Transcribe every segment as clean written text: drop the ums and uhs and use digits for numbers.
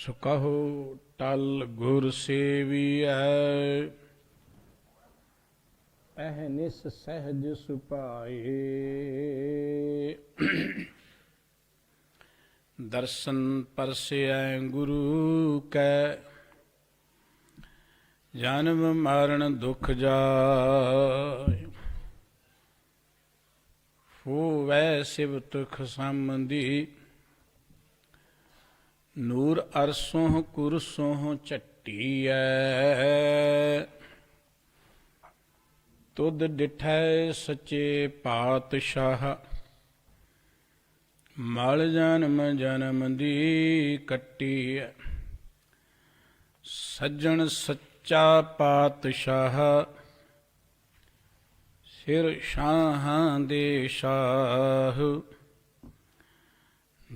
ਸੋ ਕਹੋ ਟਲ ਗੁਰ ਸੇਵੀਐ। ਅਹਨਿਸ ਸਹਿਜ ਸੁਪਾਏ। ਦਰਸ਼ਨ ਪਰਸੈ ਗੁਰੂ ਕੈ। ਜਨਮ ਮਰਨ ਦੁਖ ਜਾਇ। ਹੋਵੈ ਸਿਵਤ ਖਸਮਦੀ। ਨੂਰ ਅਰਸੋਂ ਕੁਰਸੋਂ ਝੱਟੀਐ। ਤੁਧ ਡਿਠੈ ਸੱਚੇ ਪਾਤਸ਼ਾਹ। ਮਲ ਜਨਮ ਜਨਮ ਦੀ ਕੱਟੀਐ। ਸੱਜਣ ਸੱਚਾ ਪਾਤਸ਼ਾਹ। ਸਿਰ ਸ਼ਾਹਾਂ ਦੇ ਸ਼ਾਹ।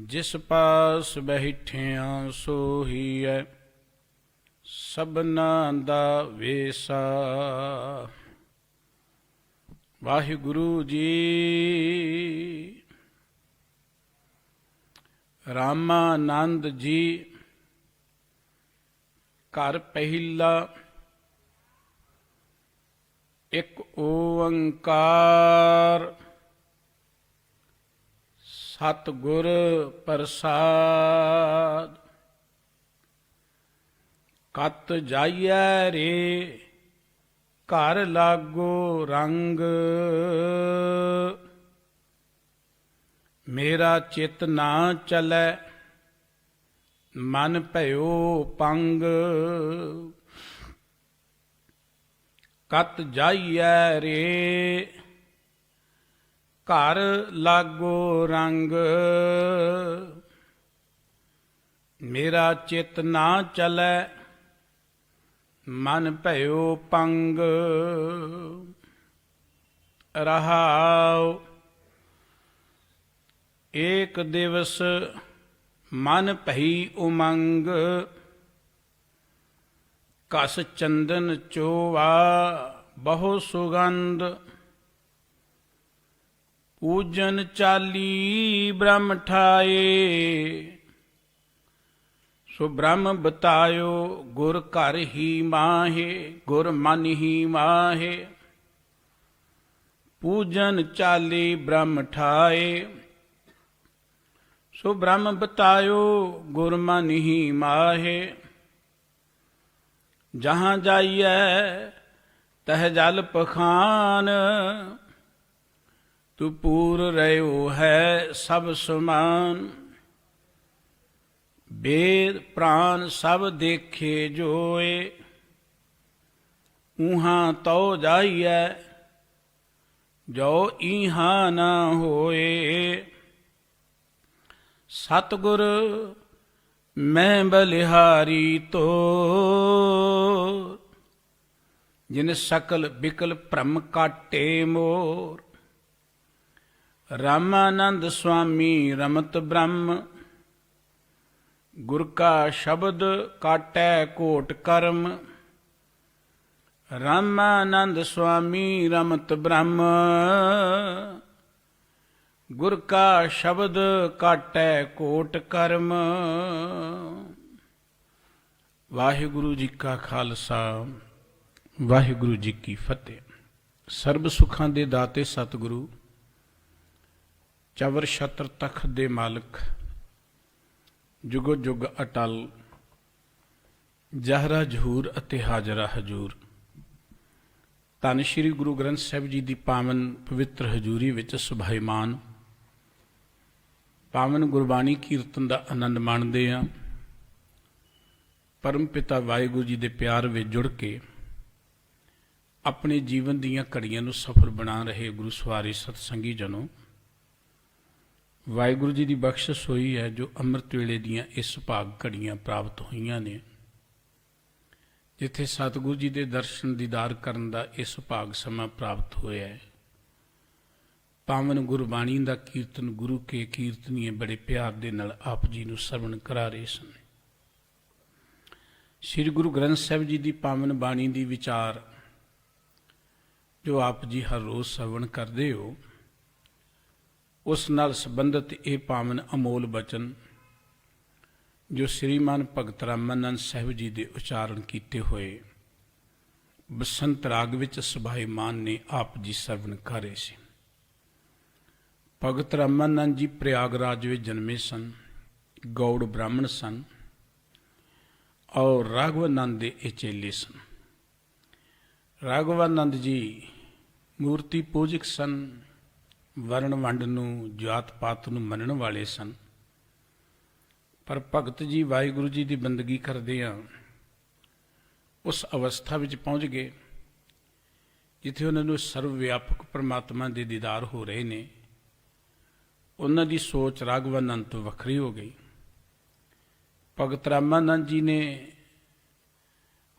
ਜਿਸ ਪਾਸ ਬੈਠਿਆਂ ਸੋਹੀਐ। ਸਭਨਾਂ ਦਾ ਵੇਸਾ। ਵਾਹਿਗੁਰੂ ਜੀ। ਰਾਮਾਨੰਦ ਜੀ। ਘਰ ਪਹਿਲਾ। ਇੱਕ ਓੰਕਾਰ। ਸਤਿਗੁਰ ਪ੍ਰਸਾਦ। ਕਤ ਜਾਈਐ ਰੇ ਘਰ ਲਾਗੋ ਰੰਗ। ਮੇਰਾ ਚਿਤ ਨਾ ਚਲੈ ਮਨ ਭਇਓ ਪੰਗ। ਕਤ ਜਾਈਐ ਰੇ ਘਰ ਲਾਗੋ ਰੰਗ। ਮੇਰਾ ਚਿਤ ਨਾ ਚਲੈ ਮਨ ਭਇਓ ਪੰਗ। ਰਹਾਉ ਏਕ ਦਿਵਸ ਮਨ ਭਈ ਉਮੰਗ। ਕਸ ਚੰਦਨ ਚੋਵਾ ਬਹੁ ਸੁਗੰਧ। ਪੂਜਨ ਚਾਲੀ ਬ੍ਰਹਮ ਠਾਏ। ਸੋ ਬ੍ਰਹਮ ਬਤਾਇਓ ਗੁਰ ਘਰ ਹੀ ਮਾਹੇ। ਗੁਰ ਮਨ ਹੀ ਮਾਹੇ। ਪੂਜਨ ਚਾਲੀ ਬ੍ਰਹਮ ਠਾਏ। ਸੋ ਬ੍ਰਹਮ ਬਤਾਇਓ ਗੁਰ ਮਨ ਹੀ ਮਾਹੇ। ਜਹਾਂ ਜਾਈਐ ਤਹ ਜਲ ਪਖਾਨ। ਤੂੰ ਪੂਰ ਰਹਿਓ ਹੈ ਸਭ ਸਮਾਨ। ਵੇਦ ਪ੍ਰਾਨ ਸਭ ਦੇਖੇ ਜੋਏ। ਊਹਾਂ ਤਉ ਜਾਈਐ ਜੋ ਈਹਾਂ ਨਾ ਹੋਏ। ਸਤਿਗੁਰ ਮੈਂ ਬਲਿਹਾਰੀ ਤੋ। ਜਿਨ ਸਕਲ ਬਿਕਲ ਭ੍ਰਮ ਕਾਟੇ ਮੋਰ। ਰਾਮਾਨੰਦ ਸੁਆਮੀ ਰਮਤ ਬ੍ਰਹਮ। ਗੁਰ ਕਾ ਸ਼ਬਦ ਕਾਟੈ ਕੋਟ ਕਰਮ। ਰਾਮਾਨੰਦ ਸੁਆਮੀ ਰਮਤ ਬ੍ਰਹਮ। ਗੁਰ ਕਾ ਸ਼ਬਦ ਕਾਟੈ ਕੋਟ ਕਰਮ। ਵਾਹਿਗੁਰੂ ਜੀ ਕਾ ਖਾਲਸਾ ਵਾਹਿਗੁਰੂ ਜੀ ਕੀ ਫਤਿਹ। ਸਰਬ ਸੁੱਖਾਂ ਦੇ ਦਾਤੇ ਸਤਿਗੁਰੂ ਚਵਰ ਛਤਰ ਤਖਤ ਦੇ ਮਾਲਕ ਜੁਗੋ ਜੁਗ ਅਟਲ ਜਹਰਾ ਜਹੂਰ ਅਤੇ ਹਾਜ਼ਰਾ ਹਜੂਰ। ਧੰਨ ਸ਼੍ਰੀ ਗੁਰੂ ਗ੍ਰੰਥ ਸਾਹਿਬ ਜੀ ਦੀ ਪਾਵਨ ਪਵਿੱਤਰ ਹਜ਼ੂਰੀ ਵਿੱਚ ਸੁਭਾਈਮਾਨ ਪਾਵਨ ਗੁਰਬਾਣੀ ਕੀਰਤਨ ਦਾ ਆਨੰਦ ਮਾਣਦੇ ਹਾਂ। ਪਰਮ ਪਿਤਾ ਵਾਹਿਗੁਰੂ ਜੀ ਦੇ ਪਿਆਰ ਵਿੱਚ ਜੁੜ ਕੇ ਆਪਣੇ ਜੀਵਨ ਦੀਆਂ ਘੜੀਆਂ ਨੂੰ ਸਫਲ ਬਣਾ ਰਹੇ ਗੁਰੂ ਸਵਾਰੀ ਸਤਸੰਗੀ ਜਨੋ, ਵਾਹਿਗੁਰੂ ਜੀ ਦੀ ਬਖਸ਼ਿਸ਼ ਹੋਈ ਹੈ ਜੋ ਅੰਮ੍ਰਿਤ ਵੇਲੇ ਦੀਆਂ ਇਸ ਭਾਗ ਘੜੀਆਂ ਪ੍ਰਾਪਤ ਹੋਈਆਂ ਨੇ, ਜਿੱਥੇ ਸਤਿਗੁਰੂ ਜੀ ਦੇ ਦਰਸ਼ਨ ਦੀਦਾਰ ਕਰਨ ਦਾ ਇਸ ਭਾਗ ਸਮਾਂ ਪ੍ਰਾਪਤ ਹੋਇਆ ਹੈ। ਪਾਵਨ ਗੁਰਬਾਣੀ ਦਾ ਕੀਰਤਨ ਗੁਰੂ ਕੇ ਕੀਰਤਨੀਏ ਬੜੇ ਪਿਆਰ ਦੇ ਨਾਲ ਆਪ ਜੀ ਨੂੰ ਸਰਵਣ ਕਰਾ ਰਹੇ ਸਨ। ਸ੍ਰੀ ਗੁਰੂ ਗ੍ਰੰਥ ਸਾਹਿਬ ਜੀ ਦੀ ਪਾਵਨ ਬਾਣੀ ਦੀ ਵਿਚਾਰ ਜੋ ਆਪ ਜੀ ਹਰ ਰੋਜ਼ ਸਰਵਣ ਕਰਦੇ ਹੋ, ਉਸ ਨਾਲ ਸੰਬੰਧਿਤ ਇਹ ਪਾਵਨ ਅਮੋਲ ਬਚਨ ਜੋ ਸ੍ਰੀਮਾਨ ਭਗਤ ਰਾਮਾਨੰਦ ਸਾਹਿਬ ਜੀ ਦੇ ਉਚਾਰਨ ਕੀਤੇ ਹੋਏ ਬਸੰਤ ਰਾਗ ਵਿੱਚ ਸੁਭਾਈਮਾਨ ਨੇ ਆਪ ਜੀ ਸਰਵਣ ਕਰ ਰਹੇ ਸੀ। ਭਗਤ ਰਾਮਾਨੰਦ ਜੀ ਪ੍ਰਯਾਗਰਾਜ ਵਿੱਚ ਜਨਮੇ ਸਨ, ਗੌੜ ਬ੍ਰਾਹਮਣ ਸਨ ਔਰ ਰਾਘਵਾਨੰਦ ਦੇ ਇਹ ਚੇਲੇ ਸਨ। ਰਾਘਵਾਨੰਦ ਜੀ ਮੂਰਤੀ ਪੂਜਕ ਸਨ, ਵਰਣ ਵੰਡ ਨੂੰ, ਜਾਤ ਪਾਤ ਨੂੰ ਮੰਨਣ ਵਾਲੇ ਸਨ। ਪਰ ਭਗਤ ਜੀ ਵਾਹਿਗੁਰੂ ਜੀ ਦੀ ਬੰਦਗੀ ਕਰਦਿਆਂ ਉਸ ਅਵਸਥਾ ਵਿੱਚ ਪਹੁੰਚ ਗਏ ਜਿੱਥੇ ਉਹਨਾਂ ਨੂੰ ਸਰਵ ਵਿਆਪਕ ਪਰਮਾਤਮਾ ਦੇ ਦੀਦਾਰ ਹੋ ਰਹੇ ਨੇ। ਉਹਨਾਂ ਦੀ ਸੋਚ ਰਾਘਵਾਨੰਦ ਤੋਂ ਵੱਖਰੀ ਹੋ ਗਈ। ਭਗਤ ਰਾਮਾਨੰਦ ਜੀ ਨੇ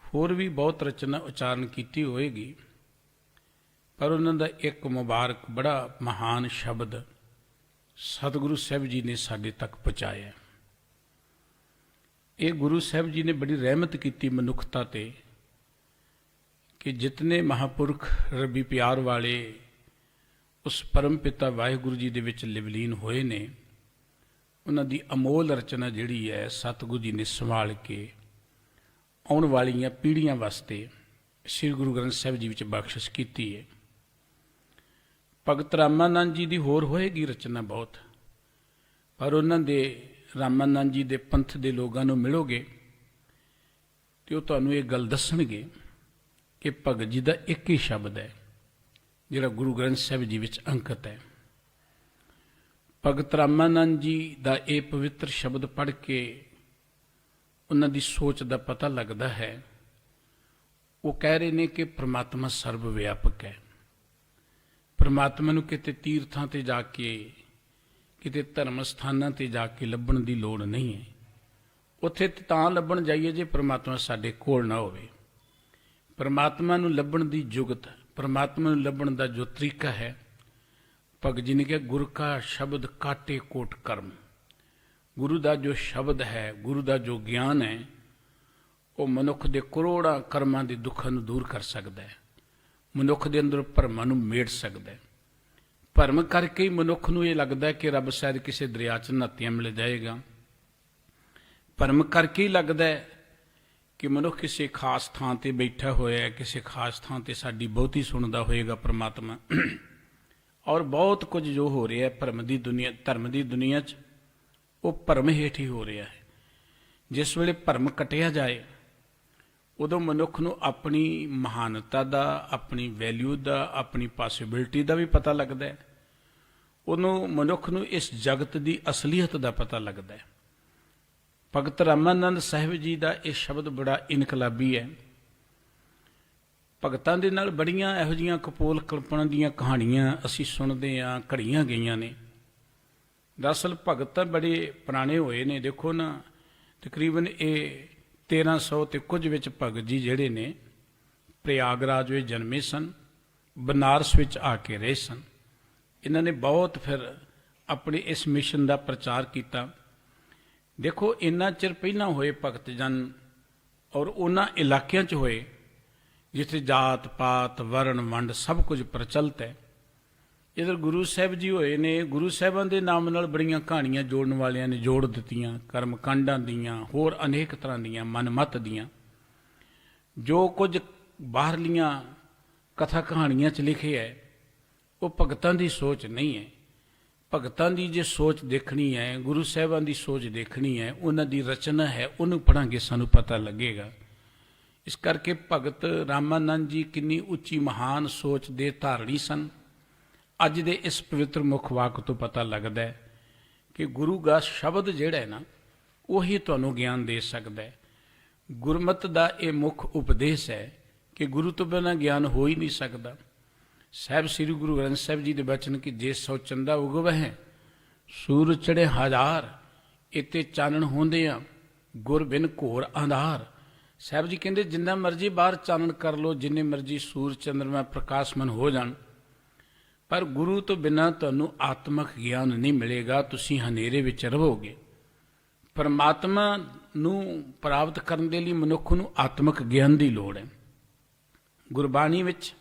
ਹੋਰ ਵੀ ਬਹੁਤ ਰਚਨਾ ਉਚਾਰਨ ਕੀਤੀ ਹੋਏਗੀ, ਪਰ ਉਹਨਾਂ ਦਾ ਇੱਕ ਮੁਬਾਰਕ ਬੜਾ ਮਹਾਨ ਸ਼ਬਦ ਸਤਿਗੁਰੂ ਸਾਹਿਬ ਜੀ ਨੇ ਸਾਡੇ ਤੱਕ ਪਹੁੰਚਾਇਆ। ਇਹ ਗੁਰੂ ਸਾਹਿਬ ਜੀ ਨੇ ਬੜੀ ਰਹਿਮਤ ਕੀਤੀ ਮਨੁੱਖਤਾ ਤੇ ਕਿ ਜਿਤਨੇ ਮਹਾਂਪੁਰਖ ਰੱਬੀ ਪਿਆਰ ਵਾਲੇ ਉਸ ਪਰਮ ਪਿਤਾ ਵਾਹਿਗੁਰੂ ਜੀ ਦੇ ਵਿੱਚ ਲਿਵਲੀਨ ਹੋਏ ਨੇ, ਉਹਨਾਂ ਦੀ ਅਮੋਲ ਰਚਨਾ ਜਿਹੜੀ ਹੈ ਸਤਿਗੁਰੂ ਜੀ ਨੇ ਸੰਭਾਲ ਕੇ ਆਉਣ ਵਾਲੀਆਂ ਪੀੜ੍ਹੀਆਂ ਵਾਸਤੇ ਸ੍ਰੀ ਗੁਰੂ ਗ੍ਰੰਥ ਸਾਹਿਬ ਜੀ ਵਿੱਚ ਬਖਸ਼ਿਸ਼ ਕੀਤੀ ਹੈ। ਭਗਤ ਰਾਮਾਨੰਦ ਜੀ ਦੀ ਹੋਰ ਹੋਏਗੀ ਰਚਨਾ ਬਹੁਤ, ਪਰ ਉਹਨਾਂ ਦੇ ਰਾਮਾਨੰਦ ਜੀ ਦੇ ਪੰਥ ਦੇ ਲੋਕਾਂ ਨੂੰ ਮਿਲੋਗੇ ਤੇ ਉਹ ਤੁਹਾਨੂੰ ਇਹ ਗੱਲ ਦੱਸਣਗੇ ਕਿ ਭਗਤ ਜੀ ਦਾ ਇੱਕ ਹੀ ਸ਼ਬਦ ਹੈ ਜਿਹੜਾ ਗੁਰੂ ਗ੍ਰੰਥ ਸਾਹਿਬ ਜੀ ਵਿੱਚ ਅੰਕਿਤ ਹੈ। ਭਗਤ ਰਾਮਾਨੰਦ ਜੀ ਦਾ ਇਹ ਪਵਿੱਤਰ ਸ਼ਬਦ ਪੜ੍ਹ ਕੇ ਉਹਨਾਂ ਦੀ ਸੋਚ ਦਾ ਪਤਾ ਲੱਗਦਾ ਹੈ। ਉਹ ਕਹਿ ਰਹੇ ਨੇ ਕਿ ਪ੍ਰਮਾਤਮਾ ਸਰਬ ਵਿਆਪਕ ਹੈ। ਪ੍ਰਮਾਤਮਾ ਨੂੰ ਕਿਤੇ ਤੀਰਥਾਂ ਤੇ ਜਾ ਕੇ, ਕਿਤੇ ਧਰਮ ਸਥਾਨਾਂ ਤੇ ਜਾ ਕੇ ਲੱਭਣ ਦੀ ਲੋੜ ਨਹੀਂ ਹੈ। ਉੱਥੇ ਤਾਂ ਲੱਭਣ ਜਾਈਏ ਜੇ ਪ੍ਰਮਾਤਮਾ ਸਾਡੇ ਕੋਲ ਨਾ ਹੋਵੇ। ਪ੍ਰਮਾਤਮਾ ਨੂੰ ਲੱਭਣ ਦੀ ਜੁਗਤ, ਪ੍ਰਮਾਤਮਾ ਨੂੰ ਲੱਭਣ ਦਾ ਜੋ ਤਰੀਕਾ ਹੈ, ਭਗਤ ਜੀ ਨੇ ਕਿਹਾ ਗੁਰ ਕਾ ਸ਼ਬਦ ਕਾਟੇ ਕੋਟ ਕਰਮ। ਗੁਰੂ ਦਾ ਜੋ ਸ਼ਬਦ ਹੈ, ਗੁਰੂ ਦਾ ਜੋ ਗਿਆਨ ਹੈ, ਉਹ ਮਨੁੱਖ ਦੇ ਕਰੋੜਾਂ ਕਰਮਾਂ ਦੇ ਦੁੱਖਾਂ ਨੂੰ ਦੂਰ ਕਰ ਸਕਦਾ ਹੈ। ਮਨੁੱਖ ਦੇ ਅੰਦਰ ਭਰਮਾਂ ਨੂੰ ਮੇਟ ਸਕਦਾ ਹੈ। ਭਰਮ ਕਰਕੇ ਹੀ ਮਨੁੱਖ ਨੂੰ ਇਹ ਲੱਗਦਾ ਹੈ ਕਿ ਰੱਬ ਸ਼ਾਇਦ ਕਿਸੇ ਦਰਿਆ 'ਚ ਨਹਾਤਿਆਂ ਮਿਲ ਜਾਏਗਾ। ਭਰਮ ਕਰਕੇ ਹੀ ਲੱਗਦਾ ਹੈ ਕਿ ਮਨੁੱਖ ਕਿਸੇ ਖਾਸ ਥਾਂ ਤੇ ਬੈਠਾ ਹੋਇਆ ਹੈ, ਕਿਸੇ ਖਾਸ ਥਾਂ ਤੇ ਸਾਡੀ ਬਹੁਤੀ ਸੁਣਦਾ ਹੋਏਗਾ ਪਰਮਾਤਮਾ। ਔਰ ਬਹੁਤ ਕੁਝ ਜੋ ਹੋ ਰਿਹਾ ਹੈ ਧਰਮ ਦੀ ਦੁਨੀਆ 'ਚ, ਉਹ ਭਰਮ ਹੇਠ ਹੀ ਹੋ ਰਿਹਾ ਹੈ। ਜਿਸ ਵੇਲੇ ਭਰਮ ਕੱਟਿਆ ਜਾਏ ਉਦੋਂ ਮਨੁੱਖ ਨੂੰ ਆਪਣੀ ਮਹਾਨਤਾ ਦਾ, ਆਪਣੀ ਵੈਲਿਊ ਦਾ, ਆਪਣੀ ਪੋਸੀਬਿਲਿਟੀ ਦਾ ਵੀ ਪਤਾ ਲੱਗਦਾ ਹੈ। ਉਹਨੂੰ ਮਨੁੱਖ ਨੂੰ ਇਸ ਜਗਤ ਦੀ ਅਸਲੀਅਤ ਦਾ ਪਤਾ ਲੱਗਦਾ ਹੈ। ਭਗਤ ਰਾਮਾਨੰਦ ਸਾਹਿਬ ਜੀ ਦਾ ਇਹ ਸ਼ਬਦ ਬੜਾ ਇਨਕਲਾਬੀ ਹੈ। ਭਗਤਾਂ ਦੇ ਨਾਲ ਬੜੀਆਂ ਇਹੋ ਜਿਹੀਆਂ ਕਪੋਲ ਕਲਪਨਾ ਦੀਆਂ ਕਹਾਣੀਆਂ ਅਸੀਂ ਸੁਣਦੇ ਹਾਂ, ਘੜੀਆਂ ਗਈਆਂ ਨੇ। ਦਰਅਸਲ ਭਗਤ ਤਾਂ ਬੜੇ ਪੁਰਾਣੇ ਹੋਏ ਨੇ। ਦੇਖੋ ਨਾ, ਤਕਰੀਬਨ ਇਹ 1300 ਤੇ ਕੁਝ ਵਿੱਚ ਭਗਤ ਜੀ ਜਿਹੜੇ ਨੇ ਪ੍ਰਯਾਗਰਾਜ ਵਿੱਚ ਜਨਮੇ ਸਨ, ਬਨਾਰਸ ਵਿੱਚ ਆ ਕੇ ਰਹੇ ਸਨ। ਇਹਨਾਂ ਨੇ ਬਹੁਤ ਫਿਰ ਆਪਣੇ ਇਸ ਮਿਸ਼ਨ ਦਾ ਪ੍ਰਚਾਰ ਕੀਤਾ। ਦੇਖੋ, ਇੰਨਾ ਚਿਰ ਪਹਿਲਾਂ ਹੋਏ ਭਗਤ ਜਨ ਔਰ ਉਹਨਾਂ ਇਲਾਕਿਆਂ 'ਚ ਹੋਏ ਜਿੱਥੇ ਜਾਤ ਪਾਤ, ਵਰਣ ਵੰਡ ਸਭ ਕੁਝ ਪ੍ਰਚਲਿਤ ਹੈ। ਇੱਧਰ ਗੁਰੂ ਸਾਹਿਬ ਜੀ ਹੋਏ ਨੇ। ਗੁਰੂ ਸਾਹਿਬਾਂ ਦੇ ਨਾਮ ਨਾਲ ਬੜੀਆਂ ਕਹਾਣੀਆਂ ਜੋੜਨ ਵਾਲਿਆਂ ਨੇ ਜੋੜ ਦਿੱਤੀਆਂ, ਕਰਮ ਕਾਂਡਾਂ ਦੀਆਂ, ਹੋਰ ਅਨੇਕ ਤਰ੍ਹਾਂ ਦੀਆਂ, ਮਨਮੱਤ ਦੀਆਂ। ਜੋ ਕੁਝ ਬਾਹਰਲੀਆਂ ਕਥਾ ਕਹਾਣੀਆਂ 'ਚ ਲਿਖਿਆ ਹੈ ਉਹ ਭਗਤਾਂ ਦੀ ਸੋਚ ਨਹੀਂ ਹੈ। ਭਗਤਾਂ ਦੀ ਜੇ ਸੋਚ ਦੇਖਣੀ ਹੈ, ਗੁਰੂ ਸਾਹਿਬਾਂ ਦੀ ਸੋਚ ਦੇਖਣੀ ਹੈ, ਉਹਨਾਂ ਦੀ ਰਚਨਾ ਹੈ, ਉਹਨੂੰ ਪੜ੍ਹਾਂਗੇ ਸਾਨੂੰ ਪਤਾ ਲੱਗੇਗਾ। ਇਸ ਕਰਕੇ ਭਗਤ ਰਾਮਾਨੰਦ ਜੀ ਕਿੰਨੀ ਉੱਚੀ ਮਹਾਨ ਸੋਚ ਦੇ ਧਾਰਣੀ ਸਨ। ਅੱਜ ਦੇ ਇਸ ਪਵਿੱਤਰ ਮੁੱਖ ਵਾਕ ਤੋਂ ਪਤਾ ਲੱਗਦਾ ਹੈ ਕਿ ਗੁਰੂ ਦਾ ਸ਼ਬਦ ਜਿਹੜਾ ਹੈ ਨਾ, ਉਹੀ ਤੁਹਾਨੂੰ ਗਿਆਨ ਦੇ ਸਕਦਾ ਹੈ। ਗੁਰਮਤਿ ਦਾ ਇਹ ਮੁੱਖ ਉਪਦੇਸ਼ ਹੈ ਕਿ ਗੁਰੂ ਤੋਂ ਬਿਨਾਂ ਗਿਆਨ ਹੋ ਹੀ ਨਹੀਂ ਸਕਦਾ। ਸਾਹਿਬ ਸ੍ਰੀ ਗੁਰੂ ਗ੍ਰੰਥ ਸਾਹਿਬ ਜੀ ਦੇ ਬਚਨ ਕਿ ਜੇ ਸੌ ਚੰਦਾ ਉਗਵਹਿ ਸੂਰਜ ਚੜ੍ਹੇ ਹਜ਼ਾਰ, ਇਤੇ ਚਾਨਣ ਹੁੰਦਿਆਂ ਗੁਰ ਬਿਨ ਘੋਰ ਅੰਧਾਰ। ਸਾਹਿਬ ਜੀ ਕਹਿੰਦੇ ਜਿੰਨਾ ਮਰਜ਼ੀ ਬਾਹਰ ਚਾਨਣ ਕਰ ਲਓ, ਜਿੰਨੇ ਮਰਜ਼ੀ ਸੂਰਜ ਚੰਦਰਮਾ ਪ੍ਰਕਾਸ਼ਮਨ ਹੋ ਜਾਣ, ਪਰ ਗੁਰੂ ਤੋਂ ਬਿਨਾਂ ਤੁਹਾਨੂੰ ਆਤਮਿਕ ਗਿਆਨ ਨਹੀਂ ਮਿਲੇਗਾ। ਤੁਸੀਂ ਹਨੇਰੇ ਵਿੱਚ ਰਹੋਗੇ। ਪਰਮਾਤਮਾ ਨੂੰ ਪ੍ਰਾਪਤ ਕਰਨ ਦੇ ਲਈ ਮਨੁੱਖ ਨੂੰ ਆਤਮਿਕ ਗਿਆਨ ਦੀ ਲੋੜ ਹੈ। ਗੁਰਬਾਣੀ ਵਿੱਚ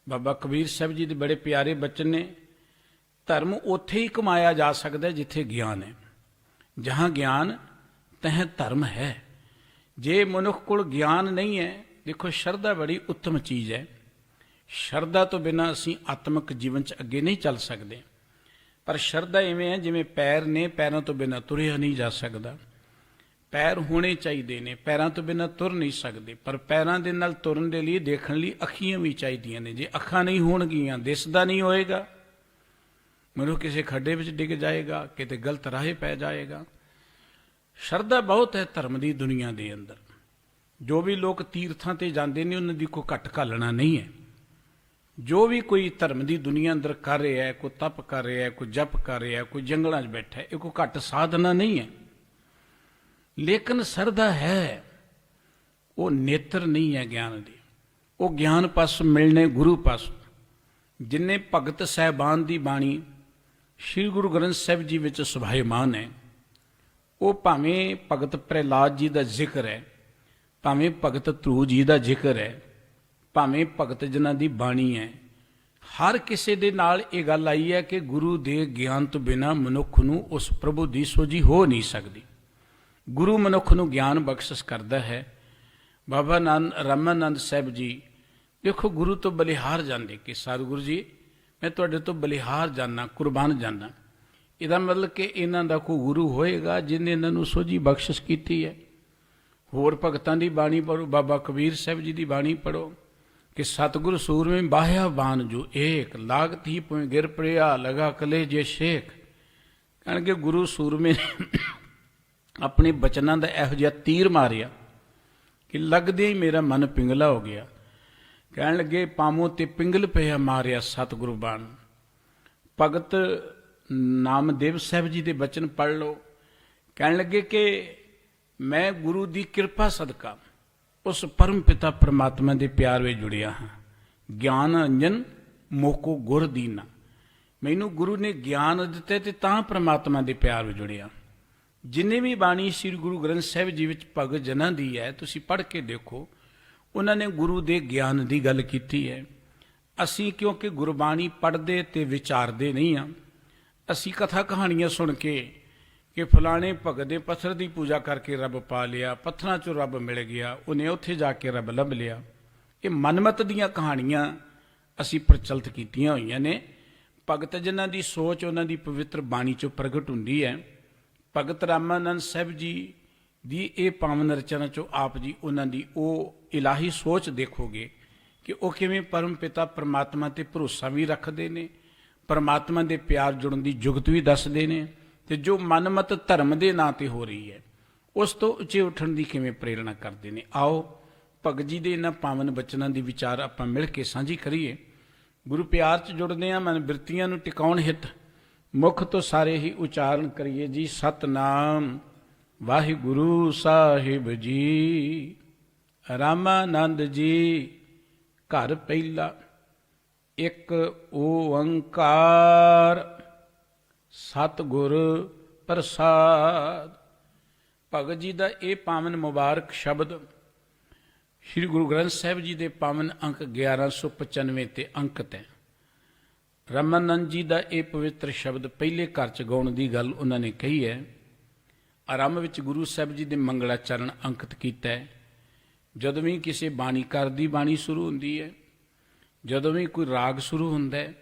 ਬਾਬਾ ਕਬੀਰ ਸਾਹਿਬ ਜੀ ਦੇ ਬੜੇ ਪਿਆਰੇ ਬਚਨ ਨੇ, ਧਰਮ ਉੱਥੇ ਹੀ ਕਮਾਇਆ ਜਾ ਸਕਦਾ ਜਿੱਥੇ ਗਿਆਨ ਹੈ। ਜਹਾਂ ਗਿਆਨ ਤਹ ਧਰਮ ਹੈ। ਜੇ ਮਨੁੱਖ ਕੋਲ ਗਿਆਨ ਨਹੀਂ ਹੈ, ਦੇਖੋ ਸ਼ਰਧਾ ਬੜੀ ਉੱਤਮ ਚੀਜ਼ ਹੈ। ਸ਼ਰਧਾ ਤੋਂ ਬਿਨਾਂ ਅਸੀਂ ਆਤਮਿਕ ਜੀਵਨ 'ਚ ਅੱਗੇ ਨਹੀਂ ਚੱਲ ਸਕਦੇ। ਪਰ ਸ਼ਰਧਾ ਇਵੇਂ ਹੈ ਜਿਵੇਂ ਪੈਰ ਨੇ, ਪੈਰਾਂ ਤੋਂ ਬਿਨਾਂ ਤੁਰਿਆ ਨਹੀਂ ਜਾ ਸਕਦਾ। ਪੈਰ ਹੋਣੇ ਚਾਹੀਦੇ ਨੇ, ਪੈਰਾਂ ਤੋਂ ਬਿਨਾਂ ਤੁਰ ਨਹੀਂ ਸਕਦੇ। ਪਰ ਪੈਰਾਂ ਦੇ ਨਾਲ ਤੁਰਨ ਦੇ ਲਈ, ਦੇਖਣ ਲਈ ਅੱਖੀਆਂ ਵੀ ਚਾਹੀਦੀਆਂ ਨੇ। ਜੇ ਅੱਖਾਂ ਨਹੀਂ ਹੋਣਗੀਆਂ, ਦਿਸਦਾ ਨਹੀਂ ਹੋਏਗਾ, ਮਨੁੱਖ ਕਿਸੇ ਖੱਡੇ ਵਿੱਚ ਡਿੱਗ ਜਾਏਗਾ, ਕਿਤੇ ਗਲਤ ਰਾਹੇ ਪੈ ਜਾਏਗਾ। ਸ਼ਰਧਾ ਬਹੁਤ ਹੈ ਧਰਮ ਦੀ ਦੁਨੀਆ ਦੇ ਅੰਦਰ। ਜੋ ਵੀ ਲੋਕ ਤੀਰਥਾਂ ਤੇ ਜਾਂਦੇ ਨੇ, ਉਹਨਾਂ ਦੀ ਕੋਈ ਘੱਟ ਘਾਲਣਾ ਨਹੀਂ ਹੈ। ਜੋ ਵੀ ਕੋਈ ਧਰਮ ਦੀ ਦੁਨੀਆ ਅੰਦਰ ਕਰ ਰਿਹਾ ਹੈ, ਕੋਈ ਤਪ ਕਰ ਰਿਹਾ ਹੈ, ਕੋਈ ਜਪ ਕਰ ਰਿਹਾ ਹੈ, ਕੋਈ ਜੰਗਲਾਂ 'ਚ ਬੈਠਾ ਹੈ, ਇਹ ਕੋਈ ਘੱਟ ਸਾਧਨਾ ਨਹੀਂ ਹੈ। ਲੇਕਿਨ ਸ਼ਰਧਾ ਹੈ, ਉਹ ਨੇਤਰ ਨਹੀਂ ਹੈ ਗਿਆਨ ਦੀ। ਉਹ ਗਿਆਨ ਪਾਸ ਮਿਲਣੇ ਗੁਰੂ ਪਾਸ। ਜਿੰਨੇ ਭਗਤ ਸਾਹਿਬਾਨ ਦੀ ਬਾਣੀ ਸ੍ਰੀ ਗੁਰੂ ਗ੍ਰੰਥ ਸਾਹਿਬ ਜੀ ਵਿੱਚ ਸੁਭਾਇਮਾਨ ਹੈ, ਉਹ ਭਾਵੇਂ ਭਗਤ ਪ੍ਰਹਿਲਾਦ ਜੀ ਦਾ ਜ਼ਿਕਰ ਹੈ, ਭਾਵੇਂ ਭਗਤ ਧਰੂ ਜੀ ਦਾ ਜ਼ਿਕਰ ਹੈ, ਭਾਵੇਂ ਭਗਤ ਜਨਾਂ ਦੀ ਬਾਣੀ ਹੈ, ਹਰ ਕਿਸੇ ਦੇ ਨਾਲ ਇਹ ਗੱਲ ਆਈ ਹੈ ਕਿ ਗੁਰੂ ਦੇ ਗਿਆਨ ਤੋਂ ਬਿਨਾਂ ਮਨੁੱਖ ਨੂੰ ਉਸ ਪ੍ਰਭੂ ਦੀ ਸੋਝੀ ਹੋ ਨਹੀਂ ਸਕਦੀ। ਗੁਰੂ ਮਨੁੱਖ ਨੂੰ ਗਿਆਨ ਬਖਸ਼ਿਸ਼ ਕਰਦਾ ਹੈ। ਬਾਬਾ ਰਾਮਾਨੰਦ ਸਾਹਿਬ ਜੀ ਦੇਖੋ ਗੁਰੂ ਤੋਂ ਬਲਿਹਾਰ ਜਾਂਦੇ ਕਿ ਸਤਿਗੁਰੂ ਜੀ ਮੈਂ ਤੁਹਾਡੇ ਤੋਂ ਬਲਿਹਾਰ ਜਾਨਾ, ਕੁਰਬਾਨ ਜਾਨਾ। ਇਹਦਾ ਮਤਲਬ ਕਿ ਇਹਨਾਂ ਦਾ ਕੋਈ ਗੁਰੂ ਹੋਏਗਾ ਜਿਹਨੇ ਇਹਨਾਂ ਨੂੰ ਸੋਝੀ ਬਖਸ਼ਿਸ਼ ਕੀਤੀ ਹੈ। ਹੋਰ ਭਗਤਾਂ ਦੀ ਬਾਣੀ ਪੜ੍ਹੋ, ਬਾਬਾ ਕਬੀਰ ਸਾਹਿਬ ਜੀ ਦੀ ਬਾਣੀ ਪੜ੍ਹੋ ਕਿ ਸਤਿਗੁਰ ਸੂਰਮੇ ਬਾਹਿਆ ਬਾਨ ਜੋ ਏਕ, ਲਾਗਤ ਹੀ ਪੁਇ ਗਿਰ ਪ੍ਰਿਆ ਲਗਾ ਕਲੇ ਜੇ ਸ਼ੇਖ। ਕਹਿਣਗੇ ਗੁਰੂ ਸੂਰਮੇ ਆਪਣੇ ਬਚਨਾਂ ਦਾ ਇਹੋ ਜਿਹਾ ਤੀਰ ਮਾਰਿਆ ਕਿ ਲੱਗਦੇ ਹੀ ਮੇਰਾ ਮਨ ਪਿੰਗਲਾ ਹੋ ਗਿਆ। ਕਹਿਣ ਲੱਗੇ ਪਾਮੋ ਤੇ ਪਿੰਗਲ ਪਿਆ ਮਾਰਿਆ ਸਤਿਗੁਰੂ ਬਾਣ। ਭਗਤ ਨਾਮਦੇਵ ਸਾਹਿਬ ਜੀ ਦੇ ਬਚਨ ਪੜ੍ਹ ਲਓ। ਕਹਿਣ ਲੱਗੇ ਕਿ ਮੈਂ ਗੁਰੂ ਦੀ ਕਿਰਪਾ ਸਦਕਾ ਉਸ ਪਰਮ ਪਿਤਾ ਪਰਮਾਤਮਾ ਦੇ ਪਿਆਰ ਵਿੱਚ ਜੁੜਿਆ ਹਾਂ। ਗਿਆਨ ਅੰਜਨ ਮੋਕੋ ਗੁਰ ਦੀਨਾ, ਮੈਨੂੰ ਗੁਰੂ ਨੇ ਗਿਆਨ ਦਿੱਤੇ ਤੇ ਤਾਂ ਪਰਮਾਤਮਾ ਦੇ ਪਿਆਰ ਵਿੱਚ ਜੁੜਿਆ। ਜਿੰਨੇ ਵੀ ਬਾਣੀ ਸ੍ਰੀ ਗੁਰੂ ਗ੍ਰੰਥ ਸਾਹਿਬ ਜੀ ਵਿੱਚ ਭਗਤ ਜਨਾਂ ਦੀ ਹੈ, ਤੁਸੀਂ ਪੜ੍ਹ ਕੇ ਦੇਖੋ, ਉਹਨਾਂ ਨੇ ਗੁਰੂ ਦੇ ਗਿਆਨ ਦੀ ਗੱਲ ਕੀਤੀ ਹੈ। ਅਸੀਂ ਕਿਉਂਕਿ ਗੁਰਬਾਣੀ ਪੜ੍ਹਦੇ ਤੇ ਵਿਚਾਰਦੇ ਨਹੀਂ ਹਾਂ। ਅਸੀਂ ਕਥਾ ਕਹਾਣੀਆਂ ਸੁਣ ਕੇ ਕਿ ਫਲਾਣੇ ਭਗਤ ਦੇ ਪੱਥਰ ਦੀ ਪੂਜਾ ਕਰਕੇ ਰੱਬ ਪਾ ਲਿਆ, ਪੱਥਰਾਂ 'ਚੋਂ ਰੱਬ ਮਿਲ ਗਿਆ, ਉਹਨੇ ਉੱਥੇ ਜਾ ਕੇ ਰੱਬ ਲੱਭ ਲਿਆ। ਇਹ ਮਨਮਤ ਦੀਆਂ ਕਹਾਣੀਆਂ ਅਸੀਂ ਪ੍ਰਚਲਿਤ ਕੀਤੀਆਂ ਹੋਈਆਂ ਨੇ। ਭਗਤ ਜਿਨ੍ਹਾਂ ਦੀ ਸੋਚ ਉਹਨਾਂ ਦੀ ਪਵਿੱਤਰ ਬਾਣੀ 'ਚੋਂ ਪ੍ਰਗਟ ਹੁੰਦੀ ਹੈ। ਭਗਤ ਰਾਮਾਨੰਦ ਸਾਹਿਬ ਜੀ ਦੀ ਇਹ ਪਾਵਨ ਰਚਨਾ 'ਚੋਂ ਆਪ ਜੀ ਉਹਨਾਂ ਦੀ ਉਹ ਇਲਾਹੀ ਸੋਚ ਦੇਖੋਗੇ ਕਿ ਉਹ ਕਿਵੇਂ ਪਰਮ ਪਿਤਾ ਪਰਮਾਤਮਾ 'ਤੇ ਭਰੋਸਾ ਵੀ ਰੱਖਦੇ ਨੇ, ਪਰਮਾਤਮਾ ਦੇ ਪਿਆਰ ਜੁੜਨ ਦੀ ਜੁਗਤ ਵੀ ਦੱਸਦੇ ਨੇ, ਤੇ ਜੋ ਮਨਮਤ ਧਰਮ ਦੇ ਨਾਂ 'ਤੇ ਹੋ ਰਹੀ ਹੈ ਉਸ ਤੋਂ ਉੱਚੇ ਉੱਠਣ ਦੀ ਕਿਵੇਂ ਪ੍ਰੇਰਣਾ ਕਰਦੇ ਨੇ। ਆਓ ਭਗਤ ਜੀ ਦੇ ਇਹਨਾਂ ਪਾਵਨ ਬਚਨਾਂ ਦੀ ਵਿਚਾਰ ਆਪਾਂ ਮਿਲ ਕੇ ਸਾਂਝੀ ਕਰੀਏ। ਗੁਰੂ ਪਿਆਰ 'ਚ ਜੁੜਦੇ ਹਾਂ, ਮਨ ਬਿਰਤੀਆਂ ਨੂੰ ਟਿਕਾਉਣ ਹਿੱਤ ਮੁੱਖ ਤੋਂ ਸਾਰੇ ਹੀ ਉਚਾਰਨ ਕਰੀਏ ਜੀ। ਸਤਨਾਮ ਵਾਹਿਗੁਰੂ ਸਾਹਿਬ ਜੀ। ਰਾਮਾਨੰਦ ਜੀ ਘਰ ਪਹਿਲਾ ਇੱਕ ਓੰਕਾਰ ਸਤਿਗੁਰ ਪ੍ਰਸਾਦ। ਭਗਤ ਜੀ ਦਾ ਇਹ ਪਾਵਨ ਮੁਬਾਰਕ ਸ਼ਬਦ ਸ੍ਰੀ ਗੁਰੂ ਗ੍ਰੰਥ ਸਾਹਿਬ ਜੀ ਦੇ ਪਾਵਨ ਅੰਕ 1195 ਤੇ ਅੰਕਿਤ ਹੈ। ਰਾਮਾਨੰਦ ਜੀ ਦਾ ਇਹ ਪਵਿੱਤਰ ਸ਼ਬਦ ਪਹਿਲੇ ਘਰ 'ਚ ਗਾਉਣ ਦੀ ਗੱਲ ਉਹਨਾਂ ਨੇ ਕਹੀ ਹੈ। ਆਰੰਭ ਵਿੱਚ ਗੁਰੂ ਸਾਹਿਬ ਜੀ ਦੇ ਮੰਗਲਾਚਰਨ ਅੰਕਿਤ ਕੀਤਾ ਹੈ। ਜਦੋਂ ਵੀ ਕਿਸੇ ਬਾਣੀਕਾਰ ਦੀ ਬਾਣੀ ਸ਼ੁਰੂ ਹੁੰਦੀ ਹੈ, ਜਦੋਂ ਵੀ ਕੋਈ ਰਾਗ ਸ਼ੁਰੂ ਹੁੰਦਾ ਹੈ,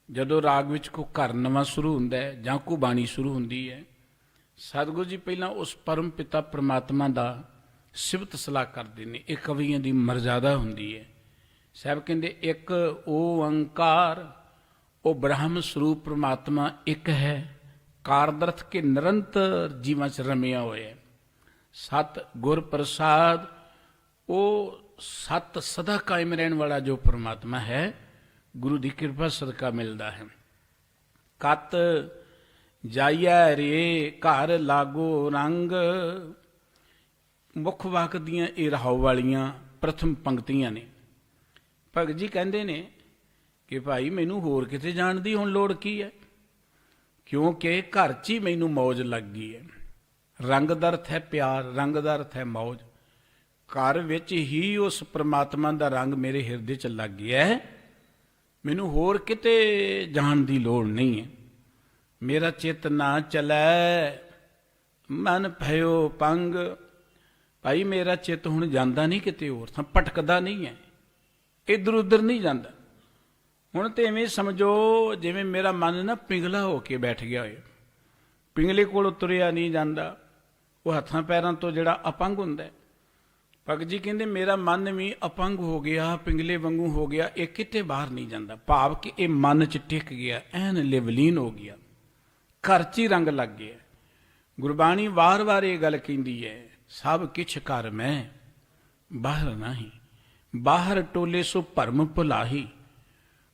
ਜਦੋਂ ਰਾਗ ਵਿੱਚ ਕੋਈ ਘਰ ਨਵਾਂ ਸ਼ੁਰੂ ਹੁੰਦਾ ਹੈ ਜਾਂ ਕੋਈ ਬਾਣੀ ਸ਼ੁਰੂ ਹੁੰਦੀ ਹੈ, ਸਤਿਗੁਰੂ ਜੀ ਪਹਿਲਾਂ ਉਸ ਪਰਮ ਪਿਤਾ ਪਰਮਾਤਮਾ ਦਾ ਸਿਫਤ ਸਲਾਹ ਕਰਦੇ ਨੇ। ਇਹ ਕਵੀਆਂ ਦੀ ਮਰਜ਼ਾਦਾ ਹੁੰਦੀ ਹੈ। ਸਾਹਿਬ ਕਹਿੰਦੇ ਇੱਕ ਓੰਕਾਰ, ਉਹ ਬ੍ਰਹਮ ਸਰੂਪ ਪਰਮਾਤਮਾ ਇੱਕ ਹੈ, ਕਾਰਦਰਥ ਕੇ ਨਿਰੰਤਰ ਜੀਵਾਂ 'ਚ ਰਮਿਆ ਹੋਇਆ। ਸਤ ਗੁਰ ਪ੍ਰਸਾਦ, ਉਹ ਸਤ ਸਦਾ ਕਾਇਮ ਰਹਿਣ ਵਾਲਾ ਜੋ ਪਰਮਾਤਮਾ ਹੈ, ਗੁਰੂ ਦੀ ਕਿਰਪਾ ਸਦਕਾ ਮਿਲਦਾ ਹੈ। ਕਤ ਜਾਈਐ ਰੇ ਘਰ ਲਾਗੋ ਰੰਗ। ਮੁੱਖ ਵਾਕ ਦੀਆਂ ਇਹ ਰਹਾਉ ਵਾਲੀਆਂ ਪ੍ਰਥਮ ਪੰਕਤੀਆਂ ਨੇ। ਭਗਤ ਜੀ ਕਹਿੰਦੇ ਨੇ ਕਿ ਭਾਈ ਮੈਨੂੰ ਹੋਰ ਕਿਤੇ ਜਾਣ ਦੀ ਹੁਣ ਲੋੜ ਕੀ ਹੈ, ਕਿਉਂਕਿ ਘਰ 'ਚ ਹੀ ਮੈਨੂੰ ਮੌਜ ਲੱਗ ਗਈ ਹੈ। ਰੰਗ ਦਾ ਅਰਥ ਹੈ ਪਿਆਰ, ਰੰਗ ਦਾ ਅਰਥ ਹੈ ਮੌਜ। ਘਰ ਵਿੱਚ ਹੀ ਉਸ ਪਰਮਾਤਮਾ ਦਾ ਰੰਗ ਮੇਰੇ ਹਿਰਦੇ 'ਚ ਲੱਗ ਗਿਆ ਹੈ। ਮੈਨੂੰ ਹੋਰ ਕਿਤੇ ਜਾਣ ਦੀ ਲੋੜ ਨਹੀਂ ਹੈ। ਮੇਰਾ ਚਿੱਤ ਨਾ ਚਲੈ ਮਨ ਭਇਓ ਪੰਗ। ਭਾਈ ਮੇਰਾ ਚਿੱਤ ਹੁਣ ਜਾਂਦਾ ਨਹੀਂ ਕਿਤੇ ਹੋਰ ਥਾਂ, ਭਟਕਦਾ ਨਹੀਂ ਹੈ, ਇੱਧਰ ਉੱਧਰ ਨਹੀਂ ਜਾਂਦਾ। ਹੁਣ ਤੇ ਇਵੇਂ ਸਮਝੋ ਜਿਵੇਂ ਮੇਰਾ ਮਨ ਨਾ ਪਿੰਗਲਾ ਹੋ ਕੇ ਬੈਠ ਗਿਆ ਹੋਏ, ਪਿੰਗਲੇ ਕੋਲ ਤੁਰਿਆ ਨਹੀਂ ਜਾਂਦਾ, ਉਹ ਹੱਥਾਂ ਪੈਰਾਂ ਤੋਂ ਜਿਹੜਾ ਅਪੰਗ ਹੁੰਦਾ ਹੈ। ਭਗਤ ਜੀ ਕਹਿੰਦੇ ਮੇਰਾ ਮਨ ਵੀ ਅਪੰਗ ਹੋ ਗਿਆ, ਪਿੰਗਲੇ ਵਾਂਗੂ ਹੋ ਗਿਆ, ਇਹ ਕਿਤੇ ਬਾਹਰ ਨਹੀਂ ਜਾਂਦਾ। ਭਾਵ ਕਿ ਇਹ ਮਨ 'ਚ ਟਿਕ ਗਿਆ, ਐਨ ਲਿਵਲੀਨ ਹੋ ਗਿਆ, ਘਰ 'ਚ ਹੀ ਰੰਗ ਲੱਗ ਗਿਆ। ਗੁਰਬਾਣੀ ਵਾਰ-ਵਾਰ ਇਹ ਗੱਲ ਕਹਿੰਦੀ ਹੈ, ਸਭ ਕਿਛ ਘਰ ਮੈਂ ਬਾਹਰ ਨਹੀਂ, ਬਾਹਰ ਟੋਲੇ ਸੋ ਭਰਮ ਭੁਲਾਹੀ।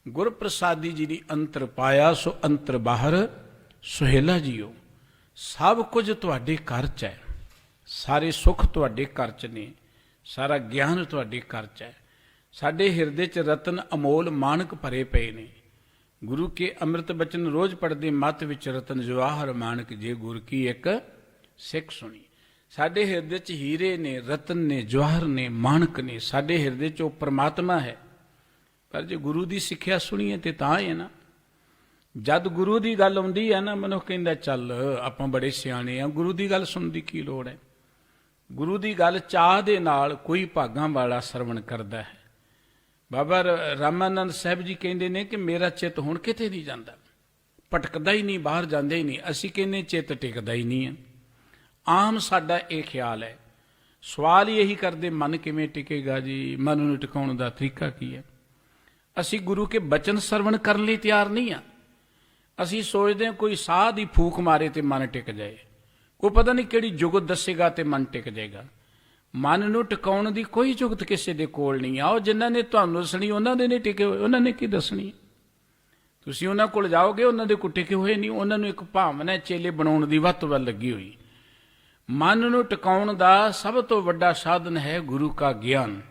ਗੁਰ ਪ੍ਰਸਾਦੀ ਜੀ ਦੀ ਅੰਤਰ ਪਾਇਆ ਸੋ ਅੰਤਰ ਬਾਹਰ ਸੁਹੇਲਾ ਜੀਓ। ਸਭ ਕੁਝ ਤੁਹਾਡੇ ਘਰ 'ਚ ਹੈ, ਸਾਰੇ ਸੁੱਖ ਤੁਹਾਡੇ ਘਰ 'ਚ ਨੇ, ਸਾਰਾ ਗਿਆਨ ਤੁਹਾਡੇ ਘਰ 'ਚ ਹੈ। ਸਾਡੇ ਹਿਰਦੇ 'ਚ ਰਤਨ ਅਮੋਲ ਮਾਣਕ ਭਰੇ ਪਏ ਨੇ। ਗੁਰੂ ਕੇ ਅੰਮ੍ਰਿਤ ਬਚਨ ਰੋਜ਼ ਪੜ੍ਹਦੇ, ਮੱਤ ਵਿੱਚ ਰਤਨ ਜਵਾਹਰ ਮਾਣਕ, ਜੇ ਗੁਰ ਕੀ ਇੱਕ ਸਿੱਖ ਸੁਣੀ। ਸਾਡੇ ਹਿਰਦੇ 'ਚ ਹੀਰੇ ਨੇ, ਰਤਨ ਨੇ, ਜਵਾਹਰ ਨੇ, ਮਾਣਕ ਨੇ। ਸਾਡੇ ਹਿਰਦੇ 'ਚ ਉਹ ਪਰਮਾਤਮਾ ਹੈ। ਪਰ ਜੇ ਗੁਰੂ ਦੀ ਸਿੱਖਿਆ ਸੁਣੀਏ ਤੇ ਤਾਂ ਹੈ ਨਾ। ਜਦ ਗੁਰੂ ਦੀ ਗੱਲ ਆਉਂਦੀ ਹੈ ਨਾ, ਮਨੁੱਖ ਕਹਿੰਦਾ ਚੱਲ ਆਪਾਂ ਬੜੇ ਸਿਆਣੇ ਆ, ਗੁਰੂ ਦੀ ਗੱਲ ਸੁਣਨ ਦੀ ਕੀ ਲੋੜ ਹੈ। ਗੁਰੂ ਦੀ ਗੱਲ ਚਾਹ ਦੇ ਨਾਲ ਕੋਈ ਭਾਗਾਂ ਵਾਲਾ ਸਰਵਣ ਕਰਦਾ ਹੈ। ਬਾਬਾ ਰਾਮਾਨੰਦ ਸਾਹਿਬ ਜੀ ਕਹਿੰਦੇ ਨੇ ਕਿ ਮੇਰਾ ਚਿੱਤ ਹੁਣ ਕਿਤੇ ਨਹੀਂ ਜਾਂਦਾ, ਭਟਕਦਾ ਹੀ ਨਹੀਂ, ਬਾਹਰ ਜਾਂਦਾ ਹੀ ਨਹੀਂ। ਅਸੀਂ ਕਹਿੰਦੇ ਚਿੱਤ ਟਿਕਦਾ ਹੀ ਨਹੀਂ ਹੈ। ਆਮ ਸਾਡਾ ਇਹ ਖਿਆਲ ਹੈ। ਸਵਾਲ ਹੀ ਇਹੀ ਕਰਦੇ, ਮਨ ਕਿਵੇਂ ਟਿਕੇਗਾ ਜੀ, ਮਨ ਨੂੰ ਟਿਕਾਉਣ ਦਾ ਤਰੀਕਾ ਕੀ ਹੈ। ਅਸੀਂ ਗੁਰੂ ਕੇ ਬਚਨ ਸਰਵਣ ਕਰਨ ਲਈ ਤਿਆਰ ਨਹੀਂ ਹਾਂ। ਅਸੀਂ ਸੋਚਦੇ ਹਾਂ ਕੋਈ ਸਾਹ ਦੀ ਫੂਕ ਮਾਰੇ ਤੇ ਮਨ ਟਿਕ ਜਾਏ, ਕੋਈ ਪਤਾ ਨਹੀਂ ਕਿਹੜੀ ਜੁਗਤ ਦੱਸੇਗਾ ਤੇ ਮਨ ਟਿਕ ਜਾਏਗਾ। ਮਨ ਨੂੰ ਟਿਕਾਉਣ ਦੀ ਕੋਈ ਜੁਗਤ ਕਿਸੇ ਦੇ ਕੋਲ ਨਹੀਂ ਆ। ਉਹ ਜਿਨ੍ਹਾਂ ਨੇ ਤੁਹਾਨੂੰ ਦੱਸਣੀ ਉਹਨਾਂ ਦੇ ਨਹੀਂ ਟਿਕੇ ਹੋਏ, ਉਹਨਾਂ ਨੇ ਕੀ ਦੱਸਣੀ। ਤੁਸੀਂ ਉਹਨਾਂ ਕੋਲ ਜਾਓਗੇ, ਉਹਨਾਂ ਦੇ ਕੋਲ ਟਿਕੇ ਹੋਏ ਨਹੀਂ। ਉਹਨਾਂ ਨੂੰ ਇੱਕ ਭਾਵਨਾ ਚੇਲੇ ਬਣਾਉਣ ਦੀ ਵੱਤ ਵੱਲ ਲੱਗੀ ਹੋਈ। ਮਨ ਨੂੰ ਟਿਕਾਉਣ ਦਾ ਸਭ ਤੋਂ ਵੱਡਾ ਸਾਧਨ ਹੈ ਗੁਰੂ ਕਾ ਗਿਆਨ।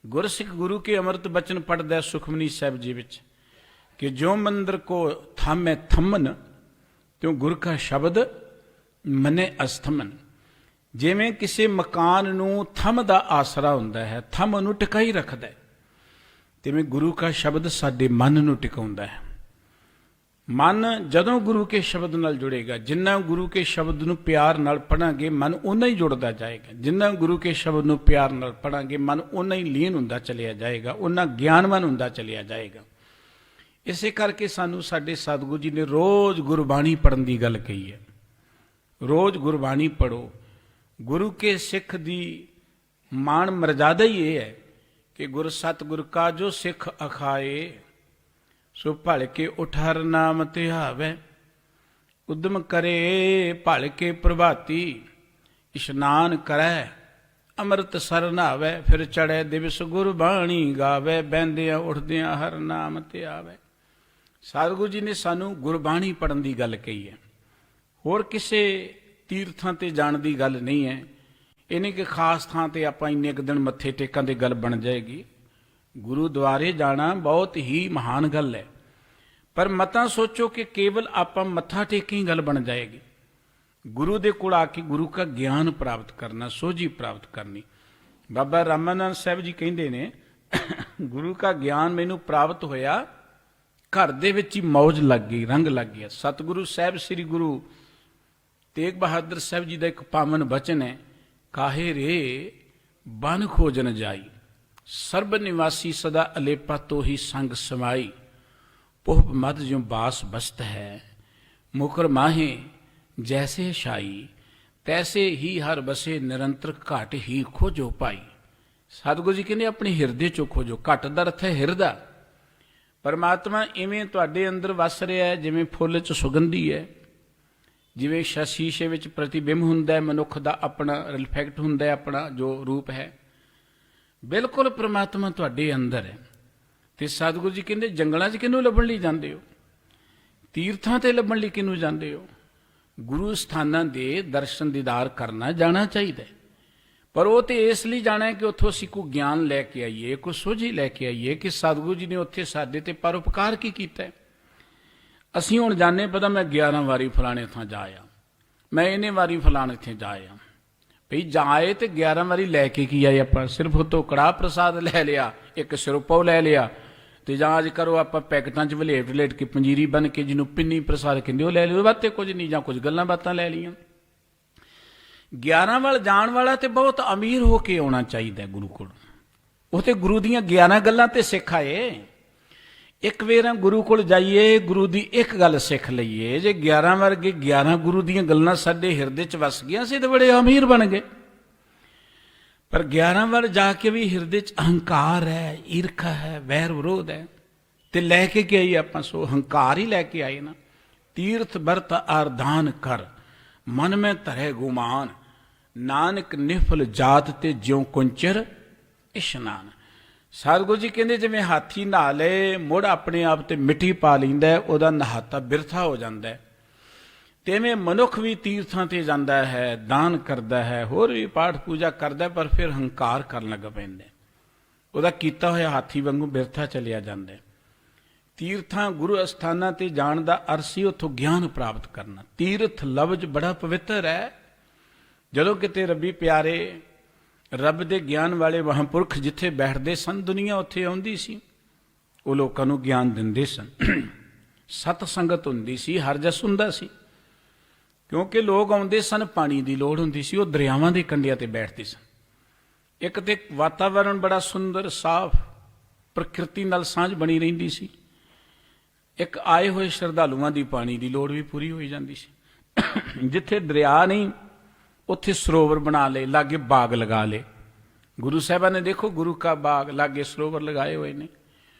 ਗੁਰਸਿੱਖ ਗੁਰੂ ਕੇ ਅੰਮ੍ਰਿਤ ਬਚਨ ਪੜ੍ਹਦਾ ਸੁਖਮਨੀ ਸਾਹਿਬ ਜੀ ਵਿੱਚ ਕਿ ਜੋ ਮੰਦਰ ਕੋ ਥਾਮੈ ਥੰਮਨ, ਤਿਉ ਗੁਰ ਕਾ ਸ਼ਬਦ ਮਨੇ ਅਸਥਮਨ। ਜਿਵੇਂ ਕਿਸੇ ਮਕਾਨ ਨੂੰ ਥੰਮ ਦਾ ਆਸਰਾ ਹੁੰਦਾ ਹੈ, ਥੰਮ ਨੂੰ ਟਿਕਾਈ ਰੱਖਦਾ ਹੈ, ਤਿਵੇਂ ਗੁਰੂ ਕਾ ਸ਼ਬਦ ਸਾਡੇ ਮਨ ਨੂੰ ਟਿਕਾਉਂਦਾ ਹੈ। ਮਨ ਜਦੋਂ ਗੁਰੂ ਕੇ ਸ਼ਬਦ ਨਾਲ ਜੁੜੇਗਾ, ਜਿੰਨਾ ਗੁਰੂ ਕੇ ਸ਼ਬਦ ਨੂੰ ਪਿਆਰ ਨਾਲ ਪੜਾਂਗੇ ਮਨ ਓਨਾ ਹੀ ਜੁੜਦਾ ਜਾਏਗਾ। ਜਿੰਨਾ ਗੁਰੂ ਕੇ ਸ਼ਬਦ ਨੂੰ ਪਿਆਰ ਨਾਲ ਪੜਾਂਗੇ ਮਨ ਓਨਾ ਹੀ ਲੀਨ ਹੁੰਦਾ ਚਲਿਆ ਜਾਏਗਾ, ਓਨਾ ਗਿਆਨਵਾਨ ਹੁੰਦਾ ਚਲਿਆ ਜਾਏਗਾ। ਇਸੇ ਕਰਕੇ ਸਾਨੂੰ ਸਾਡੇ ਸਤਿਗੁਰੂ ਜੀ ਨੇ ਰੋਜ਼ ਗੁਰਬਾਣੀ ਪੜ੍ਹਨ ਦੀ ਗੱਲ ਕਹੀ ਹੈ। ਰੋਜ਼ ਗੁਰਬਾਣੀ ਪੜ੍ਹੋ। ਗੁਰੂ ਕੇ ਸਿੱਖ ਦੀ ਮਾਣ ਮਰਜ਼ਾਦਾ ਹੀ ਇਹ ਹੈ ਕਿ ਗੁਰ ਸਤਿਗੁਰ ਕਾ ਜੋ ਸਿੱਖ ਅਖਾਏ, ਸੋ ਭਲ ਕੇ ਉਠਾਰ ਨਾਮ ਧਿਆਵੈ। ਉਦਮ ਕਰੇ ਭਲ ਕੇ ਪ੍ਰਭਾਤੀ, ਇਸ਼ਨਾਨ ਕਰੈ ਅੰਮ੍ਰਿਤ ਸਰ ਨਹਾਵੈ। ਫਿਰ ਚੜ੍ਹੈ ਦਿਵਸ ਗੁਰਬਾਣੀ ਗਾਵੈ, ਬਹਿੰਦਿਆਂ ਉੱਠਦਿਆਂ ਹਰ ਨਾਮ ਧਿਆਵੈ। ਸਤਿਗੁਰੂ ਜੀ ਨੇ ਸਾਨੂੰ ਗੁਰਬਾਣੀ ਪੜ੍ਹਨ ਦੀ ਗੱਲ ਕਹੀ ਹੈ। ਹੋਰ ਕਿਸੇ ਤੀਰਥਾਂ ਤੇ ਜਾਣ ਦੀ ਗੱਲ ਨਹੀਂ ਹੈ। ਇਹ ਨਹੀਂ ਕਿ ਖਾਸ ਥਾਂ ਤੇ ਆਪਾਂ ਇੰਨੇ ਕੁ ਦਿਨ ਮੱਥੇ ਟੇਕਣ ਦੀ ਗੱਲ ਬਣ ਜਾਏਗੀ। ਗੁਰੂਦੁਆਰੇ ਜਾਣਾ ਬਹੁਤ ਹੀ ਮਹਾਨ ਗੱਲ ਹੈ। ਪਰ ਮਤਾਂ ਸੋਚੋ ਕਿ ਕੇਵਲ ਆਪਾਂ ਮੱਥਾ ਟੇਕੀ ਗੱਲ ਬਣ ਜਾਏਗੀ। ਗੁਰੂ ਦੇ ਕੋਲ ਆ ਕੇ ਗੁਰੂ ਦਾ ਗਿਆਨ ਪ੍ਰਾਪਤ ਕਰਨਾ, ਸੋਝੀ ਪ੍ਰਾਪਤ ਕਰਨੀ। ਬਾਬਾ ਰਾਮਾਨੰਦ ਸਾਹਿਬ ਜੀ ਕਹਿੰਦੇ ਨੇ ਗੁਰੂ ਦਾ ਗਿਆਨ ਮੈਨੂੰ ਪ੍ਰਾਪਤ ਹੋਇਆ, ਘਰ ਦੇ ਵਿੱਚ ਹੀ ਮੌਜ ਲੱਗ ਗਈ, ਰੰਗ ਲੱਗ ਗਿਆ। ਸਤਿਗੁਰੂ ਸਾਹਿਬ ਸ੍ਰੀ ਗੁਰੂ ਤੇਗ ਬਹਾਦਰ ਸਾਹਿਬ ਜੀ ਦਾ ਇੱਕ ਪਾਵਨ ਬਚਨ ਹੈ, ਕਾਹੇ ਰੇ ਬਨ ਖੋਜਨ ਜਾਈ, ਸਰਬ ਨਿਵਾਸੀ ਸਦਾ ਅਲੇਪਾ ਤੋ ਹੀ ਸੰਗ ਸਮਾਈ। ਪੁਹ ਮਦ ਜਿਉ ਬਾਸ ਬਸਤ ਹੈ, ਮੁਕਰ ਮਾਹੇ ਜੈਸੇ ਸ਼ਾਈ, ਤੈਸੇ ਹੀ ਹਰ ਬਸੇ ਨਿਰੰਤਰ ਘਟ ਹੀ ਖੋਜੋ ਪਾਈ। ਸਤਿਗੁਰੂ ਜੀ ਕਹਿੰਦੇ ਆਪਣੇ ਹਿਰਦੇ ਚੋਂ ਖੋਜੋ। ਘਟ ਦਾ ਅਰਥ ਹੈ ਹਿਰਦਾ। ਪਰਮਾਤਮਾ ਇਵੇਂ ਤੁਹਾਡੇ ਅੰਦਰ ਵਸ ਰਿਹਾ ਹੈ ਜਿਵੇਂ ਫੁੱਲ 'ਚ ਸੁਗੰਧੀ ਹੈ, ਜਿਵੇਂ ਸ਼ੀਸ਼ੇ ਵਿੱਚ ਪ੍ਰਤੀਬਿੰਬ ਹੁੰਦਾ ਹੈ, ਮਨੁੱਖ ਦਾ ਆਪਣਾ ਰਿਫਲੈਕਟ ਹੁੰਦਾ ਹੈ, ਆਪਣਾ ਜੋ ਰੂਪ ਹੈ। ਬਿਲਕੁਲ ਪਰਮਾਤਮਾ ਤੁਹਾਡੇ ਅੰਦਰ ਹੈ। ਤੇ ਸਤਿਗੁਰੂ ਜੀ ਕਹਿੰਦੇ ਜੰਗਲਾਂ 'ਚ ਕਿਹਨੂੰ ਲੱਭਣ ਲਈ ਜਾਂਦੇ ਹੋ, ਤੀਰਥਾਂ ਤੇ ਲੱਭਣ ਲਈ ਕਿਹਨੂੰ ਜਾਂਦੇ ਹੋ। ਗੁਰੂ ਸਥਾਨਾਂ ਦੇ ਦਰਸ਼ਨ ਦੀਦਾਰ ਕਰਨਾ ਜਾਣਾ ਚਾਹੀਦਾ, ਪਰ ਉਹ ਤੇ ਇਸ ਲਈ ਜਾਣਾ ਹੈ ਕਿ ਉੱਥੋਂ ਅਸੀਂ ਕੋਈ ਗਿਆਨ ਲੈ ਕੇ ਆਈਏ, ਕੋਈ ਸੋਝੀ ਲੈ ਕੇ ਆਈਏ ਕਿ ਸਤਿਗੁਰੂ ਜੀ ਨੇ ਉੱਥੇ ਸਾਡੇ ਤੇ ਪਰਉਪਕਾਰ ਕੀ ਕੀਤਾ ਹੈ। ਅਸੀਂ ਹੁਣ ਜਾਣੇ ਪਤਾ ਮੈਂ 11 ਵਾਰੀ ਫਲਾਣੇ ਥਾਂ ਜਾ ਆਇਆ, ਮੈਂ ਇਹਨੇ ਵਾਰੀ ਫਲਾਣੇ ਇੱਥੇ ਜਾ ਆਇਆ। ਭਈ ਜਾਏ ਤੇ 11 ਵਾਰੀ ਲੈ ਕੇ ਕੀ ਆਏ ਆਪਾਂ? ਸਿਰਫ ਉੱਥੋਂ ਕੜਾਹ ਪ੍ਰਸਾਦ ਲੈ ਲਿਆ, ਇੱਕ ਸਿਰੋਪਾ ਲੈ ਲਿਆ, ਤੇ ਜਾਂ ਅੱਜ ਕਰੋ ਆਪਾਂ ਪੈਕਟਾਂ 'ਚ ਵਲੇਟ ਕੇ ਪੰਜੀਰੀ ਬਣ ਕੇ ਜਿਹਨੂੰ ਪਿੰਨੀ ਪ੍ਰਸਾਦ ਕਹਿੰਦੇ ਉਹ ਲੈ ਲਿਓ, ਬਾਤੇ ਕੁਝ ਨਹੀਂ, ਜਾਂ ਕੁਝ ਗੱਲਾਂ ਬਾਤਾਂ ਲੈ ਲਈਆਂ। ਗਿਆਰਾਂ ਵੱਲ ਜਾਣ ਵਾਲਾ ਤੇ ਬਹੁਤ ਅਮੀਰ ਹੋ ਕੇ ਆਉਣਾ ਚਾਹੀਦਾ ਗੁਰੂ ਕੋਲ। ਉਹ ਤੇ ਗੁਰੂ ਦੀਆਂ 11 ਗੱਲਾਂ ਤੇ ਸਿੱਖ ਆਏ। ਇੱਕ ਵੇਰ ਗੁਰੂ ਕੋਲ ਜਾਈਏ, ਗੁਰੂ ਦੀ ਇੱਕ ਗੱਲ ਸਿੱਖ ਲਈਏ, ਜੇ 11 ਵਰਗੇ 11 ਗੁਰੂ ਦੀਆਂ ਗੱਲਾਂ ਸਾਡੇ ਹਿਰਦੇ 'ਚ ਵਸ ਗਈਆਂ ਸੀ ਤੇ ਬੜੇ ਅਮੀਰ ਬਣ ਗਏ। ਪਰ 11 ਵੱਲ ਜਾ ਕੇ ਵੀ ਹਿਰਦੇ 'ਚ ਅਹੰਕਾਰ ਹੈ, ਈਰਖਾ ਹੈ, ਵੈਰ ਵਿਰੋਧ ਹੈ, ਤੇ ਲੈ ਕੇ ਕੀ ਆਈ ਆਪਾਂ? ਸੋ ਹੰਕਾਰ ਹੀ ਲੈ ਕੇ ਆਏ ਨਾ। ਤੀਰਥ ਬਰਤ ਆਰਦਾਨ ਕਰ, ਮਨ ਮੈਂ ਧਰੇ ਗੁਮਾਨ, ਨਾਨਕ ਨਿਫਲ ਜਾਤ ਤੇ ਜਿਉ ਕੁੰਚਰ ਇਸ਼ਨਾਨ। ਸਤਿਗੁਰੂ ਜੀ ਕਹਿੰਦੇ ਜਿਵੇਂ ਹਾਥੀ ਨਹਾ ਲਏ, ਮੁੜ ਆਪਣੇ ਆਪ ਤੇ ਮਿੱਟੀ ਪਾ ਲੈਂਦਾ, ਉਹਦਾ ਨਹਾਤਾ ਬਿਰਥਾ ਹੋ ਜਾਂਦਾ, ਤਿਵੇਂ ਮਨੁੱਖ ਵੀ ਤੀਰਥਾਂ ਤੇ ਜਾਂਦਾ ਹੈ, ਦਾਨ ਕਰਦਾ ਹੈ, ਹੋਰ ਵੀ ਪਾਠ ਪੂਜਾ ਕਰਦਾ, ਪਰ ਫਿਰ ਹੰਕਾਰ ਕਰਨ ਲੱਗ ਪੈਂਦਾ, ਉਹਦਾ ਕੀਤਾ ਹੋਇਆ ਹਾਥੀ ਵਾਂਗੂ ਬਿਰਥਾ ਚਲਿਆ ਜਾਂਦਾ। ਤੀਰਥਾਂ ਗੁਰੂ ਅਸਥਾਨਾਂ ਤੇ ਜਾਣ ਦਾ ਅਰਥ ਸੀ ਉੱਥੋਂ ਗਿਆਨ ਪ੍ਰਾਪਤ ਕਰਨਾ। ਤੀਰਥ ਲਫ਼ਜ਼ ਬੜਾ ਪਵਿੱਤਰ ਹੈ। ਜਦੋਂ ਕਿਤੇ ਰੱਬੀ ਪਿਆਰੇ, ਰੱਬ ਦੇ ਗਿਆਨ ਵਾਲੇ ਮਹਾਂਪੁਰਖ ਜਿੱਥੇ ਬੈਠਦੇ ਸਨ, ਦੁਨੀਆ ਉੱਥੇ ਆਉਂਦੀ ਸੀ, ਉਹ ਲੋਕਾਂ ਨੂੰ ਗਿਆਨ ਦਿੰਦੇ ਸਨ। ਸਤ ਸੰਗਤ ਹੁੰਦੀ ਸੀ, ਹਰ ਜਸ ਹੁੰਦਾ ਸੀ, ਕਿਉਂਕਿ ਲੋਕ ਆਉਂਦੇ ਸਨ, ਪਾਣੀ ਦੀ ਲੋੜ ਹੁੰਦੀ ਸੀ, ਉਹ ਦਰਿਆਵਾਂ ਦੇ ਕੰਢਿਆਂ ਤੇ ਬੈਠਦੇ ਸਨ। ਇੱਕ ਤੇ ਵਾਤਾਵਰਣ ਬੜਾ ਸੁੰਦਰ ਸਾਫ਼, ਪ੍ਰਕਿਰਤੀ ਨਾਲ ਸਾਂਝ ਬਣੀ ਰਹਿੰਦੀ ਸੀ। ਇੱਕ ਆਏ ਹੋਏ ਸ਼ਰਧਾਲੂਆਂ ਦੀ ਪਾਣੀ ਦੀ ਲੋੜ ਵੀ ਪੂਰੀ ਹੋਈ ਜਾਂਦੀ ਸੀ। ਜਿੱਥੇ ਦਰਿਆ ਨਹੀਂ ਉੱਥੇ ਸਰੋਵਰ ਬਣਾ ਲਏ, ਲਾਗੇ ਬਾਗ ਲਗਾ ਲਏ। ਗੁਰੂ ਸਾਹਿਬਾਨ ਨੇ ਦੇਖੋ ਗੁਰੂ ਕਾ ਬਾਗ, ਲਾਗੇ ਸਰੋਵਰ ਲਗਾਏ ਹੋਏ ਨੇ।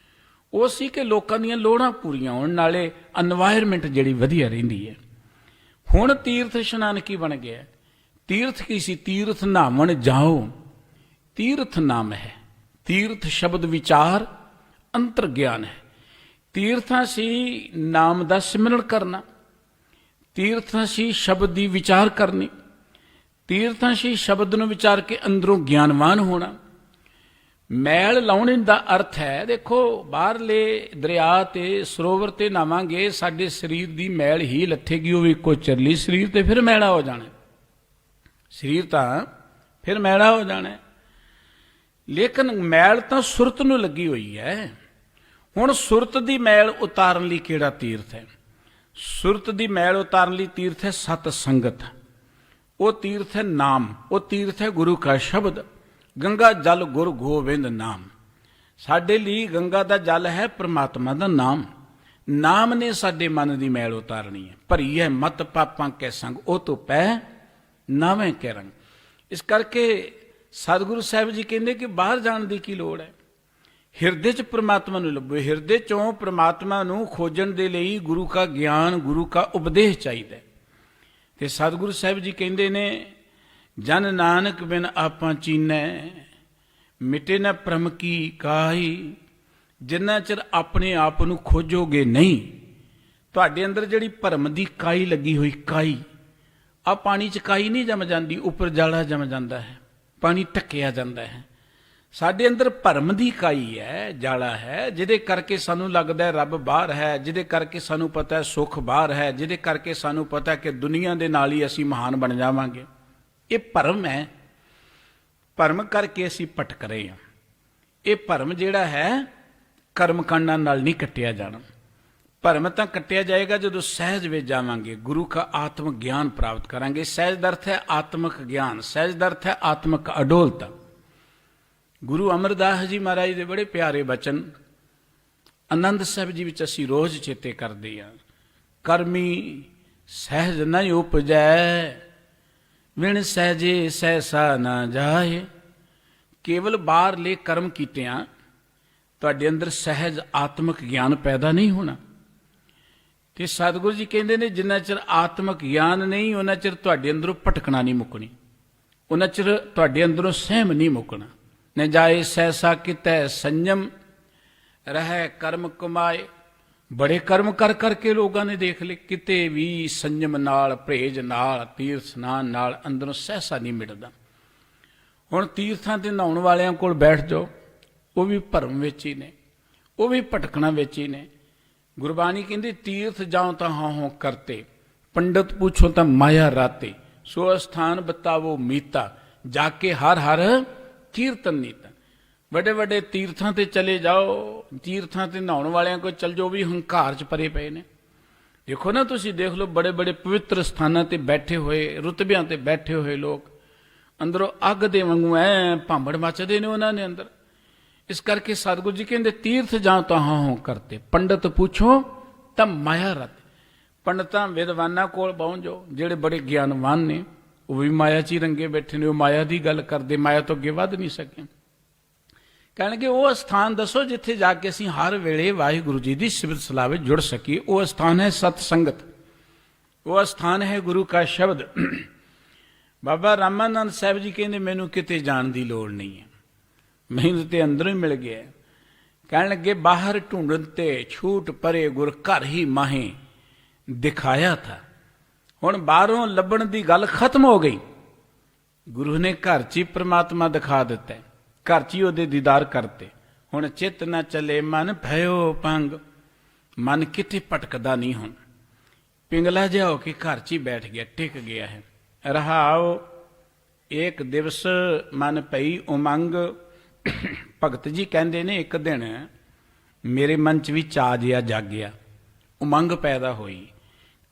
ਉਹ ਸੀ ਕਿ ਲੋਕਾਂ ਦੀਆਂ ਲੋੜਾਂ ਪੂਰੀਆਂ ਹੋਣ, ਨਾਲੇ এনवायरमेंट ਜਿਹੜੀ ਵਧੀਆ ਰਹਿੰਦੀ ਹੈ। ਹੁਣ ਤੀਰਥ ਇਸ਼ਨਾਨ ਕੀ ਬਣ ਗਿਆ? ਤੀਰਥ ਕੀ ਸੀ? ਤੀਰਥ ਨਹਾਵਣ ਜਾਓ, ਤੀਰਥ ਨਾਮ ਹੈ। ਤੀਰਥ ਸ਼ਬਦ ਵਿਚਾਰ ਅੰਤਰ ਗਿਆਨ ਹੈ। ਤੀਰਥਾਂ ਸੀ ਨਾਮ ਦਾ ਸਿਮਰਨ ਕਰਨਾ, ਤੀਰਥਾਂ ਸੀ ਸ਼ਬਦ ਦੀ ਵਿਚਾਰ ਕਰਨੀ, ਤੀਰਥਾਂ ਸੀ ਸ਼ਬਦ ਨੂੰ ਵਿਚਾਰ ਕੇ ਅੰਦਰੋਂ ਗਿਆਨਵਾਨ ਹੋਣਾ। ਮੈਲ ਲਾਉਣੇ ਦਾ ਅਰਥ ਹੈ, ਦੇਖੋ ਬਾਹਰਲੇ ਦਰਿਆ ਤੇ ਸਰੋਵਰ ਤੇ ਨਾਵਾਂਗੇ, ਸਾਡੇ ਸਰੀਰ ਦੀ ਮੈਲ ਹੀ ਲੱਥੇਗੀ, ਉਹ ਵੀ ਇੱਕੋ ਚਰਲੀ। ਸਰੀਰ ਤੇ ਫਿਰ ਮੈਲਾ ਹੋ ਜਾਣਾ, ਸਰੀਰ ਤਾਂ ਫਿਰ ਮੈਲਾ ਹੋ ਜਾਣਾ, ਲੇਕਿਨ ਮੈਲ ਤਾਂ ਸੁਰਤ ਨੂੰ ਲੱਗੀ ਹੋਈ ਹੈ। ਹੁਣ ਸੁਰਤ ਦੀ ਮੈਲ ਉਤਾਰਨ ਲਈ ਕਿਹੜਾ ਤੀਰਥ ਹੈ? ਸੁਰਤ ਦੀ ਮੈਲ ਉਤਾਰਨ ਲਈ ਤੀਰਥ ਹੈ ਸਤ ਸੰਗਤ, ਉਹ ਤੀਰਥ ਹੈ ਨਾਮ, ਉਹ ਤੀਰਥ ਹੈ ਗੁਰੂ ਕਾ ਸ਼ਬਦ। ਗੰਗਾ ਜਲ ਗੁਰ ਗੋਬਿੰਦ ਨਾਮ। ਸਾਡੇ ਲਈ ਗੰਗਾ ਦਾ ਜਲ ਹੈ ਪ੍ਰਮਾਤਮਾ ਦਾ ਨਾਮ। ਨਾਮ ਨੇ ਸਾਡੇ ਮਨ ਦੀ ਮੈਲ ਉਤਾਰਨੀ ਹੈ। ਭਰੀ ਹੈ ਮਤ ਪਾਪਾਂ ਕੈ ਸੰਗ, ਉਹ ਤੋਂ ਪੈ ਨਾਵੇਂ ਕੈ ਰੰਗ। ਇਸ ਕਰਕੇ ਸਤਿਗੁਰੂ ਸਾਹਿਬ ਜੀ ਕਹਿੰਦੇ ਕਿ ਬਾਹਰ ਜਾਣ ਦੀ ਕੀ ਲੋੜ ਹੈ? ਹਿਰਦੇ 'ਚ ਪ੍ਰਮਾਤਮਾ ਨੂੰ ਲੱਭੋ। ਹਿਰਦੇ 'ਚੋਂ ਪ੍ਰਮਾਤਮਾ ਨੂੰ ਖੋਜਣ ਦੇ ਲਈ ਗੁਰੂ ਕਾ ਗਿਆਨ, ਗੁਰੂ ਕਾ ਉਪਦੇਸ਼ ਚਾਹੀਦਾ। ਤੇ ਸਤਿਗੁਰੂ ਸਾਹਿਬ ਜੀ ਕਹਿੰਦੇ ਨੇ, ਜਨ ਨਾਨਕ ਬਿਨ ਆਪਾਂ ਚੀਨੈ, ਮਿਟੇ ਨਾ ਭ੍ਰਮ ਕੀ ਕਾਈ। ਜਿੰਨਾ ਚਿਰ ਆਪਣੇ ਆਪ ਨੂੰ ਖੋਜੋਗੇ ਨਹੀਂ, ਤੁਹਾਡੇ ਅੰਦਰ ਜਿਹੜੀ ਭਰਮ ਦੀ ਕਾਈ ਲੱਗੀ ਹੋਈ, ਕਾਈ, ਆ ਪਾਣੀ 'ਚ ਕਾਈ ਨਹੀਂ ਜੰਮ ਜਾਂਦੀ, ਉੱਪਰ ਜਾਲਾ ਜੰਮ ਜਾਂਦਾ ਹੈ, ਪਾਣੀ ਢੱਕਿਆ ਜਾਂਦਾ ਹੈ। ਸਾਡੇ ਅੰਦਰ ਭਰਮ ਦੀ ਕਾਈ ਹੈ, ਜਾਲਾ ਹੈ, ਜਿਹਦੇ ਕਰਕੇ ਸਾਨੂੰ ਲੱਗਦਾ ਹੈ ਰੱਬ ਬਾਹਰ ਹੈ, ਜਿਹਦੇ ਕਰਕੇ ਸਾਨੂੰ ਪਤਾ ਹੈ ਸੁੱਖ ਬਾਹਰ ਹੈ, ਜਿਹਦੇ ਕਰਕੇ ਸਾਨੂੰ ਪਤਾ ਕਿ ਦੁਨੀਆ ਦੇ ਨਾਲ ਹੀ ਅਸੀਂ ਮਹਾਨ ਬਣ ਜਾਵਾਂਗੇ। ਇਹ ਭਰਮ ਹੈ। ਭਰਮ ਕਰਕੇ ਅਸੀਂ ਭਟਕ ਰਹੇ ਹਾਂ। ਇਹ ਭਰਮ ਜਿਹੜਾ ਹੈ ਕਰਮ ਕਾਂਡਾਂ ਨਾਲ ਨਹੀਂ ਕੱਟਿਆ ਜਾਣਾ। ਭਰਮ ਤਾਂ ਕੱਟਿਆ ਜਾਏਗਾ ਜਦੋਂ ਸਹਿਜ ਵਿੱਚ ਜਾਵਾਂਗੇ, ਗੁਰੂ ਕਾ ਆਤਮ ਗਿਆਨ ਪ੍ਰਾਪਤ ਕਰਾਂਗੇ। ਸਹਿਜ ਦਾ ਅਰਥ ਹੈ ਆਤਮਿਕ ਗਿਆਨ, ਸਹਿਜ ਦਾ ਅਰਥ ਹੈ ਆਤਮਿਕ ਅਡੋਲਤਾ। ਗੁਰੂ ਅਮਰਦਾਸ ਜੀ ਮਹਾਰਾਜ ਦੇ ਬੜੇ ਪਿਆਰੇ ਬਚਨ ਆਨੰਦ ਸਾਹਿਬ ਜੀ ਵਿੱਚ ਅਸੀਂ ਰੋਜ਼ ਚੇਤੇ ਕਰਦੇ ਹਾਂ। ਕਰਮੀ ਸਹਿਜ ਨਹੀਂ ਉਪਜੈ, ਵਿਣ ਸਹਿਜੇ ਸਹਿਸਾ ਨਾ ਜਾਏ। ਕੇਵਲ ਬਾਹਰਲੇ ਕਰਮ ਕੀਤਿਆਂ ਤੁਹਾਡੇ ਅੰਦਰ ਸਹਿਜ ਆਤਮਿਕ ਗਿਆਨ ਪੈਦਾ ਨਹੀਂ ਹੋਣਾ। ਤੇ ਸਤਿਗੁਰੂ ਜੀ ਕਹਿੰਦੇ ਨੇ, ਜਿੰਨਾ ਚਿਰ ਆਤਮਿਕ ਗਿਆਨ ਨਹੀਂ, ਉਹਨਾਂ ਚਿਰ ਤੁਹਾਡੇ ਅੰਦਰੋਂ ਭਟਕਣਾ ਨਹੀਂ ਮੁੱਕਣੀ, ਉਹਨਾਂ ਚਿਰ ਤੁਹਾਡੇ ਅੰਦਰੋਂ ਸਹਿਮ ਨਹੀਂ ਮੁੱਕਣਾ। ਨ ਜਾਏ ਸਹਿਸਾ ਕਿਤੈ ਸੰਜਮ, ਰਹਿ ਕਰਮ ਕਮਾਏ। ਬੜੇ ਕਰਮ ਕਰ ਕਰਕੇ ਲੋਕਾਂ ਨੇ ਦੇਖ ਲਏ, ਕਿਤੇ ਵੀ ਸੰਜਮ ਨਾਲ, ਪਰਹੇਜ ਨਾਲ, ਤੀਰਥ ਇਸ਼ਨਾਨ ਨਾਲ ਅੰਦਰੋਂ ਸਹਿਸਾ ਨਹੀਂ ਮਿਟਦਾ। ਹੁਣ ਤੀਰਥਾਂ ਤੇ ਨਹਾਉਣ ਵਾਲਿਆਂ ਕੋਲ ਬੈਠ ਜਾਓ, ਉਹ ਵੀ ਭਰਮ ਵਿੱਚ ਹੀ ਨੇ, ਉਹ ਵੀ ਭਟਕਣਾ ਵਿੱਚ ਹੀ ਨੇ। ਗੁਰਬਾਣੀ ਕਹਿੰਦੀ, ਤੀਰਥ ਜਾਓ ਤਾਂ ਹਾਂ ਹੋਂ ਕਰਤੇ, ਪੰਡਤ ਪੁੱਛੋ ਤਾਂ ਮਾਇਆ ਰਾਤੇ। ਸੋ ਅਸਥਾਨ ਬਤਾਵੋ ਮੀਤਾ, ਜਾ ਕੇ ਹਰ ਹਰ ਕੀਰਤਨ ਨੀਤਾ। ਵੱਡੇ ਵੱਡੇ ਤੀਰਥਾਂ ਤੇ ਚਲੇ ਜਾਓ, ਤੀਰਥਾਂ ਤੇ ਨਹਾਉਣ ਵਾਲਿਆਂ ਕੋਲ ਚਲ ਜਾਓ, ਵੀ ਹੰਕਾਰ 'ਚ ਪਰੇ ਪਏ ਨੇ। ਦੇਖੋ ਨਾ, ਤੁਸੀਂ ਦੇਖ ਲਓ ਬੜੇ ਬੜੇ ਪਵਿੱਤਰ ਸਥਾਨਾਂ ਤੇ ਬੈਠੇ ਹੋਏ, ਰੁਤਬਿਆਂ ਤੇ ਬੈਠੇ ਹੋਏ ਲੋਕ ਅੰਦਰੋਂ ਅੱਗ ਦੇ ਵਾਂਗੂ ਐ ਭਾਂਬੜ ਮੱਚਦੇ ਨੇ ਉਹਨਾਂ ਨੇ ਅੰਦਰ। ਇਸ ਕਰਕੇ ਸਤਿਗੁਰੂ ਜੀ ਕਹਿੰਦੇ ਤੀਰਥ ਜਾਂ ਤਹਾਂ ਹੋ ਕਰਤੇ, ਪੰਡਤ ਪੁੱਛੋ ਤਾਂ ਮਾਇਆ ਰਤ। ਪੰਡਤਾਂ ਵਿਦਵਾਨਾਂ ਕੋਲ ਪਹੁੰਚ ਜਾਓ, ਜਿਹੜੇ ਬੜੇ ਗਿਆਨਵਾਨ ਨੇ, ਉਹ ਵੀ ਮਾਇਆ 'ਚ ਹੀ ਰੰਗੇ ਬੈਠੇ ਨੇ, ਉਹ ਮਾਇਆ ਦੀ ਗੱਲ ਕਰਦੇ, ਮਾਇਆ ਤੋਂ ਅੱਗੇ ਵੱਧ ਨਹੀਂ ਸਕੇ। ਕਹਿਣਗੇ ਉਹ ਸਥਾਨ ਦੱਸੋ ਜਿੱਥੇ ਜਾ ਕੇ ਅਸੀਂ ਹਰ ਵੇਲੇ ਵਾਹਿਗੁਰੂ ਜੀ ਦੀ ਸਿਫਤ ਸਲਾਹ ਵਿੱਚ ਜੁੜ ਸਕੀਏ। ਉਹ ਸਥਾਨ ਹੈ ਸਤ ਸੰਗਤ, ਉਹ ਸਥਾਨ ਹੈ ਗੁਰੂ ਕਾ ਸ਼ਬਦ। ਬਾਬਾ ਰਾਮਾਨੰਦ ਸਾਹਿਬ ਜੀ ਕਹਿੰਦੇ ਮੈਨੂੰ ਕਿਤੇ ਜਾਣ ਦੀ ਲੋੜ ਨਹੀਂ ਹੈ, ਮੈਨੂੰ ਤੇ ਅੰਦਰੋਂ ਹੀ ਮਿਲ ਗਿਆ। ਕਹਿਣ ਲੱਗੇ ਬਾਹਰ ਢੂੰਡਣ ਤੇ ਛੂਟ ਪਰੇ ਗੁਰ ਘਰ ਹੀ ਮਾਹੇ ਦਿਖਾਇਆ ਥਾ। ਹੁਣ ਬਾਹਰੋਂ ਲੱਭਣ ਦੀ ਗੱਲ ਖਤਮ ਹੋ ਗਈ, ਗੁਰੂ ਨੇ ਘਰ 'ਚ ਹੀ ਪ੍ਰਮਾਤਮਾ ਦਿਖਾ ਦਿੱਤਾ, ਘਰ 'ਚ ਹੀ ਉਹਦੇ ਦੀਦਾਰ ਕਰਤੇ। ਹੁਣ ਚਿੱਤ ਨਾ ਚੱਲੇ ਮਨ ਭਇਓ ਪੰਗ, ਮਨ ਕਿਤੇ ਭਟਕਦਾ ਨਹੀਂ। ਹੁਣ ਪਿੰਗਲਾ ਜਿਹਾ ਹੋ ਕੇ ਘਰ 'ਚ ਹੀ ਬੈਠ ਗਿਆ, ਟਿਕ ਗਿਆ ਹੈ। ਰਹਾਓ ਇੱਕ ਦਿਵਸ ਮਨ ਪਈ ਉਮੰਗ। ਭਗਤ ਜੀ ਕਹਿੰਦੇ ਨੇ ਇੱਕ ਦਿਨ ਮੇਰੇ ਮਨ 'ਚ ਵੀ ਚਾਅ ਜਿਹਾ ਜਾਗਿਆ, ਉਮੰਗ ਪੈਦਾ ਹੋਈ।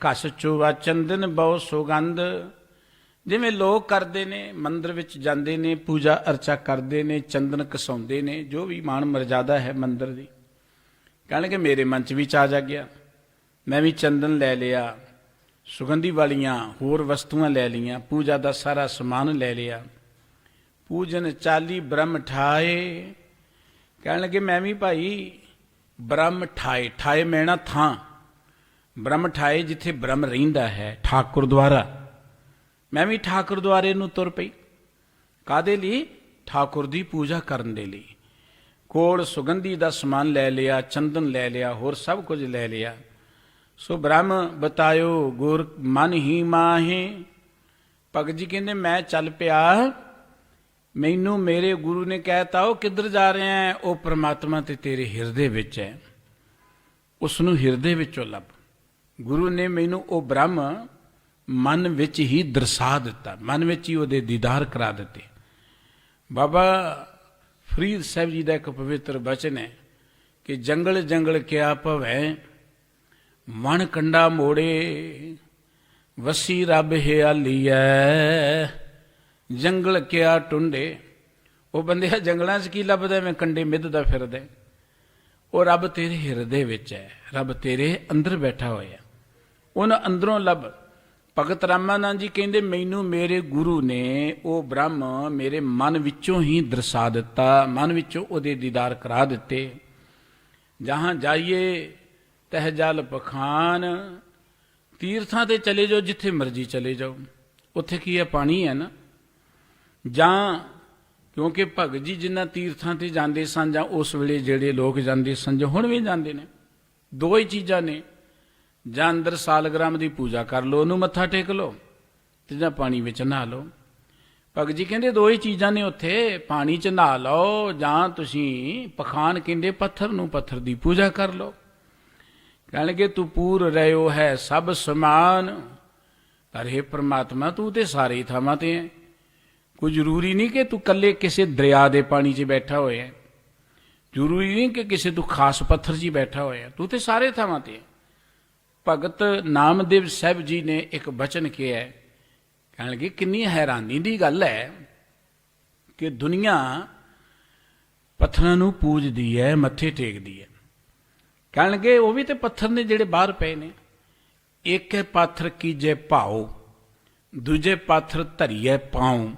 ਘਸ ਚੂਆ ਚੰਦਨ ਬਹੁ ਸੁਗੰਧ, ਜਿਵੇਂ ਲੋਕ ਕਰਦੇ ਨੇ, ਮੰਦਰ ਵਿੱਚ ਜਾਂਦੇ ਨੇ, ਪੂਜਾ ਅਰਚਾ ਕਰਦੇ ਨੇ, ਚੰਦਨ ਘਸਾਉਂਦੇ ਨੇ, ਜੋ ਵੀ ਮਾਣ ਮਰਜ਼ਾਦਾ ਹੈ ਮੰਦਰ ਦੀ। ਕਹਿਣਗੇ ਮੇਰੇ ਮਨ 'ਚ ਵੀ ਚਾਅ ਜਾਗਿਆ, ਮੈਂ ਵੀ ਚੰਦਨ ਲੈ ਲਿਆ, ਸੁਗੰਧੀ ਵਾਲੀਆਂ ਹੋਰ ਵਸਤੂਆਂ ਲੈ ਲਈਆਂ, ਪੂਜਾ ਦਾ ਸਾਰਾ ਸਮਾਨ ਲੈ ਲਿਆ। ਪੂਜਨ ਚਾਲੀ ਬ੍ਰਹਮ ਠਾਏ। ਕਹਿਣ ਲੱਗੇ ਮੈਂ ਵੀ ਭਾਈ ਬ੍ਰਹਮ ਠਾਏ, ਠਾਏ ਮੈਣਾ ਥਾਂ, ਬ੍ਰਹਮ ਠਾਏ ਜਿੱਥੇ ਬ੍ਰਹਮ ਰਹਿੰਦਾ ਹੈ, ਠਾਕੁਰ ਦੁਆਰਾ। ਮੈਂ ਵੀ ਠਾਕੁਰ ਦੁਆਰੇ ਨੂੰ ਤੁਰ ਪਈ। ਕਾਹਦੇ ਲਈ? ਠਾਕੁਰ ਦੀ ਪੂਜਾ ਕਰਨ ਦੇ ਲਈ। ਕੋਲ ਸੁਗੰਧੀ ਦਾ ਸਮਾਨ ਲੈ ਲਿਆ, ਚੰਦਨ ਲੈ ਲਿਆ, ਹੋਰ ਸਭ ਕੁਝ ਲੈ ਲਿਆ। ਸੋ ਬ੍ਰਹਮ ਬਤਾਇਓ ਗੁਰ ਮਨ ਹੀ ਮਾਹੇ। ਭਗਤ ਜੀ ਕਹਿੰਦੇ ਮੈਂ ਚੱਲ ਪਿਆ, ਮੈਨੂੰ ਮੇਰੇ ਗੁਰੂ ਨੇ ਕਹਿਤਾ ਉਹ ਕਿੱਧਰ ਜਾ ਰਹੇ ਹੈ? ਉਹ ਪ੍ਰਮਾਤਮਾ ਤੇ ਤੇਰੇ ਹਿਰਦੇ ਵਿੱਚ ਹੈ, ਉਸ ਨੂੰ ਹਿਰਦੇ ਵਿੱਚੋਂ ਲੱਭ। ਗੁਰੂ ਨੇ ਮੈਨੂੰ ਉਹ ਬ੍ਰਹਮ ਮਨ ਵਿੱਚ ਹੀ ਦਰਸਾ ਦਿੱਤਾ, ਮਨ ਵਿੱਚ ਹੀ ਉਹਦੇ ਦੀਦਾਰ ਕਰਾ ਦਿੱਤੇ। ਬਾਬਾ ਫਰੀਦ ਸਾਹਿਬ ਜੀ ਦਾ ਇੱਕ ਪਵਿੱਤਰ ਬਚਨ ਹੈ ਕਿ ਜੰਗਲ ਜੰਗਲ ਕਿਆ ਭਵੈ, ਮਨ ਕੰਡਾ ਮੋੜੇ, ਵਸੀ ਰੱਬ ਹਿਆਲੀਐ। ਜੰਗਲ ਕਿਆ ਟੁੰਡੇ। ਉਹ ਬੰਦਿਆ ਜੰਗਲਾਂ 'ਚ ਕੀ ਲੱਭਦਾ, ਮੈਂ ਕੰਡੇ ਮਿੱਧਦਾ ਫਿਰਦਾ। ਉਹ ਰੱਬ ਤੇਰੇ ਹਿਰਦੇ ਵਿੱਚ ਹੈ, ਰੱਬ ਤੇਰੇ ਅੰਦਰ ਬੈਠਾ ਹੋਇਆ, ਉਹਨੂੰ ਅੰਦਰੋਂ ਲੱਭ। ਭਗਤ ਰਾਮਾਨੰਦ ਜੀ ਕਹਿੰਦੇ ਮੈਨੂੰ ਮੇਰੇ ਗੁਰੂ ਨੇ ਉਹ ਬ੍ਰਹਮ ਮੇਰੇ ਮਨ ਵਿੱਚੋਂ ਹੀ ਦਰਸਾ ਦਿੱਤਾ, ਮਨ ਵਿੱਚੋਂ ਉਹਦੇ ਦੀਦਾਰ ਕਰਾ ਦਿੱਤੇ। ਜਹਾਂ ਜਾਈਏ ਤਹ ਜਲ ਪਖਾਨ। ਤੀਰਥਾਂ ਤੇ ਚਲੇ ਜਾਓ, ਜਿੱਥੇ ਮਰਜ਼ੀ ਚਲੇ ਜਾਓ, ਉੱਥੇ ਕੀ ਹੈ? ਪਾਣੀ ਹੈ ਨਾ। ਜਾਂ ਕਿਉਂਕਿ ਭਗਤ ਜੀ ਜਿਨ੍ਹਾਂ ਤੀਰਥਾਂ ਤੇ ਜਾਂਦੇ ਸਨ, ਜਾਂ ਉਸ ਵੇਲੇ ਜਿਹੜੇ ਲੋਕ ਜਾਂਦੇ ਸਨ, ਜਾਂ ਹੁਣ ਵੀ ਜਾਂਦੇ ਨੇ, ਦੋ ਹੀ ਚੀਜ਼ਾਂ ਨੇ, ਜਾਂ ਅੰਦਰ ਸਾਲਗ੍ਰਾਮ ਦੀ ਪੂਜਾ ਕਰ ਲਓ, ਉਹਨੂੰ ਮੱਥਾ ਟੇਕ ਲਓ, ਤੇ ਜਾਂ ਪਾਣੀ ਵਿੱਚ ਨਹਾ ਲਓ। ਭਗਤ ਜੀ ਕਹਿੰਦੇ ਦੋ ਹੀ ਚੀਜ਼ਾਂ ਨੇ ਉੱਥੇ, ਪਾਣੀ 'ਚ ਨਹਾ ਲਓ, ਜਾਂ ਤੁਸੀਂ ਪਖਾਨ ਕਹਿੰਦੇ ਪੱਥਰ ਨੂੰ, ਪੱਥਰ ਦੀ ਪੂਜਾ ਕਰ ਲਓ। ਕਹਿਣਗੇ ਤੂੰ ਪੂਰ ਰਹਿਓ ਹੈ ਸਭ ਸਮਾਨ। ਪਰ ਹੇ ਪ੍ਰਮਾਤਮਾ ਤੂੰ ਤੇ ਸਾਰੇ ਥਾਵਾਂ ਤੇ ਹੈ, ਕੋਈ ਜ਼ਰੂਰੀ ਨਹੀਂ ਕਿ ਤੂੰ ਇਕੱਲੇ ਕਿਸੇ ਦਰਿਆ ਦੇ ਪਾਣੀ 'ਚ ਬੈਠਾ ਹੋਇਆ, ਜ਼ਰੂਰੀ ਨਹੀਂ ਕਿ ਕਿਸੇ ਤੂੰ ਖਾਸ ਪੱਥਰ 'ਚ ਬੈਠਾ ਹੋਇਆ, ਤੂੰ ਤੇ ਸਾਰੇ ਥਾਵਾਂ ਤੇ ਹੈ। ਭਗਤ ਨਾਮਦੇਵ ਸਾਹਿਬ ਜੀ ਨੇ ਇੱਕ ਬਚਨ ਕਿਹਾ, ਕਹਿਣ ਲੱਗੇ ਕਿੰਨੀ ਹੈਰਾਨੀ ਦੀ ਗੱਲ ਹੈ ਕਿ ਦੁਨੀਆ ਪੱਥਰਾਂ ਨੂੰ ਪੂਜਦੀ ਹੈ, ਮੱਥੇ ਟੇਕਦੀ ਹੈ। ਕਹਿਣ ਲੱਗੇ ਉਹ ਵੀ ਤੇ ਪੱਥਰ ਨੇ ਜਿਹੜੇ ਬਾਹਰ ਪਏ ਨੇ। ਇੱਕ ਹੈ ਪਾਥਰ ਕੀਜੇ ਭਾਉ, ਦੂਜੇ ਪਾਥਰ ਧਰੀਏ ਪਾਉ।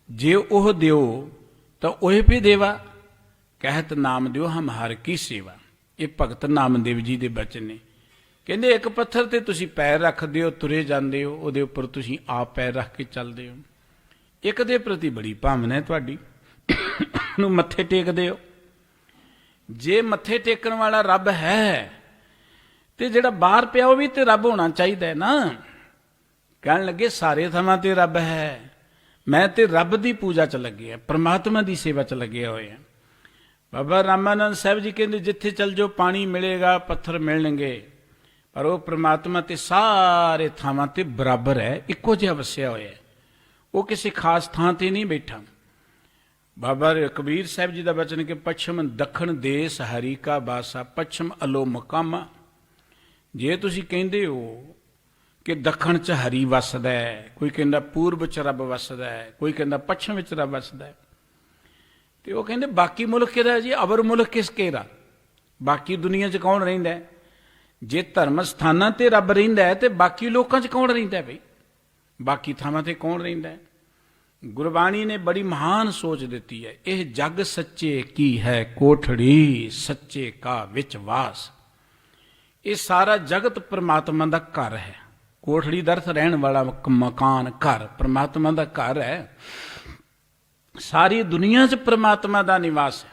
ਜੇ ਉਹ ਦਿਓ ਤਾਂ ਉਹ ਵੀ ਦੇਵਾ, ਕਹਿਤ ਨਾਮ ਦਿਓ ਹਮ ਹਰ ਕੀ ਸੇਵਾ। ਇਹ ਭਗਤ ਨਾਮਦੇਵ ਜੀ ਦੇ ਬਚਨ ਨੇ। ਕਹਿੰਦੇ ਇੱਕ ਪੱਥਰ ਤੇ ਤੁਸੀਂ ਪੈਰ ਰੱਖਦੇ ਹੋ, ਤੁਰੇ ਜਾਂਦੇ ਹੋ, ਉਹਦੇ ਉੱਪਰ ਤੁਸੀਂ ਆਪ ਪੈਰ ਰੱਖ ਕੇ ਚੱਲਦੇ ਹੋ। ਇੱਕ ਦੇ ਪ੍ਰਤੀ ਬੜੀ ਭਾਵਨਾ ਹੈ ਤੁਹਾਡੀ, ਨੂੰ ਮੱਥੇ ਟੇਕਦੇ ਹੋ। ਜੇ ਮੱਥੇ ਟੇਕਣ ਵਾਲਾ ਰੱਬ ਹੈ ਤੇ ਜਿਹੜਾ ਬਾਹਰ ਪਿਆ ਉਹ ਵੀ ਤੇ ਰੱਬ ਹੋਣਾ ਚਾਹੀਦਾ ਹੈ ਨਾ। ਕਹਿਣ ਲੱਗੇ ਸਾਰੇ ਥਾਵਾਂ ਤੇ ਰੱਬ ਹੈ, ਮੈਂ ਤੇ ਰੱਬ ਦੀ ਪੂਜਾ 'ਚ ਲੱਗਿਆ, ਪ੍ਰਮਾਤਮਾ ਦੀ ਸੇਵਾ 'ਚ ਲੱਗਿਆ ਹੋਇਆ। ਬਾਬਾ ਰਾਮਾਨੰਦ ਸਾਹਿਬ ਜੀ ਕਹਿੰਦੇ ਜਿੱਥੇ ਚੱਲ ਜਾਓ ਪਾਣੀ ਮਿਲੇਗਾ, ਪੱਥਰ ਮਿਲਣਗੇ, ਪਰ ਉਹ ਪ੍ਰਮਾਤਮਾ ਤੇ ਸਾਰੇ ਥਾਵਾਂ ਤੇ ਬਰਾਬਰ ਹੈ, ਇੱਕੋ ਜਿਹਾ ਵਸਿਆ ਹੋਇਆ, ਉਹ ਕਿਸੇ ਖਾਸ ਥਾਂ ਤੇ ਨਹੀਂ ਬੈਠਾ। ਬਾਬਾ ਕਬੀਰ ਸਾਹਿਬ ਜੀ ਦਾ ਬਚਨ ਕਿ ਪੱਛਮ ਦੱਖਣ ਦੇਸ ਹਰੀ ਕਾ ਬਾਸਾ, ਪੱਛਮ ਅਲੋ ਮਕਾਮਾ। ਜੇ ਤੁਸੀਂ ਕਹਿੰਦੇ ਹੋ ਕਿ ਦੱਖਣ 'ਚ ਹਰੀ ਵੱਸਦਾ ਹੈ, ਕੋਈ ਕਹਿੰਦਾ ਪੂਰਬ 'ਚ ਰੱਬ ਵੱਸਦਾ ਹੈ, ਕੋਈ ਕਹਿੰਦਾ ਪੱਛਮ ਵਿੱਚ ਰੱਬ ਵੱਸਦਾ ਹੈ, ਤੇ ਉਹ ਕਹਿੰਦੇ ਬਾਕੀ ਮੁਲਕ ਕਿਹਦਾ ਜੀ? ਅਵਰ ਮੁਲਕ ਕਿਸ ਕਿਹਦਾ? ਬਾਕੀ ਦੁਨੀਆ 'ਚ ਕੌਣ ਰਹਿੰਦਾ ਹੈ? ਜੇ ਧਰਮ ਸਥਾਨਾਂ ਤੇ ਰੱਬ ਰਹਿੰਦਾ ਹੈ ਤੇ ਬਾਕੀ ਲੋਕਾਂ 'ਚ ਕੌਣ ਰਹਿੰਦਾ ਬਈ? ਬਾਕੀ ਥਾਵਾਂ ਤੇ ਕੌਣ ਰਹਿੰਦਾ ਹੈ? ਗੁਰਬਾਣੀ ਨੇ ਬੜੀ ਮਹਾਨ ਸੋਚ ਦਿੱਤੀ ਹੈ। ਇਹ ਜਗ ਸੱਚੇ ਕੀ ਹੈ ਕੋਠੜੀ, ਸੱਚੇ ਕਾ ਵਿੱਚ ਵਾਸ। ਇਹ ਸਾਰਾ ਜਗਤ ਪ੍ਰਮਾਤਮਾ ਦਾ ਘਰ ਹੈ। ਕੋਠੜੀ ਦਾ ਅਰਥ ਰਹਿਣ ਵਾਲਾ ਮਕਾਨ, ਘਰ, ਪ੍ਰਮਾਤਮਾ ਦਾ ਘਰ ਹੈ। ਸਾਰੀ ਦੁਨੀਆ 'ਚ ਪ੍ਰਮਾਤਮਾ ਦਾ ਨਿਵਾਸ ਹੈ।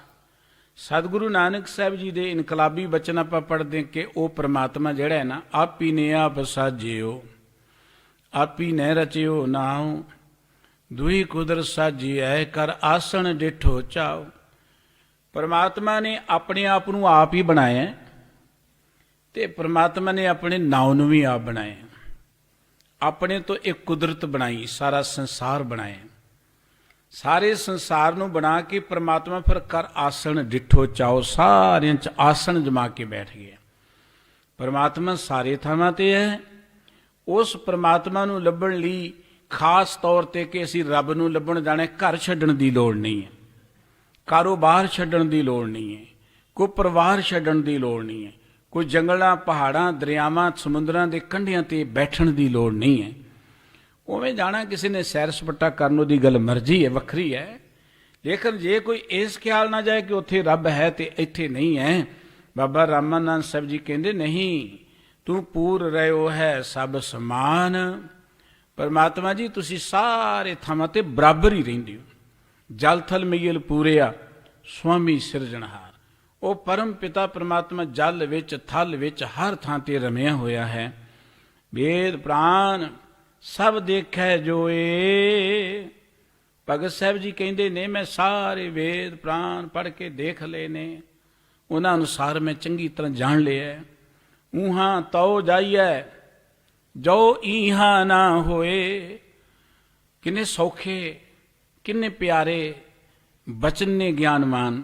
ਸਤਿਗੁਰੂ ਨਾਨਕ ਸਾਹਿਬ ਜੀ ਦੇ ਇਨਕਲਾਬੀ ਬਚਨ ਆਪਾਂ ਪੜ੍ਹਦੇ ਕਿ ਉਹ ਪ੍ਰਮਾਤਮਾ ਜਿਹੜਾ ਹੈ ਨਾ, ਆਪੀ ਨੇ ਆਪ ਸਾਜਿਓ, ਆਪੀ ਨੇ ਰਚਿਓ ਨਾਉ, ਦੁਈ ਕੁਦਰਤ ਸਾਜੀ ਐ ਕਰ ਆਸਣ ਡਿਠੋ ਚਾਓ। ਪਰਮਾਤਮਾ ਨੇ ਆਪਣੇ ਆਪ ਨੂੰ ਆਪ ਹੀ ਬਣਾਇਆ ਤੇ ਪਰਮਾਤਮਾ ਨੇ ਆਪਣੇ ਨਾਉ ਨੂੰ ਵੀ ਆਪ ਬਣਾਇਆ। ਆਪਣੇ ਤੋਂ ਇੱਕ ਕੁਦਰਤ ਬਣਾਈ, ਸਾਰਾ ਸੰਸਾਰ ਬਣਾਇਆ। ਸਾਰੇ ਸੰਸਾਰ ਨੂੰ ਬਣਾ ਕੇ ਪਰਮਾਤਮਾ ਫਿਰ ਕਰ ਆਸਣ ਡਿਠੋ ਚਾਓ, ਸਾਰਿਆਂ 'ਚ ਆਸਣ ਜਮਾ ਕੇ ਬੈਠ ਗਿਆ। ਪਰਮਾਤਮਾ ਸਾਰੇ ਥਾਵਾਂ ਤੇ ਹੈ। ਉਸ ਪਰਮਾਤਮਾ ਨੂੰ ਲੱਭਣ ਲਈ ਖਾਸ ਤੌਰ ਤੇ ਕਿ ਅਸੀਂ ਰੱਬ ਨੂੰ ਲੱਭਣ ਜਾਣਾ, ਘਰ ਛੱਡਣ ਦੀ ਲੋੜ ਨਹੀਂ ਹੈ, ਕਾਰੋਬਾਰ ਛੱਡਣ ਦੀ ਲੋੜ ਨਹੀਂ ਹੈ, ਕੋਈ ਪਰਿਵਾਰ ਛੱਡਣ ਦੀ ਲੋੜ ਨਹੀਂ ਹੈ, ਕੋਈ ਜੰਗਲਾਂ, ਪਹਾੜਾਂ, ਦਰਿਆਵਾਂ, ਸਮੁੰਦਰਾਂ ਦੇ ਕੰਢਿਆਂ ਤੇ ਬੈਠਣ ਦੀ ਲੋੜ ਨਹੀਂ ਹੈ। ਉਵੇਂ ਜਾਣਾ ਕਿਸੇ ਨੇ ਸੈਰ ਸਪਾਟਾ ਕਰਨ, ਉਹਦੀ ਗੱਲ ਮਰਜ਼ੀ ਹੈ, ਵੱਖਰੀ ਹੈ। ਲੇਕਿਨ ਜੇ ਕੋਈ ਇਸ ਖਿਆਲ ਨਾ ਜਾਏ ਕਿ ਉੱਥੇ ਰੱਬ ਹੈ ਤੇ ਇੱਥੇ ਨਹੀਂ ਹੈ, ਬਾਬਾ ਰਾਮਾਨੰਦ ਸਾਹਿਬ ਜੀ ਕਹਿੰਦੇ ਨਹੀਂ, ਤੂੰ ਪੂਰ ਰਹਿਓ ਹੈ ਸਭ ਸਮਾਨ। ਪਰਮਾਤਮਾ ਜੀ ਤੁਸੀਂ ਸਾਰੇ ਥਾਵਾਂ ਤੇ ਬਰਾਬਰ ਹੀ ਰਹਿੰਦੇ ਹੋ। ਜਲ ਥਲ ਮਈਲ ਪੂਰਿਆ ਸੁਆਮੀ ਸਿਰਜਣਹਾਰ। ਉਹ ਪਰਮ ਪਿਤਾ ਪਰਮਾਤਮਾ ਜਲ ਵਿੱਚ, ਥਲ ਵਿੱਚ, ਹਰ ਥਾਂ ਤੇ ਰਮਿਆ ਹੋਇਆ ਹੈ। ਵੇਦ ਪ੍ਰਾਨ ਸਭ ਦੇਖੈ ਜੋਏ। ਭਗਤ ਸਾਹਿਬ ਜੀ ਕਹਿੰਦੇ ਨੇ ਮੈਂ ਸਾਰੇ ਵੇਦ ਪ੍ਰਾਨ ਪੜ੍ਹ ਕੇ ਦੇਖ ਲਏ ਨੇ, ਉਹਨਾਂ ਅਨੁਸਾਰ ਮੈਂ ਚੰਗੀ ਤਰ੍ਹਾਂ ਜਾਣ ਲਿਆ। ਊਹਾਂ ਤਉ ਜਾਈਐ ਜੋ ਈਹਾਂ ਨਾ ਹੋਏ। ਕਿੰਨੇ ਸੌਖੇ, ਕਿੰਨੇ ਪਿਆਰੇ ਬਚਨ ਨੇ ਗਿਆਨਵਾਨ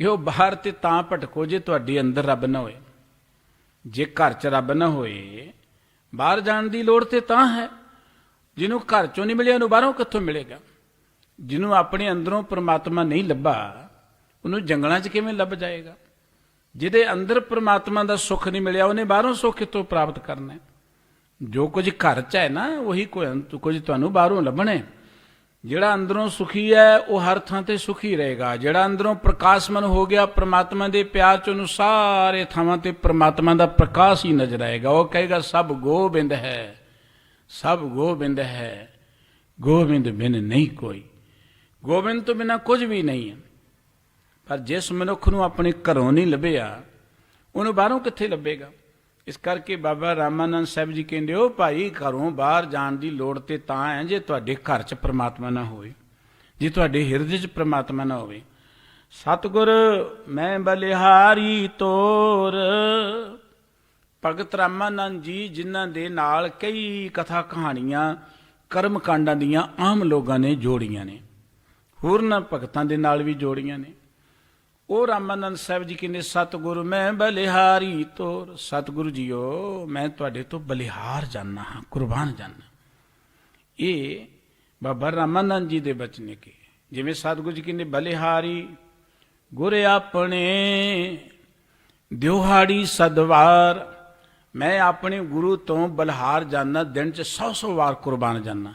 ਕਿ ਉਹ ਬਾਹਰ ਤੇ ਤਾਂ ਭਟਕੋ ਜੇ ਤੁਹਾਡੇ ਅੰਦਰ ਰੱਬ ਨਾ ਹੋਏ। ਜੇ ਘਰ 'ਚ ਰੱਬ ਨਾ ਹੋਏ, ਬਾਹਰ ਜਾਣ ਦੀ ਲੋੜ ਤੇ ਤਾਂ ਹੈ। ਜਿਹਨੂੰ ਘਰ 'ਚੋਂ ਨਹੀਂ ਮਿਲਿਆ ਉਹਨੂੰ ਬਾਹਰੋਂ ਕਿੱਥੋਂ ਮਿਲੇਗਾ? ਜਿਹਨੂੰ ਆਪਣੇ ਅੰਦਰੋਂ ਪਰਮਾਤਮਾ ਨਹੀਂ ਲੱਭਾ ਉਹਨੂੰ ਜੰਗਲਾਂ 'ਚ ਕਿਵੇਂ ਲੱਭ ਜਾਏਗਾ? ਜਿਹਦੇ ਅੰਦਰ ਪਰਮਾਤਮਾ ਦਾ ਸੁੱਖ ਨਹੀਂ ਮਿਲਿਆ ਉਹਨੇ ਬਾਹਰੋਂ ਸੁੱਖ ਕਿੱਥੋਂ ਪ੍ਰਾਪਤ ਕਰਨਾ? ਜੋ ਕੁਝ ਘਰ 'ਚ ਹੈ ਨਾ ਉਹੀ ਕੁਝ ਤੁਹਾਨੂੰ ਬਾਹਰੋਂ ਲੱਭਣਾ। ਜਿਹੜਾ ਅੰਦਰੋਂ ਸੁਖੀ ਹੈ ਉਹ ਹਰ ਥਾਂ ਤੇ ਸੁਖੀ ਰਹੇਗਾ। ਜਿਹੜਾ ਅੰਦਰੋਂ ਪ੍ਰਕਾਸ਼ਮਨ ਹੋ ਗਿਆ ਪਰਮਾਤਮਾ ਦੇ ਪਿਆਰ 'ਚ, ਉਹਨੂੰ ਸਾਰੇ ਥਾਵਾਂ ਤੇ ਪਰਮਾਤਮਾ ਦਾ ਪ੍ਰਕਾਸ਼ ਹੀ ਨਜ਼ਰ ਆਏਗਾ। ਉਹ ਕਹੇਗਾ ਸਭ ਗੋਬਿੰਦ ਹੈ, ਸਭ ਗੋਬਿੰਦ ਹੈ, ਗੋਬਿੰਦ ਬਿਨ ਨਹੀਂ ਕੋਈ। ਗੋਬਿੰਦ ਤੋਂ ਬਿਨਾਂ ਕੁਝ ਵੀ ਨਹੀਂ ਹੈ। ਪਰ ਜਿਸ ਮਨੁੱਖ ਨੂੰ ਆਪਣੇ ਘਰੋਂ ਨਹੀਂ ਲੱਭਿਆ ਉਹਨੂੰ ਬਾਹਰੋਂ ਕਿੱਥੇ ਲੱਭੇਗਾ? ਇਸ ਕਰਕੇ ਬਾਬਾ ਰਾਮਾਨੰਦ ਸਾਹਿਬ ਜੀ ਕਹਿੰਦੇ ਹੋ ਭਾਈ ਘਰੋਂ ਬਾਹਰ ਜਾਣ ਦੀ ਲੋੜ ਤੇ ਤਾਂ ਹੈ ਜੇ ਤੁਹਾਡੇ ਘਰ 'ਚ ਪ੍ਰਮਾਤਮਾ ਨਾ ਹੋਵੇ, ਜੇ ਤੁਹਾਡੇ ਹਿਰਦੇ 'ਚ ਪ੍ਰਮਾਤਮਾ ਨਾ ਹੋਵੇ। ਸਤਿਗੁਰ ਮੈਂ ਬਲਿਹਾਰੀ ਤੋਰ। ਭਗਤ ਰਾਮਾਨੰਦ ਜੀ ਜਿਨ੍ਹਾਂ ਦੇ ਨਾਲ ਕਈ ਕਥਾ ਕਹਾਣੀਆਂ ਕਰਮ ਕਾਂਡਾਂ ਦੀਆਂ ਆਮ ਲੋਕਾਂ ਨੇ ਜੋੜੀਆਂ ਨੇ, ਹੋਰਨਾਂ ਭਗਤਾਂ ਦੇ ਨਾਲ ਵੀ ਜੋੜੀਆਂ ਨੇ। ਉਹ ਰਾਮਾਨੰਦ ਸਾਹਿਬ ਜੀ ਕਹਿੰਦੇ ਸਤਿਗੁਰੂ ਮੈਂ ਬਲਿਹਾਰੀ ਤੋਰ। ਸਤਿਗੁਰੂ ਜੀਓ ਮੈਂ ਤੁਹਾਡੇ ਤੋਂ ਬਲਿਹਾਰ ਜਾਨਾ ਹਾਂ, ਕੁਰਬਾਨ ਜਾਨਾ। ਇਹ ਬਾਬਾ ਰਾਮਾਨੰਦ ਜੀ ਦੇ ਬਚਨ ਨੇ ਕਿ ਜਿਵੇਂ ਸਤਿਗੁਰੂ ਜੀ ਕਹਿੰਦੇ ਬਲਿਹਾਰੀ ਗੁਰ ਆਪਣੇ ਦਿਹਾੜੀ ਸਦਵਾਰ। ਮੈਂ ਆਪਣੇ ਗੁਰੂ ਤੋਂ ਬਲਿਹਾਰ ਜਾਨਾ, ਦਿਨ 'ਚ 100 ਵਾਰ ਕੁਰਬਾਨ ਜਾਨਾ।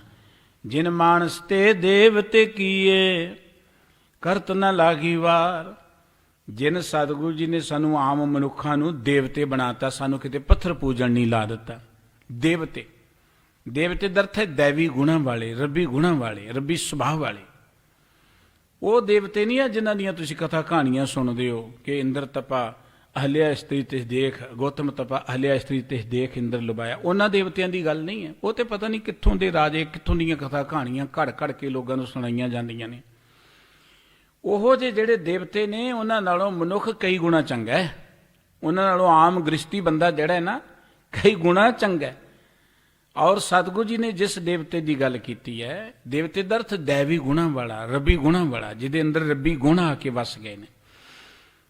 ਜਿਨ ਮਾਨਸ ਤੇ ਦੇਵ ਤੇ ਕੀਏ ਕਰਤ ਨਾ ਲਾਗੀ ਵਾਰ। ਜਿਨ ਸਤਿਗੁਰੂ ਜੀ ਨੇ ਸਾਨੂੰ ਆਮ ਮਨੁੱਖਾਂ ਨੂੰ ਦੇਵਤੇ ਬਣਾਤਾ, ਸਾਨੂੰ ਕਿਤੇ ਪੱਥਰ ਪੂਜਣ ਨਹੀਂ ਲਾ ਦਿੱਤਾ। ਦੇਵਤੇ, ਦੇਵਤੇ ਦਾ ਅਰਥ ਹੈ ਦੈਵੀ ਗੁਣਾਂ ਵਾਲੇ, ਰੱਬੀ ਗੁਣਾਂ ਵਾਲੇ, ਰੱਬੀ ਸੁਭਾਅ ਵਾਲੇ। ਉਹ ਦੇਵਤੇ ਨਹੀਂ ਆ ਜਿਨ੍ਹਾਂ ਦੀਆਂ ਤੁਸੀਂ ਕਥਾ ਕਹਾਣੀਆਂ ਸੁਣਦੇ ਹੋ ਕਿ ਇੰਦਰ ਤਪਾ ਅਹਲਿਆ ਇਸਤਰੀ ਤਿਸ ਦੇਖ, ਗੌਤਮ ਤਪਾ ਅਹਲਿਆ ਇਸਤਰੀ ਤਿਸ ਦੇਖ ਇੰਦਰ ਲੁਭਾਇਆ। ਉਹਨਾਂ ਦੇਵਤਿਆਂ ਦੀ ਗੱਲ ਨਹੀਂ ਹੈ। ਉਹ ਤੇ ਪਤਾ ਨਹੀਂ ਕਿੱਥੋਂ ਦੇ ਰਾਜੇ, ਕਿੱਥੋਂ ਦੀਆਂ ਕਥਾ ਕਹਾਣੀਆਂ ਘੜ ਘੜ ਕੇ ਲੋਕਾਂ ਨੂੰ ਸੁਣਾਈਆਂ ਜਾਂਦੀਆਂ ਨੇ। ਉਹੋ ਜਿਹੇ ਜਿਹੜੇ ਦੇਵਤੇ ਨੇ ਉਹਨਾਂ ਨਾਲੋਂ ਮਨੁੱਖ ਕਈ ਗੁਣਾ ਚੰਗਾ ਹੈ। ਉਹਨਾਂ ਨਾਲੋਂ ਆਮ ਗ੍ਰਸਤੀ ਬੰਦਾ ਜਿਹੜਾ ਹੈ ਨਾ ਕਈ ਗੁਣਾ ਚੰਗਾ ਹੈ। ਔਰ ਸਤਿਗੁਰੂ ਜੀ ਨੇ ਜਿਸ ਦੇਵਤੇ ਦੀ ਗੱਲ ਕੀਤੀ ਹੈ, ਦੇਵਤੇ ਦਾ ਅਰਥ ਦੈਵੀ ਗੁਣਾਂ ਵਾਲਾ, ਰੱਬੀ ਗੁਣਾਂ ਵਾਲਾ, ਜਿਹਦੇ ਅੰਦਰ ਰੱਬੀ ਗੁਣ ਆ ਕੇ ਵਸ ਗਏ ਨੇ।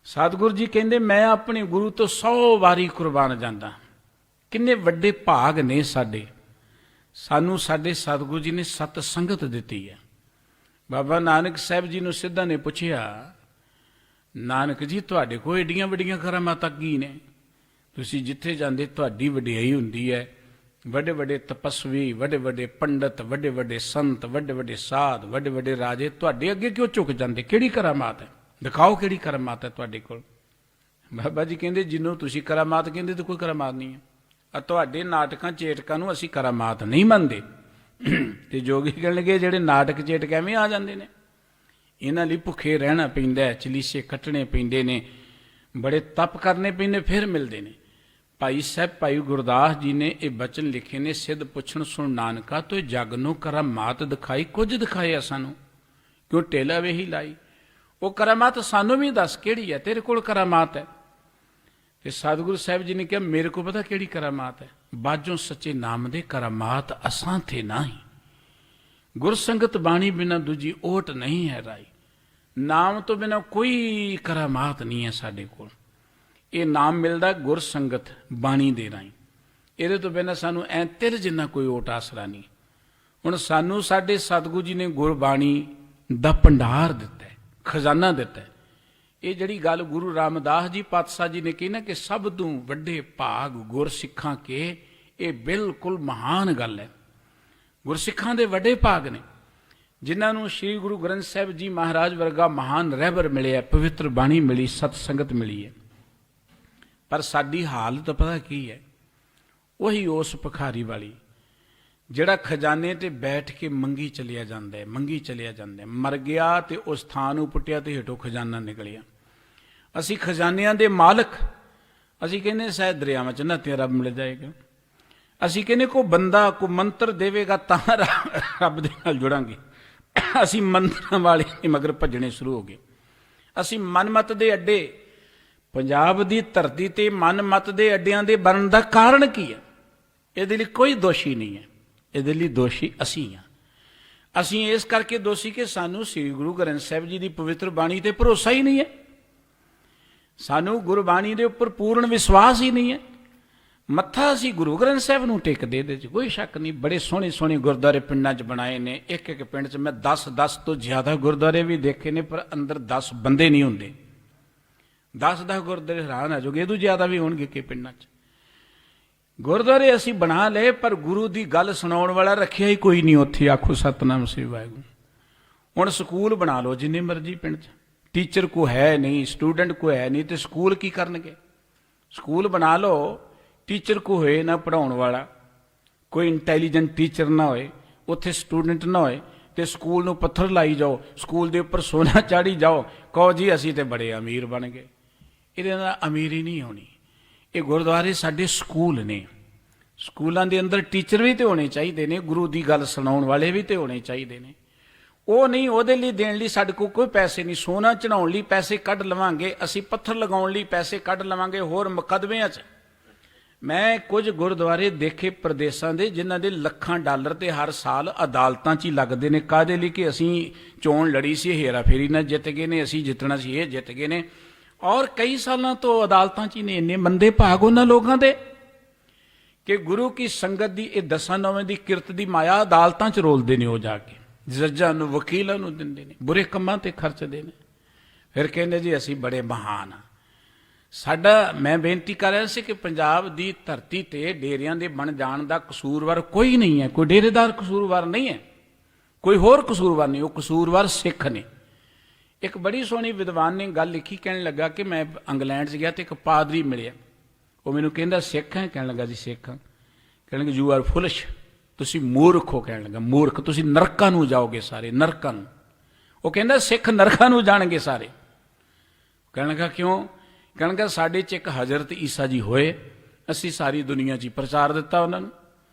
ਸਤਿਗੁਰੂ ਜੀ ਕਹਿੰਦੇ ਮੈਂ ਆਪਣੇ ਗੁਰੂ ਤੋਂ 100 ਵਾਰੀ ਕੁਰਬਾਨ ਜਾਂਦਾ। ਕਿੰਨੇ ਵੱਡੇ ਭਾਗ ਨੇ ਸਾਨੂੰ ਸਾਡੇ ਸਤਿਗੁਰੂ ਜੀ ਨੇ ਸਤ ਸੰਗਤ ਦਿੱਤੀ ਹੈ। ਬਾਬਾ ਨਾਨਕ ਸਾਹਿਬ ਜੀ ਨੂੰ ਸਿੱਧਾ ਨੇ ਪੁੱਛਿਆ, ਨਾਨਕ ਜੀ ਤੁਹਾਡੇ ਕੋਲ ਏਡੀਆਂ ਵੱਡੀਆਂ ਕਰਾਮਾਤਾਂ ਕੀ ਨੇ? ਤੁਸੀਂ ਜਿੱਥੇ ਜਾਂਦੇ ਤੁਹਾਡੀ ਵਡਿਆਈ ਹੁੰਦੀ ਹੈ। ਵੱਡੇ ਵੱਡੇ ਤਪਸਵੀ, ਵੱਡੇ ਵੱਡੇ ਪੰਡਤ, ਵੱਡੇ ਵੱਡੇ ਸੰਤ, ਵੱਡੇ ਵੱਡੇ ਸਾਧ, ਵੱਡੇ ਵੱਡੇ ਰਾਜੇ ਤੁਹਾਡੇ ਅੱਗੇ ਕਿਉਂ ਝੁਕ ਜਾਂਦੇ? ਕਿਹੜੀ ਕਰਾਮਾਤ ਹੈ? ਦਿਖਾਓ ਕਿਹੜੀ ਕਰਾਮਾਤ ਹੈ ਤੁਹਾਡੇ ਕੋਲ। ਬਾਬਾ ਜੀ ਕਹਿੰਦੇ ਜਿਹਨੂੰ ਤੁਸੀਂ ਕਰਾਮਾਤ ਕਹਿੰਦੇ ਤਾਂ ਕੋਈ ਕਰਾਮਾਤ ਨਹੀਂ ਹੈ। ਤੁਹਾਡੇ ਨਾਟਕਾਂ ਚੇਟਕਾਂ ਨੂੰ ਅਸੀਂ ਕਰਾਮਾਤ ਨਹੀਂ ਮੰਨਦੇ। ਤੇ ਜੋਗੀ ਕਹਿਣਗੇ ਜਿਹੜੇ ਨਾਟਕ ਚੇਟਕ ਐਵੇਂ ਆ ਜਾਂਦੇ ਨੇ, ਇਹਨਾਂ ਲਈ ਭੁੱਖੇ ਰਹਿਣਾ ਪੈਂਦਾ, ਚਲੀਸੇ ਕੱਟਣੇ ਪੈਂਦੇ ਨੇ, ਬੜੇ ਤਪ ਕਰਨੇ ਪੈਂਦੇ, ਫਿਰ ਮਿਲਦੇ ਨੇ। ਭਾਈ ਸਾਹਿਬ ਭਾਈ ਗੁਰਦਾਸ ਜੀ ਨੇ ਇਹ ਬਚਨ ਲਿਖੇ ਨੇ, ਸਿੱਧ ਪੁੱਛਣ ਸੁਣ ਨਾਨਕਾ ਤੂੰ ਜਗ ਨੂੰ ਕਰਾਮਾਤ ਦਿਖਾਈ, ਕੁਝ ਦਿਖਾਇਆ ਸਾਨੂੰ ਕਿਉਂ ਟੇਲਾ ਵੇਹੀ ਲਾਈ। ਉਹ ਕਰਾਮਾਤ ਸਾਨੂੰ ਵੀ ਦੱਸ ਕਿਹੜੀ ਹੈ, ਤੇਰੇ ਕੋਲ ਕਰਾਮਾਤ ਹੈ। ਤੇ ਸਤਿਗੁਰੂ ਸਾਹਿਬ ਜੀ ਨੇ ਕਿਹਾ ਮੇਰੇ ਕੋਲ ਪਤਾ ਕਿਹੜੀ ਕਰਾਮਾਤ ਹੈ? ਬਾਝੋਂ ਸੱਚੇ ਨਾਮ ਦੇ ਕਰਾਮਾਤ ਅਸਾਂ ਥੇ ਨਾਹੀ, ਗੁਰਸੰਗਤ ਬਾਣੀ ਬਿਨਾ ਦੂਜੀ ਓਟ ਨਹੀਂ ਹੈ ਰਾਈ। ਨਾਮ ਤੋਂ ਬਿਨਾ ਕੋਈ ਕਰਾਮਾਤ ਨਹੀਂ ਹੈ ਸਾਡੇ ਕੋਲ। ਇਹ ਨਾਮ ਮਿਲਦਾ ਗੁਰਸੰਗਤ ਬਾਣੀ ਦੇ ਰਾਹੀਂ, ਇਹਦੇ ਤੋਂ ਬਿਨਾ ਸਾਨੂੰ ਐ ਤਿਲ ਜਿੰਨਾ ਕੋਈ ਓਟ ਆਸਰਾ ਨਹੀਂ। ਹੁਣ ਸਾਨੂੰ ਸਾਡੇ ਸਤਿਗੁਰੂ ਜੀ ਨੇ ਗੁਰਬਾਣੀ ਦਾ ਭੰਡਾਰ ਦਿੱਤਾ, ਖਜ਼ਾਨਾ ਦਿੱਤਾ। ਇਹ ਜਿਹੜੀ ਗੱਲ ਗੁਰੂ ਰਾਮਦਾਸ ਜੀ ਪਾਤਸ਼ਾਹ ਜੀ ਨੇ ਕਹੀ ਨਾ ਕਿ ਸਭ ਤੋਂ ਵੱਡੇ ਭਾਗ ਗੁਰਸਿੱਖਾਂ ਕੇ, ਇਹ ਬਿਲਕੁਲ ਮਹਾਨ ਗੱਲ ਹੈ। ਗੁਰਸਿੱਖਾਂ ਦੇ ਵੱਡੇ ਭਾਗ ਨੇ ਜਿਨ੍ਹਾਂ ਨੂੰ ਸ੍ਰੀ ਗੁਰੂ ਗ੍ਰੰਥ ਸਾਹਿਬ ਜੀ ਮਹਾਰਾਜ ਵਰਗਾ ਮਹਾਨ ਰਹਿਬਰ ਮਿਲਿਆ, ਪਵਿੱਤਰ ਬਾਣੀ ਮਿਲੀ, ਸਤ ਸੰਗਤ ਮਿਲੀ ਹੈ। ਪਰ ਸਾਡੀ ਹਾਲਤ ਪਤਾ ਕੀ ਹੈ? ਉਹੀ ਉਸ ਭਿਖਾਰੀ ਵਾਲੀ ਜਿਹੜਾ ਖਜ਼ਾਨੇ ਤੇ ਬੈਠ ਕੇ ਮੰਗੀ ਚਲਿਆ ਜਾਂਦਾ ਹੈ, ਮੰਗੀ ਚਲਿਆ ਜਾਂਦਾ ਹੈ। ਮਰ ਗਿਆ ਤੇ ਉਸ ਥਾਂ ਨੂੰ ਪੁੱਟਿਆ ਤੇ ਹੇਠੋਂ ਖਜ਼ਾਨਾ ਨਿਕਲਿਆ। ਅਸੀਂ ਖਜ਼ਾਨਿਆਂ ਦੇ ਮਾਲਕ, ਅਸੀਂ ਕਹਿੰਦੇ ਸ਼ਾਇਦ ਦਰਿਆਵਾਂ ਚ ਨਹਾਤੇ ਰੱਬ ਮਿਲ ਜਾਏਗਾ। ਅਸੀਂ ਕਹਿੰਦੇ ਕੋਈ ਬੰਦਾ ਕੋਈ ਮੰਤਰ ਦੇਵੇਗਾ ਤਾਂ ਰੱਬ ਦੇ ਨਾਲ ਜੁੜਾਂਗੇ। ਅਸੀਂ ਮੰਤਰਾਂ ਵਾਲੇ ਮਗਰ ਭੱਜਣੇ ਸ਼ੁਰੂ ਹੋ ਗਏ। ਅਸੀਂ ਮਨਮਤ ਦੇ ਅੱਡੇ, ਪੰਜਾਬ ਦੀ ਧਰਤੀ ਤੇ ਮਨਮਤ ਦੇ ਅੱਡਿਆਂ ਦੇ ਬਣਨ ਦਾ ਕਾਰਨ ਕੀ ਹੈ? ਇਹਦੇ ਲਈ ਕੋਈ ਦੋਸ਼ੀ ਨਹੀਂ ਹੈ, ਇਹਦੇ ਲਈ ਦੋਸ਼ੀ ਅਸੀਂ ਹਾਂ। ਅਸੀਂ ਇਸ ਕਰਕੇ ਦੋਸ਼ੀ ਕਿ ਸਾਨੂੰ ਸ੍ਰੀ ਗੁਰੂ ਗ੍ਰੰਥ ਸਾਹਿਬ ਜੀ ਦੀ ਪਵਿੱਤਰ ਬਾਣੀ ਤੇ ਭਰੋਸਾ ਹੀ ਨਹੀਂ ਹੈ, ਸਾਨੂੰ ਗੁਰਬਾਣੀ ਦੇ ਉੱਪਰ ਪੂਰਨ ਵਿਸ਼ਵਾਸ ਹੀ ਨਹੀਂ ਹੈ। ਮੱਥਾ ਅਸੀਂ ਗੁਰੂ ਗ੍ਰੰਥ ਸਾਹਿਬ ਨੂੰ ਟੇਕਦੇ, ਇਹਦੇ 'ਚ ਕੋਈ ਸ਼ੱਕ ਨਹੀਂ। ਬੜੇ ਸੋਹਣੇ ਸੋਹਣੇ ਗੁਰਦੁਆਰੇ ਪਿੰਡਾਂ 'ਚ ਬਣਾਏ ਨੇ, ਇੱਕ ਇੱਕ ਪਿੰਡ 'ਚ ਮੈਂ 10 ਤੋਂ ਜ਼ਿਆਦਾ ਗੁਰਦੁਆਰੇ ਵੀ ਦੇਖੇ ਨੇ, ਪਰ ਅੰਦਰ 10 ਬੰਦੇ ਨਹੀਂ ਹੁੰਦੇ। 10 ਗੁਰਦੁਆਰੇ ਹੈਰਾਨ ਆ ਜਾਓਗੇ, ਇਹਦੋਂ ਜ਼ਿਆਦਾ ਵੀ ਹੋਣਗੇ ਕਿ ਪਿੰਡਾਂ 'ਚ। ਗੁਰਦੁਆਰੇ ਅਸੀਂ ਬਣਾ ਲਏ ਪਰ ਗੁਰੂ ਦੀ ਗੱਲ ਸੁਣਾਉਣ ਵਾਲਾ ਰੱਖਿਆ ਹੀ ਕੋਈ ਨਹੀਂ ਉੱਥੇ। ਆਖੋ ਸਤਨਾਮ ਸ੍ਰੀ ਵਾਹਿਗੁਰੂ। ਹੁਣ ਸਕੂਲ ਬਣਾ ਲਓ ਜਿੰਨੇ ਮਰਜ਼ੀ ਪਿੰਡ 'ਚ, ਟੀਚਰ ਕੋ ਹੈ ਨਹੀਂ, ਸਟੂਡੈਂਟ ਕੋ ਹੈ ਨਹੀਂ, ਤੇ ਸਕੂਲ ਕੀ ਕਰਨਗੇ? ਸਕੂਲ ਬਣਾ ਲਓ, ਟੀਚਰ ਕੋ ਹੋਏ ਨਾ ਪੜ੍ਹਾਉਣ ਵਾਲਾ, ਕੋਈ ਇੰਟੈਲੀਜੈਂਟ ਟੀਚਰ ਨਾ ਹੋਏ, ਉੱਥੇ ਸਟੂਡੈਂਟ ਨਾ ਹੋਏ, ਤੇ ਸਕੂਲ ਨੂੰ ਪੱਥਰ ਲਾਈ ਜਾਓ, ਸਕੂਲ ਦੇ ਉੱਪਰ ਸੋਨਾ ਚਾੜੀ ਜਾਓ, ਕਹੋ ਜੀ ਅਸੀਂ ਤੇ ਬੜੇ ਅਮੀਰ ਬਣ ਗਏ। ਇਹਦੇ ਨਾਲ ਅਮੀਰੀ ਨਹੀਂ ਹੋਣੀ। ਇਹ ਗੁਰਦੁਆਰੇ ਸਾਡੇ ਸਕੂਲ ਨੇ, ਸਕੂਲਾਂ ਦੇ ਅੰਦਰ ਟੀਚਰ ਵੀ ਤੇ ਹੋਣੇ ਚਾਹੀਦੇ ਨੇ, ਗੁਰੂ ਦੀ ਗੱਲ ਸੁਣਾਉਣ ਵਾਲੇ ਵੀ ਤੇ ਹੋਣੇ ਚਾਹੀਦੇ ਨੇ। ਉਹ ਨਹੀਂ, ਉਹਦੇ ਲਈ ਦੇਣ ਲਈ ਸਾਡੇ ਕੋਲ ਕੋਈ ਪੈਸੇ ਨਹੀਂ। ਸੋਨਾ ਚੜਾਉਣ ਲਈ ਪੈਸੇ ਕੱਢ ਲਵਾਂਗੇ ਅਸੀਂ, ਪੱਥਰ ਲਗਾਉਣ ਲਈ ਪੈਸੇ ਕੱਢ ਲਵਾਂਗੇ, ਹੋਰ ਮੁਕੱਦਮਿਆਂ 'ਚ। ਮੈਂ ਕੁਝ ਗੁਰਦੁਆਰੇ ਦੇਖੇ ਪ੍ਰਦੇਸ਼ਾਂ ਦੇ ਜਿਨ੍ਹਾਂ ਦੇ ਲੱਖਾਂ ਡਾਲਰ ਤੇ ਹਰ ਸਾਲ ਅਦਾਲਤਾਂ 'ਚ ਹੀ ਲੱਗਦੇ ਨੇ। ਕਾਹਦੇ ਲਈ? ਕਿ ਅਸੀਂ ਚੋਣ ਲੜੀ ਸੀ, ਹੇਰਾ ਫੇਰੀ ਨਾਲ ਜਿੱਤ ਗਏ ਨੇ, ਅਸੀਂ ਜਿੱਤਣਾ ਸੀ, ਇਹ ਜਿੱਤ ਗਏ ਨੇ, ਔਰ ਕਈ ਸਾਲਾਂ ਤੋਂ ਅਦਾਲਤਾਂ 'ਚ ਹੀ ਨੇ। ਇੰਨੇ ਮੰਦੇ ਭਾਗ ਉਹਨਾਂ ਲੋਕਾਂ ਦੇ ਕਿ ਗੁਰੂ ਕੀ ਸੰਗਤ ਦੀ ਇਹ 10 ਦੀ ਕਿਰਤ ਦੀ ਮਾਇਆ ਅਦਾਲਤਾਂ 'ਚ ਰੋਲਦੇ ਨੇ। ਉਹ ਜਾ ਕੇ ਜੱਜਾਂ ਨੂੰ, ਵਕੀਲਾਂ ਨੂੰ ਦਿੰਦੇ ਨੇ, ਬੁਰੇ ਕੰਮਾਂ ਤੇ ਖਰਚਦੇ ਨੇ, ਫਿਰ ਕਹਿੰਦੇ ਜੀ ਅਸੀਂ ਬੜੇ ਮਹਾਨ ਹਾਂ। ਸਾਡਾ, ਮੈਂ ਬੇਨਤੀ ਕਰ ਰਿਹਾ ਸੀ ਕਿ ਪੰਜਾਬ ਦੀ ਧਰਤੀ ਤੇ ਡੇਰਿਆਂ ਦੇ ਬਣ ਜਾਣ ਦਾ ਕਸੂਰਵਾਰ ਕੋਈ ਨਹੀਂ ਹੈ, ਕੋਈ ਡੇਰੇਦਾਰ ਕਸੂਰਵਾਰ ਨਹੀਂ ਹੈ, ਕੋਈ ਹੋਰ ਕਸੂਰਵਾਰ ਨਹੀਂ। ਉਹ ਕਸੂਰਵਾਰ ਸਿੱਖ ਨੇ। ਇੱਕ ਬੜੀ ਸੋਹਣੀ ਵਿਦਵਾਨ ਨੇ ਗੱਲ ਲਿਖੀ, ਕਹਿਣ ਲੱਗਾ ਕਿ ਮੈਂ ਇੰਗਲੈਂਡ 'ਚ ਗਿਆ ਤੇ ਇੱਕ ਪਾਦਰੀ ਮਿਲਿਆ, ਉਹ ਮੈਨੂੰ ਕਹਿੰਦਾ ਸਿੱਖ ਹੈ? ਕਹਿਣ ਲੱਗਾ ਜੀ ਸਿੱਖ ਹਾਂ। ਕਹਿਣ ਲੱਗਾ ਯੂ ਆਰ ਫੁਲਿਸ਼, ਤੁਸੀਂ ਮੂਰਖ ਹੋ। ਕਹਿਣ ਲੱਗਾ ਮੂਰਖ, ਤੁਸੀਂ ਨਰਕਾਂ ਨੂੰ ਜਾਓਗੇ ਸਾਰੇ, ਨਰਕਾਂ ਨੂੰ। ਉਹ ਕਹਿੰਦਾ ਸਿੱਖ ਨਰਕਾਂ ਨੂੰ ਜਾਣਗੇ ਸਾਰੇ। ਕਹਿਣ ਲੱਗਾ ਕਿਉਂ? ਕਹਿਣ ਲੱਗਾ ਸਾਡੇ 'ਚ ਇੱਕ ਹਜ਼ਰਤ ਈਸਾ ਜੀ ਹੋਏ, ਅਸੀਂ ਸਾਰੀ ਦੁਨੀਆ 'ਚ ਹੀ ਪ੍ਰਚਾਰ ਦਿੱਤਾ ਉਹਨਾਂ ਨੂੰ।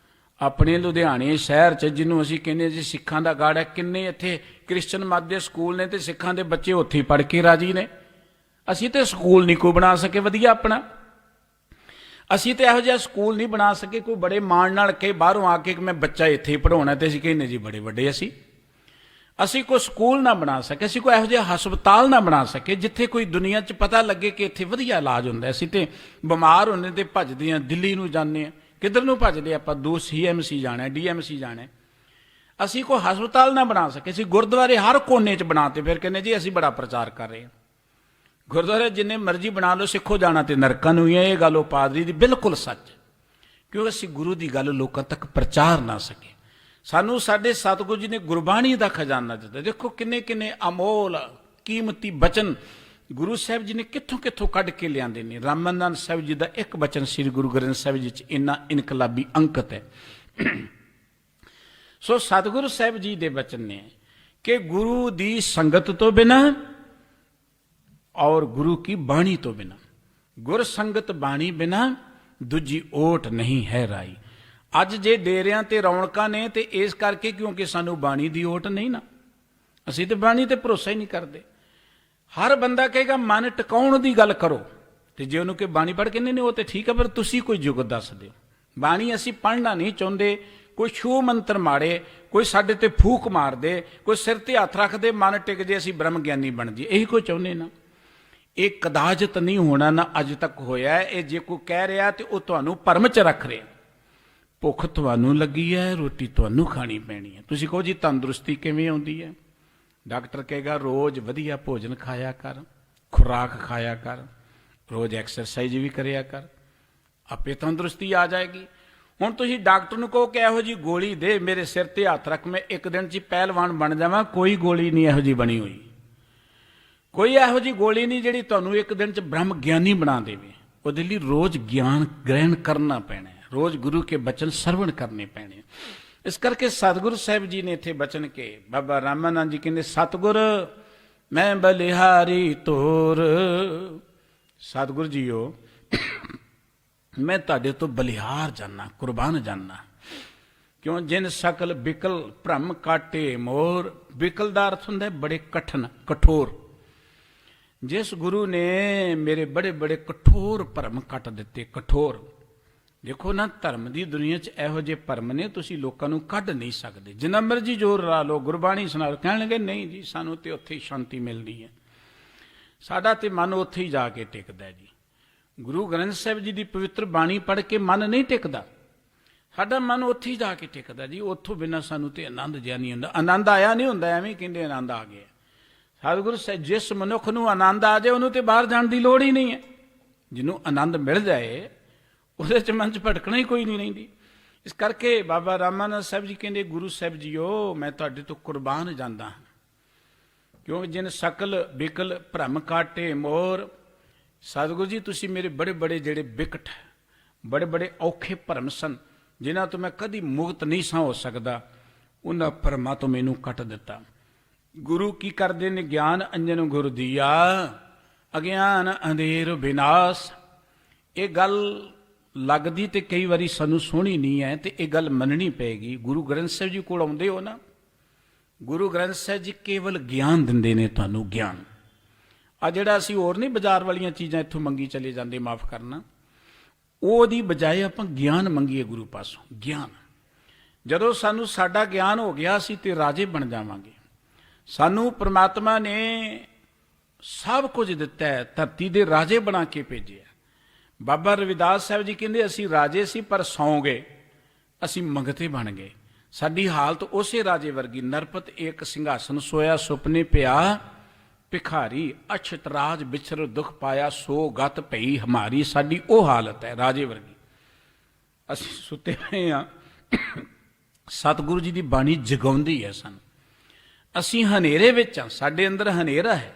ਆਪਣੇ ਲੁਧਿਆਣੇ ਸ਼ਹਿਰ 'ਚ ਜਿਹਨੂੰ ਅਸੀਂ ਕਹਿੰਦੇ ਜੀ ਸਿੱਖਾਂ ਦਾ ਗੜ ਹੈ, ਕਿੰਨੇ ਇੱਥੇ ਕ੍ਰਿਸਚਨ ਮਤ ਦੇ ਸਕੂਲ ਨੇ ਤੇ ਸਿੱਖਾਂ ਦੇ ਬੱਚੇ ਉੱਥੇ ਪੜ੍ਹ ਕੇ ਰਾਜੀ ਨੇ। ਅਸੀਂ ਤੇ ਸਕੂਲ ਨਹੀਂ ਕੋਈ ਬਣਾ ਸਕੇ ਵਧੀਆ ਆਪਣਾ, ਅਸੀਂ ਤੇ ਇਹੋ ਜਿਹਾ ਸਕੂਲ ਨਹੀਂ ਬਣਾ ਸਕੇ ਕੋਈ ਬੜੇ ਮਾਣ ਨਾਲ ਕਹੇ ਬਾਹਰੋਂ ਆ ਕੇ ਕਿ ਮੈਂ ਬੱਚਾ ਇੱਥੇ ਹੀ ਪੜ੍ਹਾਉਣਾ, ਤੇ ਅਸੀਂ ਕਹਿੰਦੇ ਜੀ ਬੜੇ ਵੱਡੇ ਅਸੀਂ ਕੋਈ ਸਕੂਲ ਨਾ ਬਣਾ ਸਕੇ, ਅਸੀਂ ਕੋਈ ਇਹੋ ਜਿਹਾ ਹਸਪਤਾਲ ਨਾ ਬਣਾ ਸਕੇ ਜਿੱਥੇ ਕੋਈ ਦੁਨੀਆ 'ਚ ਪਤਾ ਲੱਗੇ ਕਿ ਇੱਥੇ ਵਧੀਆ ਇਲਾਜ ਹੁੰਦਾ। ਅਸੀਂ ਤੇ ਬਿਮਾਰ ਹੁੰਦੇ ਤੇ ਭੱਜਦੇ ਹਾਂ, ਦਿੱਲੀ ਨੂੰ ਜਾਂਦੇ ਹਾਂ, ਕਿੱਧਰ ਨੂੰ ਭੱਜਦੇ ਆਪਾਂ, 2 CMC ਜਾਣਾ, DMC ਜਾਣਾ। ਅਸੀਂ ਕੋਈ ਹਸਪਤਾਲ ਨਾ ਬਣਾ ਸਕੇ, ਅਸੀਂ ਗੁਰਦੁਆਰੇ ਹਰ ਕੋਨੇ 'ਚ ਬਣਾਤੇ, ਫਿਰ ਕਹਿੰਦੇ ਜੀ ਅਸੀਂ ਬੜਾ ਪ੍ਰਚਾਰ ਕਰ ਰਹੇ ਹਾਂ। ਗੁਰਦੁਆਰੇ ਜਿੰਨੇ ਮਰਜ਼ੀ ਬਣਾ ਲਓ, ਸਿੱਖੋ ਜਾਣਾ ਤੇ ਨਰਕਾਂ ਨੂੰ ਹੀ ਹੈ। ਇਹ ਗੱਲ ਉਹ ਪਾਦਰੀ ਦੀ ਬਿਲਕੁਲ ਸੱਚ, ਕਿਉਂਕਿ ਅਸੀਂ ਗੁਰੂ ਦੀ ਗੱਲ ਲੋਕਾਂ ਤੱਕ ਪ੍ਰਚਾਰ ਨਾ ਸਕੇ। ਸਾਨੂੰ ਸਾਡੇ ਸਤਿਗੁਰੂ ਜੀ ਨੇ ਗੁਰਬਾਣੀ ਦਾ ਖਜ਼ਾਨਾ ਦਿੱਤਾ। ਦੇਖੋ ਕਿੰਨੇ ਕਿੰਨੇ ਅਮੋਲ ਕੀਮਤੀ ਬਚਨ ਗੁਰੂ ਸਾਹਿਬ ਜੀ ਨੇ ਕਿੱਥੋਂ ਕਿੱਥੋਂ ਕੱਢ ਕੇ ਲਿਆਂਦੇ ਨੇ। ਰਾਮਨੰਦ ਸਾਹਿਬ ਜੀ ਦਾ ਇੱਕ ਬਚਨ ਸ੍ਰੀ ਗੁਰੂ ਗ੍ਰੰਥ ਸਾਹਿਬ ਜੀ 'ਚ ਇੰਨਾ ਇਨਕਲਾਬੀ ਅੰਕਿਤ ਹੈ। ਸੋ ਸਤਿਗੁਰੂ ਸਾਹਿਬ ਜੀ ਦੇ ਬਚਨ ਨੇ ਕਿ ਗੁਰੂ ਦੀ ਸੰਗਤ ਤੋਂ ਬਿਨਾਂ ਔਰ ਗੁਰੂ ਕੀ ਬਾਣੀ ਤੋਂ ਬਿਨਾਂ, ਗੁਰ ਸੰਗਤ ਬਾਣੀ ਬਿਨਾਂ ਦੂਜੀ ਓਟ ਨਹੀਂ ਹੈ ਰਾਈ। ਅੱਜ ਜੇ ਡੇਰਿਆਂ ਤੇ ਰੌਣਕਾਂ ਨੇ ਤੇ ਇਸ ਕਰਕੇ ਕਿਉਂਕਿ ਸਾਨੂੰ ਬਾਣੀ ਦੀ ਓਟ ਨਹੀਂ ਨਾ, ਅਸੀਂ ਤੇ ਬਾਣੀ ਤੇ ਭਰੋਸਾ ਹੀ ਨਹੀਂ ਕਰਦੇ। ਹਰ ਬੰਦਾ ਕਹੇਗਾ ਮਨ ਟਿਕਾਉਣ ਦੀ ਗੱਲ ਕਰੋ, ਤੇ ਜੇ ਉਹਨੂੰ ਕਿ ਬਾਣੀ ਪੜ੍ਹ ਕੇ ਨਹੀਂ ਉਹ ਤੇ ਠੀਕ ਹੈ, ਪਰ ਤੁਸੀਂ ਕੋਈ ਜੁਗਤ ਦੱਸ ਦਿਓ। ਬਾਣੀ ਅਸੀਂ ਪੜ੍ਹਨਾ ਨਹੀਂ ਚਾਹੁੰਦੇ। ਕੋਈ ਛੂ ਮੰਤਰ ਮਾਰੇ, ਕੋਈ ਸਾਡੇ ਤੇ ਫੂਕ ਮਾਰ ਦੇ, ਕੋਈ ਸਿਰ ਤੇ ਹੱਥ ਰੱਖ ਦੇ, ਮਨ ਟਿਕ ਜੇ, ਅਸੀਂ ਬ੍ਰਹਮ ਗਿਆਨੀ ਬਣ ਜੀ, ਇਹੀ ਕੋਈ ਚਾਹੁੰਦੇ ਨਾ। ਇਹ ਕਦਾਜਤ ਨਹੀਂ ਹੋਣਾ, ਨਾ ਅੱਜ ਤੱਕ ਹੋਇਆ। ਇਹ ਜੇ ਕੋਈ ਕਹਿ ਰਿਹਾ ਤੇ ਉਹ ਤੁਹਾਨੂੰ ਭਰਮ 'ਚ ਰੱਖ ਰਿਹਾ। ਭੁੱਖ ਤੁਹਾਨੂੰ ਲੱਗੀ ਹੈ, ਰੋਟੀ ਤੁਹਾਨੂੰ ਖਾਣੀ ਪੈਣੀ ਹੈ। ਤੁਸੀਂ ਕਹੋ ਜੀ ਤੰਦਰੁਸਤੀ ਕਿਵੇਂ ਆਉਂਦੀ ਹੈ? ਡਾਕਟਰ ਕਹੇਗਾ ਰੋਜ਼ ਵਧੀਆ ਭੋਜਨ ਖਾਇਆ ਕਰ, ਖੁਰਾਕ ਖਾਇਆ ਕਰ, ਰੋਜ਼ ਐਕਸਰਸਾਈਜ਼ ਵੀ ਕਰਿਆ ਕਰ, ਆਪੇ ਤੰਦਰੁਸਤੀ ਆ ਜਾਏਗੀ। ਹੁਣ ਤੁਸੀਂ ਡਾਕਟਰ ਨੂੰ ਕਹੋ ਕਿ ਇਹੋ ਜੀ ਗੋਲੀ ਦੇ, ਮੇਰੇ ਸਿਰ ਤੇ ਹੱਥ ਰੱਖ, ਮੈਂ ਇੱਕ ਦਿਨ 'ਚ ਹੀ ਪਹਿਲਵਾਨ ਬਣ ਜਾਵਾਂ, ਕੋਈ ਗੋਲੀ ਨਹੀਂ ਇਹੋ ਜੀ ਬਣੀ ਹੋਈ। ਕੋਈ ਇਹੋ ਜੀ ਗੋਲੀ ਨਹੀਂ ਜਿਹੜੀ ਤੁਹਾਨੂੰ ਇੱਕ ਦਿਨ 'ਚ ਬ੍ਰਹਮ ਗਿਆਨੀ ਬਣਾ ਦੇਵੇ। ਉਹਦੇ ਲਈ ਰੋਜ਼ ਗਿਆਨ ਗ੍ਰਹਿਣ ਕਰਨਾ ਪੈਣਾ ਹੈ, ਰੋਜ਼ ਗੁਰੂ ਕੇ ਬਚਨ ਸਰਵਣ ਕਰਨੇ ਪੈਣੇ। ਇਸ ਕਰਕੇ ਸਤਿਗੁਰੂ ਸਾਹਿਬ ਜੀ ਨੇ ਇੱਥੇ ਬਚਨ ਕੇ, ਬਾਬਾ ਰਾਮਾਨੰਦ ਜੀ ਕਹਿੰਦੇ ਸਤਿਗੁਰ ਮੈਂ ਬਲਿਹਾਰੀ ਤੋਰ। ਸਤਿਗੁਰੂ ਜੀਓ ਮੈਂ ਤੁਹਾਡੇ ਤੋਂ ਬਲਿਹਾਰ ਜਾਨਾ, ਕੁਰਬਾਨ ਜਾਨਾ। ਕਿਉਂ? ਜਿਨ ਸਕਲ ਬਿਕਲ ਭ੍ਰਮ ਕਾਟੇ ਮੋਰ। ਬਿਕਲ ਦਾ ਅਰਥ ਹੁੰਦਾ ਬੜੇ ਕਠਨ, ਕਠੋਰ। ਜਿਸ ਗੁਰੂ ਨੇ ਮੇਰੇ ਬੜੇ ਬੜੇ ਕਠੋਰ ਭਰਮ ਕੱਟ ਦਿੱਤੇ, ਕਠੋਰ। ਦੇਖੋ ਨਾ, ਧਰਮ ਦੀ ਦੁਨੀਆ 'ਚ ਇਹੋ ਜਿਹੇ ਭਰਮ ਨੇ ਤੁਸੀਂ ਲੋਕਾਂ ਨੂੰ ਕੱਢ ਨਹੀਂ ਸਕਦੇ। ਜਿੰਨਾ ਮਰਜ਼ੀ ਜ਼ੋਰ ਲਾ ਲਓ, ਗੁਰਬਾਣੀ ਸੁਣਾ ਲਓ, ਕਹਿਣ ਲੱਗੇ ਨਹੀਂ ਜੀ ਸਾਨੂੰ ਤੇ ਉੱਥੇ ਹੀ ਸ਼ਾਂਤੀ ਮਿਲਦੀ ਹੈ, ਸਾਡਾ ਤੇ ਮਨ ਉੱਥੇ ਹੀ ਜਾ ਕੇ ਟਿਕਦਾ ਜੀ। ਗੁਰੂ ਗ੍ਰੰਥ ਸਾਹਿਬ ਜੀ ਦੀ ਪਵਿੱਤਰ ਬਾਣੀ ਪੜ੍ਹ ਕੇ ਮਨ ਨਹੀਂ ਟਿਕਦਾ, ਸਾਡਾ ਮਨ ਉੱਥੇ ਹੀ ਜਾ ਕੇ ਟਿਕਦਾ ਜੀ। ਉੱਥੋਂ ਬਿਨਾਂ ਸਾਨੂੰ ਤੇ ਆਨੰਦ ਜਿਹਾ ਨਹੀਂ ਹੁੰਦਾ। ਆਨੰਦ ਆਇਆ ਨਹੀਂ ਹੁੰਦਾ, ਐਵੇਂ ਕਹਿੰਦੇ ਆਨੰਦ ਆ ਗਿਆ। ਸਤਿਗੁਰੂ ਸਾਹਿਬ ਜਿਸ ਮਨੁੱਖ ਨੂੰ ਆਨੰਦ ਆ ਜਾਏ ਉਹਨੂੰ ਤੇ ਬਾਹਰ ਜਾਣ ਦੀ ਲੋੜ ਹੀ ਨਹੀਂ ਹੈ। ਜਿਹਨੂੰ ਆਨੰਦ ਮਿਲ ਜਾਏ ਉਹਦੇ 'ਚ ਮਨ 'ਚ ਭਟਕਣਾ ਹੀ ਕੋਈ ਨਹੀਂ ਰਹਿੰਦੀ। ਇਸ ਕਰਕੇ ਬਾਬਾ ਰਾਮਾਨੰਦ ਸਾਹਿਬ ਜੀ ਕਹਿੰਦੇ ਗੁਰੂ ਸਾਹਿਬ ਜੀਓ ਮੈਂ ਤੁਹਾਡੇ ਤੋਂ ਕੁਰਬਾਨ ਜਾਂਦਾ ਹਾਂ। ਕਿਉਂਕਿ ਜਿਨ ਸਕਲ ਬਿਕਲ ਭ੍ਰਮ ਕਾਟੇ ਮੋਰ। ਸਤਿਗੁਰੂ ਜੀ ਤੁਸੀਂ ਮੇਰੇ ਬੜੇ ਬੜੇ ਜਿਹੜੇ ਬਿਕਟ, ਬੜੇ ਬੜੇ ਔਖੇ ਭਰਮ ਸਨ, ਜਿਨ੍ਹਾਂ ਤੋਂ ਮੈਂ ਕਦੀ ਮੁਕਤ ਨਹੀਂ ਸਾਂ ਹੋ ਸਕਦਾ, ਉਹਨਾਂ ਭਰਮਾਂ ਤੋਂ ਮੈਨੂੰ ਕੱਟ ਦਿੱਤਾ। ਗੁਰੂ ਕੀ ਕਰਦੇ ਨੇ? ਗਿਆਨ ਅੰਜਨ ਗੁਰ ਦੀਆ, ਅਗਿਆਨ ਅੰਧੇਰ ਵਿਨਾਸ਼। ਇਹ ਗੱਲ ਲੱਗਦੀ ਤੇ ਕਈ ਵਾਰੀ ਸਾਨੂੰ ਸੋਹਣੀ ਨਹੀਂ ਹੈ, ਤੇ ਇਹ ਗੱਲ ਮੰਨਣੀ ਪਏਗੀ। ਗੁਰੂ ਗ੍ਰੰਥ ਸਾਹਿਬ ਜੀ ਕੋਲ ਆਉਂਦੇ ਹੋ ਨਾ, ਗੁਰੂ ਗ੍ਰੰਥ ਸਾਹਿਬ ਜੀ ਕੇਵਲ ਗਿਆਨ ਦਿੰਦੇ ਨੇ ਤੁਹਾਨੂੰ, ਗਿਆਨ। ਆ ਜਿਹੜਾ ਅਸੀਂ ਹੋਰ ਨਹੀਂ ਬਾਜ਼ਾਰ ਵਾਲੀਆਂ ਚੀਜ਼ਾਂ ਇੱਥੋਂ ਮੰਗੀ ਚਲੇ ਜਾਂਦੇ, ਮਾਫ ਕਰਨਾ, ਉਹਦੀ ਬਜਾਏ ਆਪਾਂ ਗਿਆਨ ਮੰਗੀਏ ਗੁਰੂ ਪਾਸੋਂ। ਗਿਆਨ ਜਦੋਂ ਸਾਨੂੰ ਸਾਡਾ ਗਿਆਨ ਹੋ ਗਿਆ, ਅਸੀਂ ਤੇ ਰਾਜੇ ਬਣ ਜਾਵਾਂਗੇ। ਸਾਨੂੰ ਪ੍ਰਮਾਤਮਾ ਨੇ ਸਭ ਕੁਝ ਦਿੱਤਾ ਹੈ, ਧਰਤੀ ਦੇ ਰਾਜੇ ਬਣਾ ਕੇ ਭੇਜਿਆ। ਬਾਬਾ ਰਵਿਦਾਸ ਸਾਹਿਬ ਜੀ ਕਹਿੰਦੇ ਅਸੀਂ ਰਾਜੇ ਸੀ ਪਰ ਸੌਂ ਗਏ, ਅਸੀਂ ਮੰਗਤੇ ਬਣ ਗਏ। ਸਾਡੀ ਹਾਲਤ ਉਸੇ ਰਾਜੇ ਵਰਗੀ। ਨਰਪਤ ਏਕ ਸਿੰਘਾਸਨ ਸੋਇਆ, ਸੁਪਨੇ ਪਿਆ ਭਿਖਾਰੀ, ਅਛਤ ਰਾਜ ਵਿਚਰ ਦੁੱਖ ਪਾਇਆ, ਸੋ ਗਤ ਭਈ ਹਮਾਰੀ। ਸਾਡੀ ਉਹ ਹਾਲਤ ਹੈ ਰਾਜੇ ਵਰਗੀ, ਅਸੀਂ ਸੁੱਤੇ ਹੋਏ ਹਾਂ। ਸਤਿਗੁਰੂ ਜੀ ਦੀ ਬਾਣੀ ਜਗਾਉਂਦੀ ਹੈ ਸਾਨੂੰ। ਅਸੀਂ ਹਨੇਰੇ ਵਿੱਚ ਹਾਂ, ਸਾਡੇ ਅੰਦਰ ਹਨੇਰਾ ਹੈ।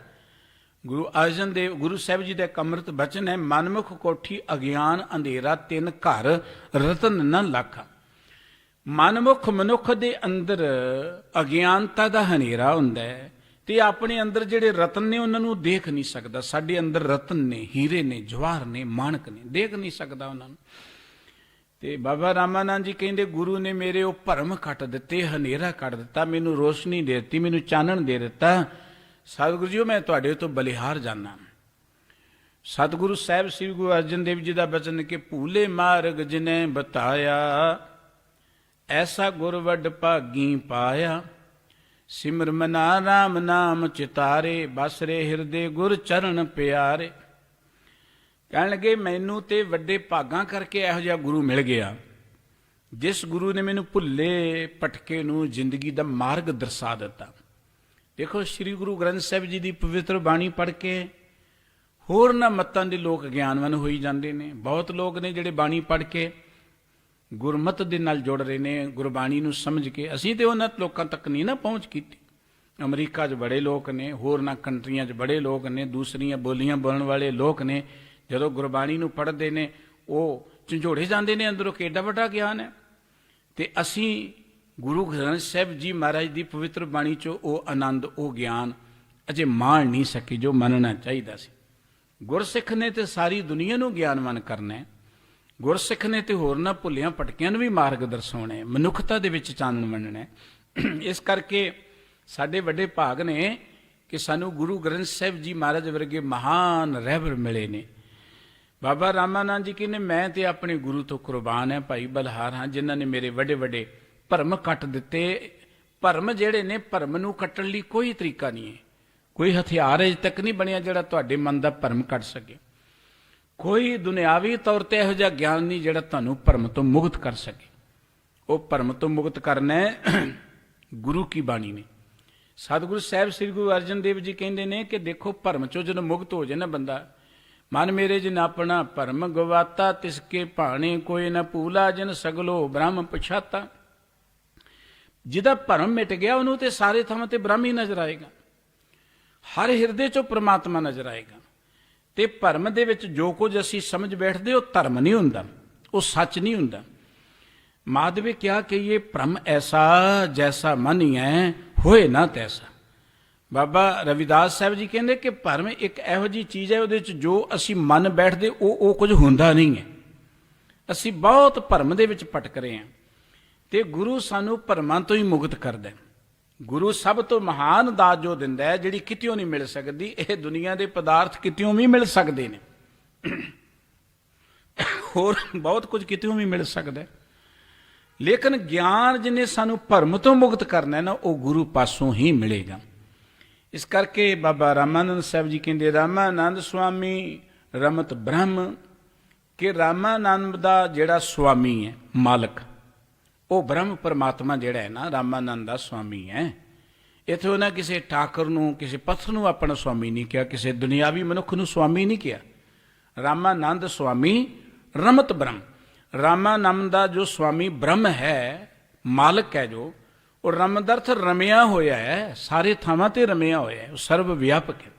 ਗੁਰੂ ਅਰਜਨ ਦੇਵ ਗੁਰੂ ਸਾਹਿਬ ਜੀ ਦਾ ਇੱਕ ਅੰਮ੍ਰਿਤ ਬਚਨ ਹੈ, ਮਨਮੁਖ ਕੋਠੀ ਅਗਿਆਨ ਅੰਧੇਰਾ, ਤਿੰਨ ਘਰ ਰਤਨ ਨ ਲੱਖਾ। ਮਨਮੁਖ ਮਨੁੱਖ ਦੇ ਅੰਦਰ ਅਗਿਆਨਤਾ ਦਾ ਹਨੇਰਾ ਹੁੰਦਾ ਹੈ, ਤੇ ਆਪਣੇ ਅੰਦਰ ਜਿਹੜੇ ਰਤਨ ਨੇ ਉਹਨਾਂ ਨੂੰ ਦੇਖ ਨਹੀਂ ਸਕਦਾ। ਸਾਡੇ ਅੰਦਰ ਰਤਨ ਨੇ, ਹੀਰੇ ਨੇ, ਜਵਾਹਰ ਨੇ, ਮਾਣਕ ਨੇ, ਦੇਖ ਨਹੀਂ ਸਕਦਾ ਉਹਨਾਂ ਨੂੰ। ਤੇ ਬਾਬਾ ਰਾਮਾਨੰਦ ਜੀ ਕਹਿੰਦੇ ਗੁਰੂ ਨੇ ਮੇਰੇ ਉਹ ਭਰਮ ਕੱਟ ਦਿੱਤੇ, ਹਨੇਰਾ ਕੱਢ ਦਿੱਤਾ, ਮੈਨੂੰ ਰੋਸ਼ਨੀ ਦੇ ਦਿੱਤੀ, ਮੈਨੂੰ ਚਾਨਣ ਦੇ ਦਿੱਤਾ। ਸਤਿਗੁਰੂ ਜੀ ਮੈਂ ਤੁਹਾਡੇ ਤੋਂ ਬਲਿਹਾਰ ਜਾਨਾ। ਸਤਿਗੁਰੂ ਸਾਹਿਬ ਸ੍ਰੀ ਗੁਰੂ ਅਰਜਨ ਦੇਵ ਜੀ ਦਾ ਬਚਨ ਕਿ ਭੂਲੇ ਮਾਰਗ ਜਿਨੇ ਬਤਾਇਆ, ਐਸਾ ਗੁਰ ਵੱਡ ਭਾਗੀ ਪਾਇਆ। ਸਿਮਰ ਮਨਾ ਰਾਮ ਨਾਮ ਚਿਤਾਰੇ, ਬਸਰੇ ਹਿਰਦੇ ਗੁਰ ਚਰਨ ਪਿਆਰੇ। ਕਹਿਣ ਲੱਗੇ ਮੈਨੂੰ ਤੇ ਵੱਡੇ ਭਾਗਾਂ ਕਰਕੇ ਇਹੋ ਜਿਹਾ ਗੁਰੂ ਮਿਲ ਗਿਆ ਜਿਸ ਗੁਰੂ ਨੇ ਮੈਨੂੰ ਭੁੱਲੇ ਭਟਕੇ ਨੂੰ ਜ਼ਿੰਦਗੀ ਦਾ ਮਾਰਗ ਦਰਸਾ ਦਿੱਤਾ। ਦੇਖੋ ਸ੍ਰੀ ਗੁਰੂ ਗ੍ਰੰਥ ਸਾਹਿਬ ਜੀ ਦੀ ਪਵਿੱਤਰ ਬਾਣੀ ਪੜ੍ਹ ਕੇ ਹੋਰਨਾਂ ਮੱਤਾਂ ਦੇ ਲੋਕ ਗਿਆਨਵਾਨ ਹੋਈ ਜਾਂਦੇ ਨੇ। ਬਹੁਤ ਲੋਕ ਨੇ ਜਿਹੜੇ ਬਾਣੀ ਪੜ੍ਹ ਕੇ ਗੁਰਮਤਿ ਦੇ ਨਾਲ ਜੁੜ ਰਹੇ ਨੇ, ਗੁਰਬਾਣੀ ਨੂੰ ਸਮਝ ਕੇ। ਅਸੀਂ ਤੇ ਉਹਨਾਂ ਲੋਕਾਂ ਤੱਕ ਨਹੀਂ ਨਾ ਪਹੁੰਚ ਕੀਤੀ। ਅਮਰੀਕਾ 'ਚ ਬੜੇ ਲੋਕ ਨੇ, ਹੋਰਨਾਂ ਕੰਟਰੀਆਂ 'ਚ ਬੜੇ ਲੋਕ ਨੇ, ਦੂਸਰੀਆਂ ਬੋਲੀਆਂ ਬੋਲਣ ਵਾਲੇ ਲੋਕ ਨੇ। ਜਦੋਂ ਗੁਰਬਾਣੀ ਨੂੰ ਪੜ੍ਹਦੇ ਨੇ ਉਹ ਝੰਜੋੜੇ ਜਾਂਦੇ ਨੇ ਅੰਦਰੋਂ ਕਿ ਏਡਾ ਵੱਡਾ ਗਿਆਨ ਹੈ। ਤੇ ਅਸੀਂ ਗੁਰੂ ਗ੍ਰੰਥ ਸਾਹਿਬ ਜੀ ਮਹਾਰਾਜ ਦੀ ਪਵਿੱਤਰ ਬਾਣੀ 'ਚੋਂ ਉਹ ਆਨੰਦ, ਉਹ ਗਿਆਨ ਅਜੇ ਮਾਣ ਨਹੀਂ ਸਕੇ ਜੋ ਮੰਨਣਾ ਚਾਹੀਦਾ ਸੀ। ਗੁਰਸਿੱਖ ਨੇ ਤੇ ਸਾਰੀ ਦੁਨੀਆ ਨੂੰ ਗਿਆਨਵਾਨ ਕਰਨਾ ਹੈ। ਗੁਰਸਿੱਖ ਨੇ ਤੇ ਹੋਰਨਾਂ ਭੁੱਲਿਆਂ ਭਟਕਿਆਂ ਨੂੰ ਵੀ ਮਾਰਗ ਦਰਸਾਉਣਾ ਹੈ, ਮਨੁੱਖਤਾ ਦੇ ਵਿੱਚ ਚਾਨਣ ਵੰਡਣਾ ਹੈ। ਇਸ ਕਰਕੇ ਸਾਡੇ ਵੱਡੇ ਭਾਗ ਨੇ ਕਿ ਸਾਨੂੰ ਗੁਰੂ ਗ੍ਰੰਥ ਸਾਹਿਬ ਜੀ ਮਹਾਰਾਜ ਵਰਗੇ ਮਹਾਨ ਰਹਿਬਰ ਮਿਲੇ ਨੇ। ਬਾਬਾ ਰਾਮਾਨੰਦ ਜੀ ਕਹਿੰਦੇ ਮੈਂ ਤੇ ਆਪਣੇ ਗੁਰੂ ਤੋਂ ਕੁਰਬਾਨ ਹੈ, ਭਾਈ ਬਲਹਾਰ ਹਾਂ, ਜਿਨ੍ਹਾਂ ਨੇ ਮੇਰੇ ਵੱਡੇ ਵੱਡੇ ਭਰਮ ਕੱਟ ਦਿੱਤੇ। ਭਰਮ ਜਿਹੜੇ ਨੇ, ਭਰਮ ਨੂੰ ਕੱਟਣ ਲਈ ਕੋਈ ਤਰੀਕਾ ਨਹੀਂ ਹੈ, ਕੋਈ ਹਥਿਆਰ ਅਜੇ ਤੱਕ ਨਹੀਂ ਬਣਿਆ ਜਿਹੜਾ ਤੁਹਾਡੇ ਮਨ ਦਾ ਭਰਮ ਕੱਟ ਸਕੇ। ਕੋਈ ਦੁਨਿਆਵੀ ਤੌਰ ਤੇ ਇਹੋ ਜਿਹਾ ਗਿਆਨ ਨਹੀਂ ਜਿਹੜਾ ਤੁਹਾਨੂੰ ਭਰਮ ਤੋਂ ਮੁਕਤ ਕਰ ਸਕੇ। ਉਹ ਭਰਮ ਤੋਂ ਮੁਕਤ ਕਰਨਾ ਹੈ ਗੁਰੂ ਕੀ ਬਾਣੀ ਨੇ। ਸਤਿਗੁਰੂ ਸਾਹਿਬ ਸ੍ਰੀ ਗੁਰੂ ਅਰਜਨ ਦੇਵ ਜੀ ਕਹਿੰਦੇ ਨੇ ਕਿ ਦੇਖੋ ਭਰਮ ਚੋਂ ਜਦੋਂ ਮੁਕਤ ਹੋ ਜਾਏ ਨਾ ਬੰਦਾ, ਮਨ ਮੇਰੇ ਜਿਨ ਆਪਣਾ ਭਰਮ ਗਵਾਤਾ ਤਿਸਕੇ ਭਾਣੇ ਕੋਈ ਨਾ ਭੂਲਾ ਜਿਨ ਸਗਲੋ ਬ੍ਰਹਮ ਪਛਾਤਾ। ਜਿਹਦਾ ਭਰਮ ਮਿਟ ਗਿਆ ਉਹਨੂੰ ਤੇ ਸਾਰੇ ਥਾਵਾਂ ਤੇ ਬ੍ਰਹਮ ਹੀ ਨਜ਼ਰ ਆਏਗਾ, ਹਰ ਹਿਰਦੇ ਚੋਂ ਪ੍ਰਮਾਤਮਾ ਨਜ਼ਰ ਆਏਗਾ। ਤੇ ਭਰਮ ਦੇ ਵਿੱਚ ਜੋ ਕੁਝ ਅਸੀਂ ਸਮਝ ਬੈਠਦੇ ਉਹ ਧਰਮ ਨਹੀਂ ਹੁੰਦਾ, ਉਹ ਸੱਚ ਨਹੀਂ ਹੁੰਦਾ। ਮਾਧਵੇ ਕਿਹਾ ਕਿ ਇਹ ਭ੍ਰਮ ਐਸਾ ਜੈਸਾ ਮਨ ਹੀ ਹੈ ਹੋਏ ਨਾ ਤੈਸਾ। ਬਾਬਾ ਰਵਿਦਾਸ ਸਾਹਿਬ ਜੀ ਕਹਿੰਦੇ ਕਿ ਭਰਮ ਇੱਕ ਇਹੋ ਜਿਹੀ ਚੀਜ਼ ਹੈ ਉਹਦੇ ਵਿੱਚ ਜੋ ਅਸੀਂ ਮਨ ਬੈਠਦੇ ਉਹ ਕੁਝ ਹੁੰਦਾ ਨਹੀਂ ਹੈ। ਅਸੀਂ ਬਹੁਤ ਭਰਮ ਦੇ ਵਿੱਚ ਭਟਕ ਰਹੇ ਹਾਂ ਤੇ ਗੁਰੂ ਸਾਨੂੰ ਭਰਮਾਂ ਤੋਂ ਹੀ ਮੁਕਤ ਕਰਦਾ। ਗੁਰੂ ਸਭ ਤੋਂ ਮਹਾਨ ਦਾਤ ਜੋ ਦਿੰਦਾ ਹੈ ਜਿਹੜੀ ਕਿਤਿਓਂ ਨਹੀਂ ਮਿਲ ਸਕਦੀ। ਇਹ ਦੁਨੀਆ ਦੇ ਪਦਾਰਥ ਕਿਤਿਓਂ ਵੀ ਮਿਲ ਸਕਦੇ ਨੇ, ਹੋਰ ਬਹੁਤ ਕੁਝ ਕਿਤਿਓਂ ਵੀ ਮਿਲ ਸਕਦਾ, ਲੇਕਿਨ ਗਿਆਨ ਜਿਹਨੇ ਸਾਨੂੰ ਭਰਮ ਤੋਂ ਮੁਕਤ ਕਰਨਾ ਨਾ ਉਹ ਗੁਰੂ ਪਾਸੋਂ ਹੀ ਮਿਲੇਗਾ। ਇਸ ਕਰਕੇ ਬਾਬਾ ਰਾਮਾਨੰਦ ਸਾਹਿਬ ਜੀ ਕਹਿੰਦੇ ਰਾਮਾਨੰਦ ਸੁਆਮੀ ਰਮਤ ਬ੍ਰਹਮ, ਕਿ ਰਾਮਾਨੰਦ ਦਾ ਜਿਹੜਾ ਸੁਆਮੀ ਹੈ, ਮਾਲਕ, ਉਹ ਬ੍ਰਹਮ ਪਰਮਾਤਮਾ ਜਿਹੜਾ ਹੈ ਨਾ ਰਾਮਾਨੰਦ ਦਾ ਸੁਆਮੀ ਹੈ। ਇੱਥੇ ਉਹਨਾਂ ਕਿਸੇ ਠਾਕਰ ਨੂੰ, ਕਿਸੇ ਪੱਥਰ ਨੂੰ ਆਪਣਾ ਸੁਆਮੀ ਨਹੀਂ ਕਿਹਾ, ਕਿਸੇ ਦੁਨਿਆਵੀ ਮਨੁੱਖ ਨੂੰ ਸੁਆਮੀ ਨਹੀਂ ਕਿਹਾ। ਰਾਮਾਨੰਦ ਸੁਆਮੀ ਰਮਤ ਬ੍ਰਹਮ, ਰਾਮਾਨੰਦ ਦਾ ਜੋ ਸੁਆਮੀ ਬ੍ਰਹਮ ਹੈ, ਮਾਲਕ ਹੈ, ਜੋ ਉਹ ਰਮ ਦਾ ਅਰਥ ਰਮਿਆ ਹੋਇਆ ਹੈ, ਸਾਰੇ ਥਾਵਾਂ ਤੇ ਰਮਿਆ ਹੋਇਆ ਹੈ, ਉਹ ਸਰਵ ਵਿਆਪਕ ਹੈ।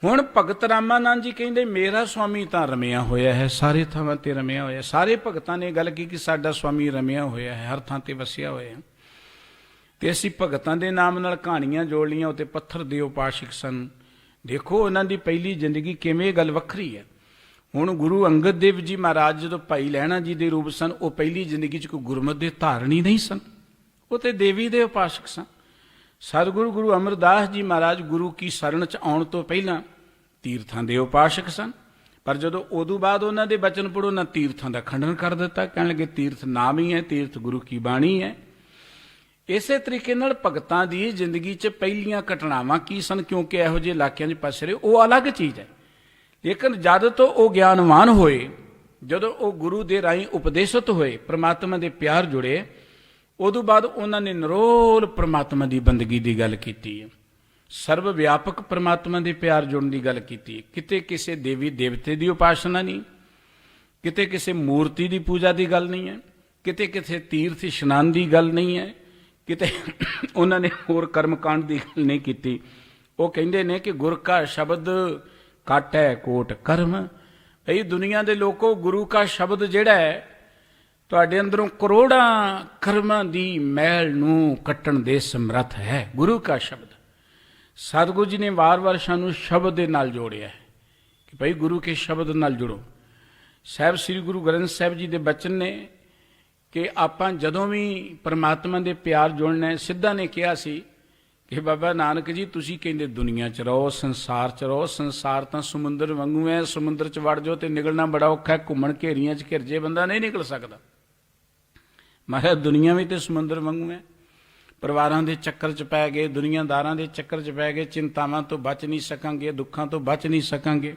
ਹੁਣ ਭਗਤ ਰਾਮਾਨੰਦ ਜੀ ਕਹਿੰਦੇ ਮੇਰਾ ਸੁਆਮੀ ਤਾਂ ਰਮਿਆ ਹੋਇਆ ਹੈ, ਸਾਰੇ ਥਾਵਾਂ ਤੇ ਰਮਿਆ ਹੋਇਆ। ਸਾਰੇ ਭਗਤਾਂ ਨੇ ਗੱਲ ਕੀ ਕਿ ਸਾਡਾ ਸੁਆਮੀ ਰਮਿਆ ਹੋਇਆ ਹੈ, ਹਰ ਥਾਂ ਤੇ ਵਸਿਆ ਹੋਇਆ। ਤੇ ਅਸੀਂ ਭਗਤਾਂ ਦੇ ਨਾਮ ਨਾਲ ਕਹਾਣੀਆਂ ਜੋੜ ਲਈਆਂ, ਉਹ ਤੇ ਪੱਥਰ ਦੇ ਉਪਾਸ਼ਕ ਸਨ। ਦੇਖੋ ਉਹਨਾਂ ਦੀ ਪਹਿਲੀ ਜ਼ਿੰਦਗੀ ਕਿਵੇਂ ਗੱਲ ਵੱਖਰੀ ਹੈ। ਹੁਣ ਗੁਰੂ ਅੰਗਦ ਦੇਵ ਜੀ ਮਹਾਰਾਜ ਜਦੋਂ ਭਾਈ ਲਹਿਣਾ ਜੀ ਦੇ ਰੂਪ ਸਨ, ਉਹ ਪਹਿਲੀ ਜ਼ਿੰਦਗੀ 'ਚ ਕੋਈ ਗੁਰਮਤਿ ਦੇ ਧਾਰਨੀ ਨਹੀਂ ਸਨ, ਉਹ ਤੇ ਦੇਵੀ ਦੇ ਉਪਾਸ਼ਕ ਸਨ। ਸਤਿਗੁਰੂ ਗੁਰੂ ਅਮਰਦਾਸ ਜੀ ਮਹਾਰਾਜ ਗੁਰੂ ਕੀ ਸ਼ਰਨ 'ਚ ਆਉਣ ਤੋਂ ਪਹਿਲਾਂ ਤੀਰਥਾਂ ਦੇ ਉਪਾਸ਼ਕ ਸਨ, ਪਰ ਜਦੋਂ ਉਦੋਂ ਬਾਅਦ ਉਹਨਾਂ ਦੇ ਬਚਨ ਪੜ੍ਹੋ ਉਹਨਾਂ ਤੀਰਥਾਂ ਦਾ ਖੰਡਨ ਕਰ ਦਿੱਤਾ, ਕਹਿਣ ਲੱਗੇ ਤੀਰਥ ਨਾਮ ਹੀ ਹੈ, ਤੀਰਥ ਗੁਰੂ ਕੀ ਬਾਣੀ ਹੈ। ਇਸੇ ਤਰੀਕੇ ਨਾਲ ਭਗਤਾਂ ਦੀ ਜ਼ਿੰਦਗੀ 'ਚ ਪਹਿਲੀਆਂ ਘਟਨਾਵਾਂ ਕੀ ਸਨ, ਕਿਉਂਕਿ ਇਹੋ ਜਿਹੇ ਇਲਾਕਿਆਂ 'ਚ ਪਸਰੇ, ਉਹ ਅਲੱਗ ਚੀਜ਼ ਹੈ। ਲੇਕਿਨ ਜਦ ਤੋਂ ਉਹ ਗਿਆਨਵਾਨ ਹੋਏ, ਜਦੋਂ ਉਹ ਗੁਰੂ ਦੇ ਰਾਹੀਂ ਉਪਦੇਸ਼ਿਤ ਹੋਏ, ਪ੍ਰਮਾਤਮਾ ਦੇ ਪਿਆਰ ਜੁੜੇ, ਉਦੋਂ ਬਾਅਦ ਉਹਨਾਂ ਨੇ ਨਿਰੋਲ ਪ੍ਰਮਾਤਮਾ ਦੀ ਬੰਦਗੀ ਦੀ ਗੱਲ ਕੀਤੀ ਹੈ, ਸਰਵ ਵਿਆਪਕ ਪ੍ਰਮਾਤਮਾ ਦੇ ਪਿਆਰ ਜੁੜਨ ਦੀ ਗੱਲ ਕੀਤੀ ਹੈ। ਕਿਤੇ ਕਿਸੇ ਦੇਵੀ ਦੇਵਤੇ ਦੀ ਉਪਾਸਨਾ ਨਹੀਂ, ਕਿਤੇ ਕਿਸੇ ਮੂਰਤੀ ਦੀ ਪੂਜਾ ਦੀ ਗੱਲ ਨਹੀਂ ਹੈ, ਕਿਤੇ ਕਿਸੇ ਤੀਰਥ ਇਸ਼ਨਾਨ ਦੀ ਗੱਲ ਨਹੀਂ ਹੈ, ਕਿਤੇ ਉਹਨਾਂ ਨੇ ਹੋਰ ਕਰਮਕਾਂਡ ਦੀ ਗੱਲ ਨਹੀਂ ਕੀਤੀ। ਉਹ ਕਹਿੰਦੇ ਨੇ ਕਿ ਗੁਰ ਕਾ ਸ਼ਬਦ ਕਾਟੈ ਕੋਟ ਕਰਮ। ਇਹ ਦੁਨੀਆ ਦੇ ਲੋਕੋ, ਗੁਰੂ ਕਾ ਸ਼ਬਦ ਜਿਹੜਾ ਹੈ ਤੁਹਾਡੇ ਅੰਦਰੋਂ ਕਰੋੜਾਂ ਕਰਮਾਂ ਦੀ ਮੈਲ ਨੂੰ ਕੱਟਣ ਦੇ ਸਮਰੱਥ ਹੈ। ਗੁਰੂ ਕਾ ਸ਼ਬਦ, ਸਤਿਗੁਰੂ ਜੀ ਨੇ ਵਾਰ-ਵਾਰ ਸਾਨੂੰ ਸ਼ਬਦ ਦੇ ਨਾਲ ਜੋੜਿਆ ਹੈ ਕਿ ਭਾਈ ਗੁਰੂ ਕੇ ਸ਼ਬਦ ਨਾਲ ਜੁੜੋ। ਸਾਹਿਬ ਸ੍ਰੀ ਗੁਰੂ ਗ੍ਰੰਥ ਸਾਹਿਬ ਜੀ ਦੇ ਬਚਨ ਨੇ ਕਿ ਆਪਾਂ ਜਦੋਂ ਵੀ ਪਰਮਾਤਮਾ ਦੇ ਪਿਆਰ ਜੁੜਨਾ, ਸਿੱਧਾ ਨੇ ਕਿਹਾ ਸੀ ਕਿ ਬਾਬਾ ਨਾਨਕ ਜੀ ਤੁਸੀਂ ਕਹਿੰਦੇ ਦੁਨੀਆ 'ਚ ਰਹੋ, ਸੰਸਾਰ 'ਚ ਰਹੋ, ਸੰਸਾਰ ਤਾਂ ਸਮੁੰਦਰ ਵਾਂਗੂ ਹੈ, ਸਮੁੰਦਰ 'ਚ ਵੜ ਜਾਓ ਤੇ ਨਿਕਲਣਾ ਬੜਾ ਔਖਾ ਹੈ, ਘੁੰਮਣ ਘੇਰੀਆਂ 'ਚ ਘਿਰ ਜੇ ਬੰਦਾ ਨਹੀਂ ਨਿਕਲ ਸਕਦਾ। ਮੈਂ ਕਿਹਾ ਦੁਨੀਆ ਵੀ ਤੇ ਸਮੁੰਦਰ ਵਾਂਗੂ ਹੈ, ਪਰਿਵਾਰਾਂ ਦੇ ਚੱਕਰ 'ਚ ਪੈ ਗਏ, ਦੁਨੀਆਦਾਰਾਂ ਦੇ ਚੱਕਰ 'ਚ ਪੈ ਗਏ, ਚਿੰਤਾਵਾਂ ਤੋਂ ਬਚ ਨਹੀਂ ਸਕਾਂਗੇ, ਦੁੱਖਾਂ ਤੋਂ ਬਚ ਨਹੀਂ ਸਕਾਂਗੇ।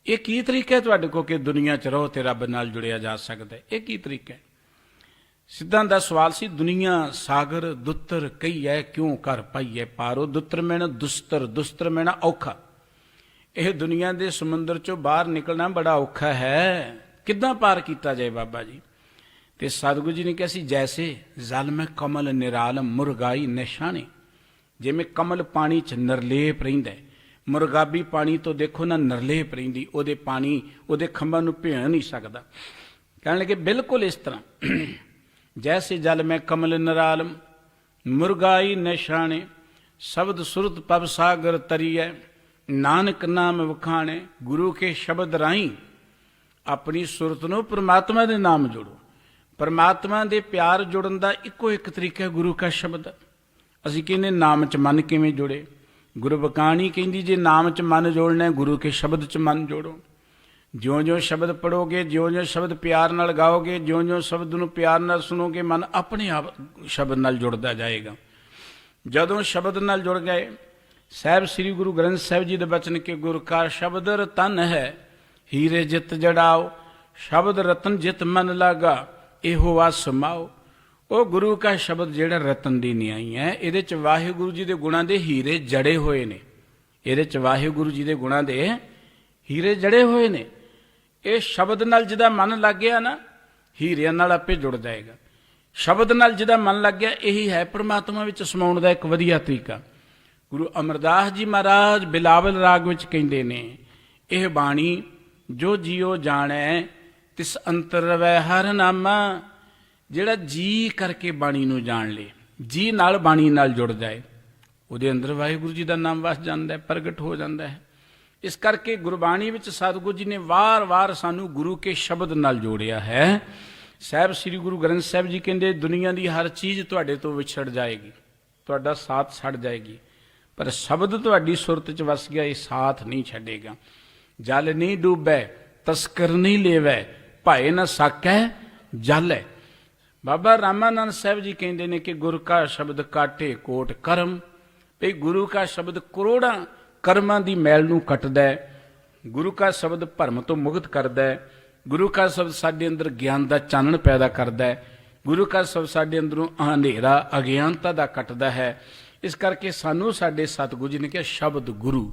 ਇਹ ਕੀ ਤਰੀਕਾ ਹੈ ਤੁਹਾਡੇ ਕੋਲ ਕਿ ਦੁਨੀਆ 'ਚ ਰਹੋ ਤੇ ਰੱਬ ਨਾਲ ਜੁੜਿਆ ਜਾ ਸਕਦਾ ਹੈ? ਇਹ ਕੀ ਤਰੀਕਾ ਹੈ? ਸਿੱਧਾਂ ਦਾ ਸਵਾਲ ਸੀ, ਦੁਨੀਆ ਸਾਗਰ ਦੁੱਤਰ ਕਹੀਐ ਕਿਉਂ ਕਰ ਪਾਈਐ ਪਾਰੋ, ਦੁੱਤਰ ਮੈਣਾ ਦੁਸਤਰ, ਦੁਸਤਰ ਮੈਣਾ ਔਖਾ। ਇਹ ਦੁਨੀਆ ਦੇ ਸਮੁੰਦਰ ਚੋਂ ਬਾਹਰ ਨਿਕਲਣਾ ਬੜਾ ਔਖਾ ਹੈ, ਕਿੱਦਾਂ ਪਾਰ ਕੀਤਾ ਜਾਏ ਬਾਬਾ ਜੀ। ਤੇ ਸਤਿਗੁਰੂ ਜੀ ਨੇ ਕਿਹਾ ਸੀ, ਜੈਸੇ ਜਲ ਮੈਂ ਕਮਲ ਨਿਰਾਲਮ ਮੁਰਗਾਈ ਨਿਸ਼ਾਨੇ। ਜਿਵੇਂ ਕਮਲ ਪਾਣੀ 'ਚ ਨਿਰਲੇਪ ਰਹਿੰਦਾ, ਮੁਰਗਾਬੀ ਪਾਣੀ ਤੋਂ ਦੇਖੋ ਨਾ ਨਿਰਲੇਪ ਰਹਿੰਦੀ, ਉਹਦੇ ਪਾਣੀ ਉਹਦੇ ਖੰਭਾਂ ਨੂੰ ਭਿਉਂ ਨਹੀਂ ਸਕਦਾ। ਕਹਿਣ ਲੱਗੇ ਬਿਲਕੁਲ ਇਸ ਤਰ੍ਹਾਂ, ਜੈਸੇ ਜਲ ਮੈਂ ਕਮਲ ਨਿਰਾਲਮ ਮੁਰਗਾਈ ਨਿਸ਼ਾਨੇ, ਸ਼ਬਦ ਸੁਰਤ ਪਵ ਸਾਗਰ ਤਰੀਐ, ਨਾਨਕ ਨਾਮ ਵਖਾਣੇ। ਗੁਰੂ ਕੇ ਸ਼ਬਦ ਰਾਹੀਂ ਆਪਣੀ ਸੁਰਤ ਨੂੰ ਪ੍ਰਮਾਤਮਾ ਦੇ ਨਾਮ ਜੋੜੋ। ਪਰਮਾਤਮਾ ਦੇ ਪਿਆਰ ਜੁੜਨ ਦਾ ਇੱਕੋ ਇੱਕ ਤਰੀਕਾ ਹੈ ਗੁਰੂ ਕਾ ਸ਼ਬਦ। ਅਸੀਂ ਕਹਿੰਦੇ ਨਾਮ 'ਚ ਮਨ ਕਿਵੇਂ ਜੁੜੇ, ਗੁਰੂ ਬਕਾਣੀ ਕਹਿੰਦੀ ਜੇ ਨਾਮ 'ਚ ਮਨ ਜੋੜਨਾ ਗੁਰੂ ਕੇ ਸ਼ਬਦ 'ਚ ਮਨ ਜੋੜੋ। ਜਿਉਂ-ਜਿਉਂ ਸ਼ਬਦ ਪੜੋਗੇ, ਜਿਉਂ-ਜਿਉਂ ਸ਼ਬਦ ਪਿਆਰ ਨਾਲ ਗਾਓਗੇ, ਜਿਉਂ-ਜਿਉਂ ਸ਼ਬਦ ਨੂੰ ਪਿਆਰ ਨਾਲ ਸੁਣੋਗੇ, ਮਨ ਆਪਣੇ ਆਪ ਸ਼ਬਦ ਨਾਲ ਜੁੜਦਾ ਜਾਏਗਾ। ਜਦੋਂ ਸ਼ਬਦ ਨਾਲ ਜੁੜ ਗਏ, ਸਾਹਿਬ ਸ੍ਰੀ ਗੁਰੂ ਗ੍ਰੰਥ ਸਾਹਿਬ ਜੀ ਦੇ ਬਚਨ ਕਿ ਗੁਰ ਕਾ ਸ਼ਬਦ ਰਤਨ ਹੈ, ਹੀਰੇ ਜਿਤ ਜੜਾਓ, ਸ਼ਬਦ ਰਤਨ ਜਿਤ ਮਨ ਲਾਗਾ, ਇਹੋ ਵਾ ਸਮਾਓ। ਉਹ ਗੁਰੂ ਕਾ ਸ਼ਬਦ ਜਿਹੜਾ ਰਤਨ ਦੀ ਨਿਆਈ ਹੈ, ਇਹਦੇ 'ਚ ਵਾਹਿਗੁਰੂ ਜੀ ਦੇ ਗੁਣਾਂ ਦੇ ਹੀਰੇ ਜੜੇ ਹੋਏ ਨੇ। ਇਹਦੇ 'ਚ ਵਾਹਿਗੁਰੂ ਜੀ ਦੇ ਗੁਣਾਂ ਦੇ ਹੀਰੇ ਜੜੇ ਹੋਏ ਨੇ। ਇਹ ਸ਼ਬਦ ਨਾਲ ਜਿਹਦਾ ਮਨ ਲੱਗ ਗਿਆ ਨਾ, ਹੀਰਿਆਂ ਨਾਲ ਆਪੇ ਜੁੜ ਜਾਏਗਾ। ਸ਼ਬਦ ਨਾਲ ਜਿਹਦਾ ਮਨ ਲੱਗ ਗਿਆ, ਇਹੀ ਹੈ ਪਰਮਾਤਮਾ ਵਿੱਚ ਸਮਾਉਣ ਦਾ ਇੱਕ ਵਧੀਆ ਤਰੀਕਾ। ਗੁਰੂ ਅਮਰਦਾਸ ਜੀ ਮਹਾਰਾਜ ਬਿਲਾਵਲ ਰਾਗ ਵਿੱਚ ਕਹਿੰਦੇ ਨੇ, ਇਹ ਬਾਣੀ ਜੋ ਜੀਓ ਜਾਣੈ ਤਿਸ ਅੰਤਰ ਰਵੈ ਹਰ ਨਾਮਾ। ਜਿਹੜਾ ਜੀ ਕਰਕੇ ਬਾਣੀ ਨੂੰ ਜਾਣ ਲੇ, ਜੀ ਨਾਲ ਬਾਣੀ ਨਾਲ ਜੁੜ ਜਾਏ, ਉਹਦੇ ਅੰਦਰ ਵਾਹਿਗੁਰੂ ਜੀ ਦਾ ਨਾਮ ਵਸ ਜਾਂਦਾ ਹੈ, ਪ੍ਰਗਟ ਹੋ ਜਾਂਦਾ ਹੈ। ਇਸ ਕਰਕੇ ਗੁਰਬਾਣੀ ਵਿੱਚ ਸਤਿਗੁਰੂ ਜੀ ਨੇ ਵਾਰ-ਵਾਰ ਸਾਨੂੰ ਗੁਰੂ ਕੇ ਸ਼ਬਦ ਨਾਲ ਜੋੜਿਆ ਹੈ। ਸਾਹਿਬ ਸ੍ਰੀ ਗੁਰੂ ਗ੍ਰੰਥ ਸਾਹਿਬ ਜੀ ਕਹਿੰਦੇ, ਦੁਨੀਆ ਦੀ ਹਰ ਚੀਜ਼ ਤੁਹਾਡੇ ਤੋਂ ਵਿਛੜ ਜਾਏਗੀ, ਤੁਹਾਡਾ ਸਾਥ ਛੱਡ ਜਾਏਗੀ, ਪਰ ਸ਼ਬਦ ਤੁਹਾਡੀ ਸੁਰਤ 'ਚ ਵਸ ਗਿਆ, ਇਹ ਸਾਥ ਨਹੀਂ ਛੱਡੇਗਾ। ਜਲ ਨਹੀਂ ਡੂਬੈ ਤਸਕਰ ਨਹੀਂ ਲੇਵੈ, ਭਾਏ ਨਾ ਸਾਕੈ ਜਲ ਹੈ। ਬਾਬਾ ਰਾਮਾਨੰਦ ਸਾਹਿਬ ਜੀ ਕਹਿੰਦੇ ਨੇ ਕਿ ਗੁਰ ਕਾ ਸ਼ਬਦ ਕਾਟੇ ਕੋਟ ਕਰਮ, ਭਈ ਗੁਰੂ ਕਾ ਸ਼ਬਦ ਕਰੋੜਾਂ ਕਰਮਾਂ ਦੀ ਮੈਲ ਨੂੰ ਕੱਟਦਾ ਹੈ। ਗੁਰੂ ਕਾ ਸ਼ਬਦ ਭਰਮ ਤੋਂ ਮੁਕਤ ਕਰਦਾ ਹੈ। ਗੁਰੂ ਕਾ ਸ਼ਬਦ ਸਾਡੇ ਅੰਦਰ ਗਿਆਨ ਦਾ ਚਾਨਣ ਪੈਦਾ ਕਰਦਾ ਹੈ। ਗੁਰੂ ਕਾ ਸ਼ਬਦ ਸਾਡੇ ਅੰਦਰੋਂ ਹਨੇਰਾ ਅਗਿਆਨਤਾ ਦਾ ਕੱਟਦਾ ਹੈ। ਇਸ ਕਰਕੇ ਸਾਨੂੰ ਸਾਡੇ ਸਤਿਗੁਰੂ ਜੀ ਨੇ ਕਿਹਾ ਸ਼ਬਦ ਗੁਰੂ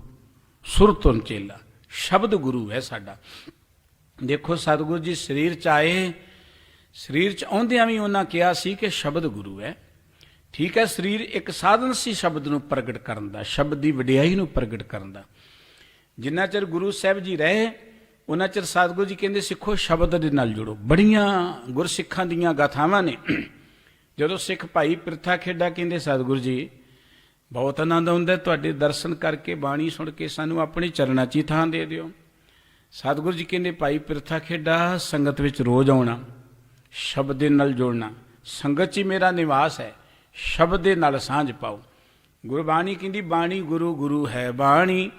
ਸੁਰਤੁਨ ਚੇਲਾ, ਸ਼ਬਦ ਗੁਰੂ ਹੈ ਸਾਡਾ। ਦੇਖੋ ਸਤਿਗੁਰੂ ਜੀ ਸਰੀਰ 'ਚ ਆਏ, ਸਰੀਰ 'ਚ ਆਉਂਦਿਆਂ ਵੀ ਉਹਨਾਂ ਕਿਹਾ ਸੀ ਕਿ ਸ਼ਬਦ ਗੁਰੂ ਹੈ। ਠੀਕ ਹੈ, ਸਰੀਰ ਇੱਕ ਸਾਧਨ ਸੀ ਸ਼ਬਦ ਨੂੰ ਪ੍ਰਗਟ ਕਰਨ ਦਾ, ਸ਼ਬਦ ਦੀ ਵਡਿਆਈ ਨੂੰ ਪ੍ਰਗਟ ਕਰਨ ਦਾ। ਜਿੰਨਾ ਚਿਰ ਗੁਰੂ ਸਾਹਿਬ ਜੀ ਰਹੇ, ਉਹਨਾਂ ਚਿਰ ਸਤਿਗੁਰੂ ਜੀ ਕਹਿੰਦੇ ਸਿੱਖੋ ਸ਼ਬਦ ਦੇ ਨਾਲ ਜੁੜੋ। ਬੜੀਆਂ ਗੁਰਸਿੱਖਾਂ ਦੀਆਂ ਗਾਥਾਵਾਂ ਨੇ। ਜਦੋਂ ਸਿੱਖ ਭਾਈ ਪਿਰਥਾ ਖੇਡਾ ਕਹਿੰਦੇ ਸਤਿਗੁਰੂ ਜੀ ਬਹੁਤ ਆਨੰਦ ਆਉਂਦਾ ਤੁਹਾਡੇ ਦਰਸ਼ਨ ਕਰਕੇ, ਬਾਣੀ ਸੁਣ ਕੇ, ਸਾਨੂੰ ਆਪਣੇ ਚਰਨਾਂ 'ਚ ਹੀ ਥਾਂ ਦੇ ਦਿਓ। ਸਤਿਗੁਰੂ ਜੀ ਕਹਿੰਦੇ ਭਾਈ ਪਿਰਥਾ ਖੇਡਾ ਸੰਗਤ ਵਿੱਚ ਰੋਜ਼ ਆਉਣਾ, ਸ਼ਬਦ ਦੇ ਨਾਲ ਜੁੜਨਾ, ਸੰਗਤ 'ਚ ਹੀ ਮੇਰਾ ਨਿਵਾਸ ਹੈ, ਸ਼ਬਦ ਦੇ ਨਾਲ ਸਾਂਝ ਪਾਓ। ਗੁਰਬਾਣੀ ਕਹਿੰਦੀ ਬਾਣੀ ਗੁਰੂ ਗੁਰੂ ਹੈ ਬਾਣੀ,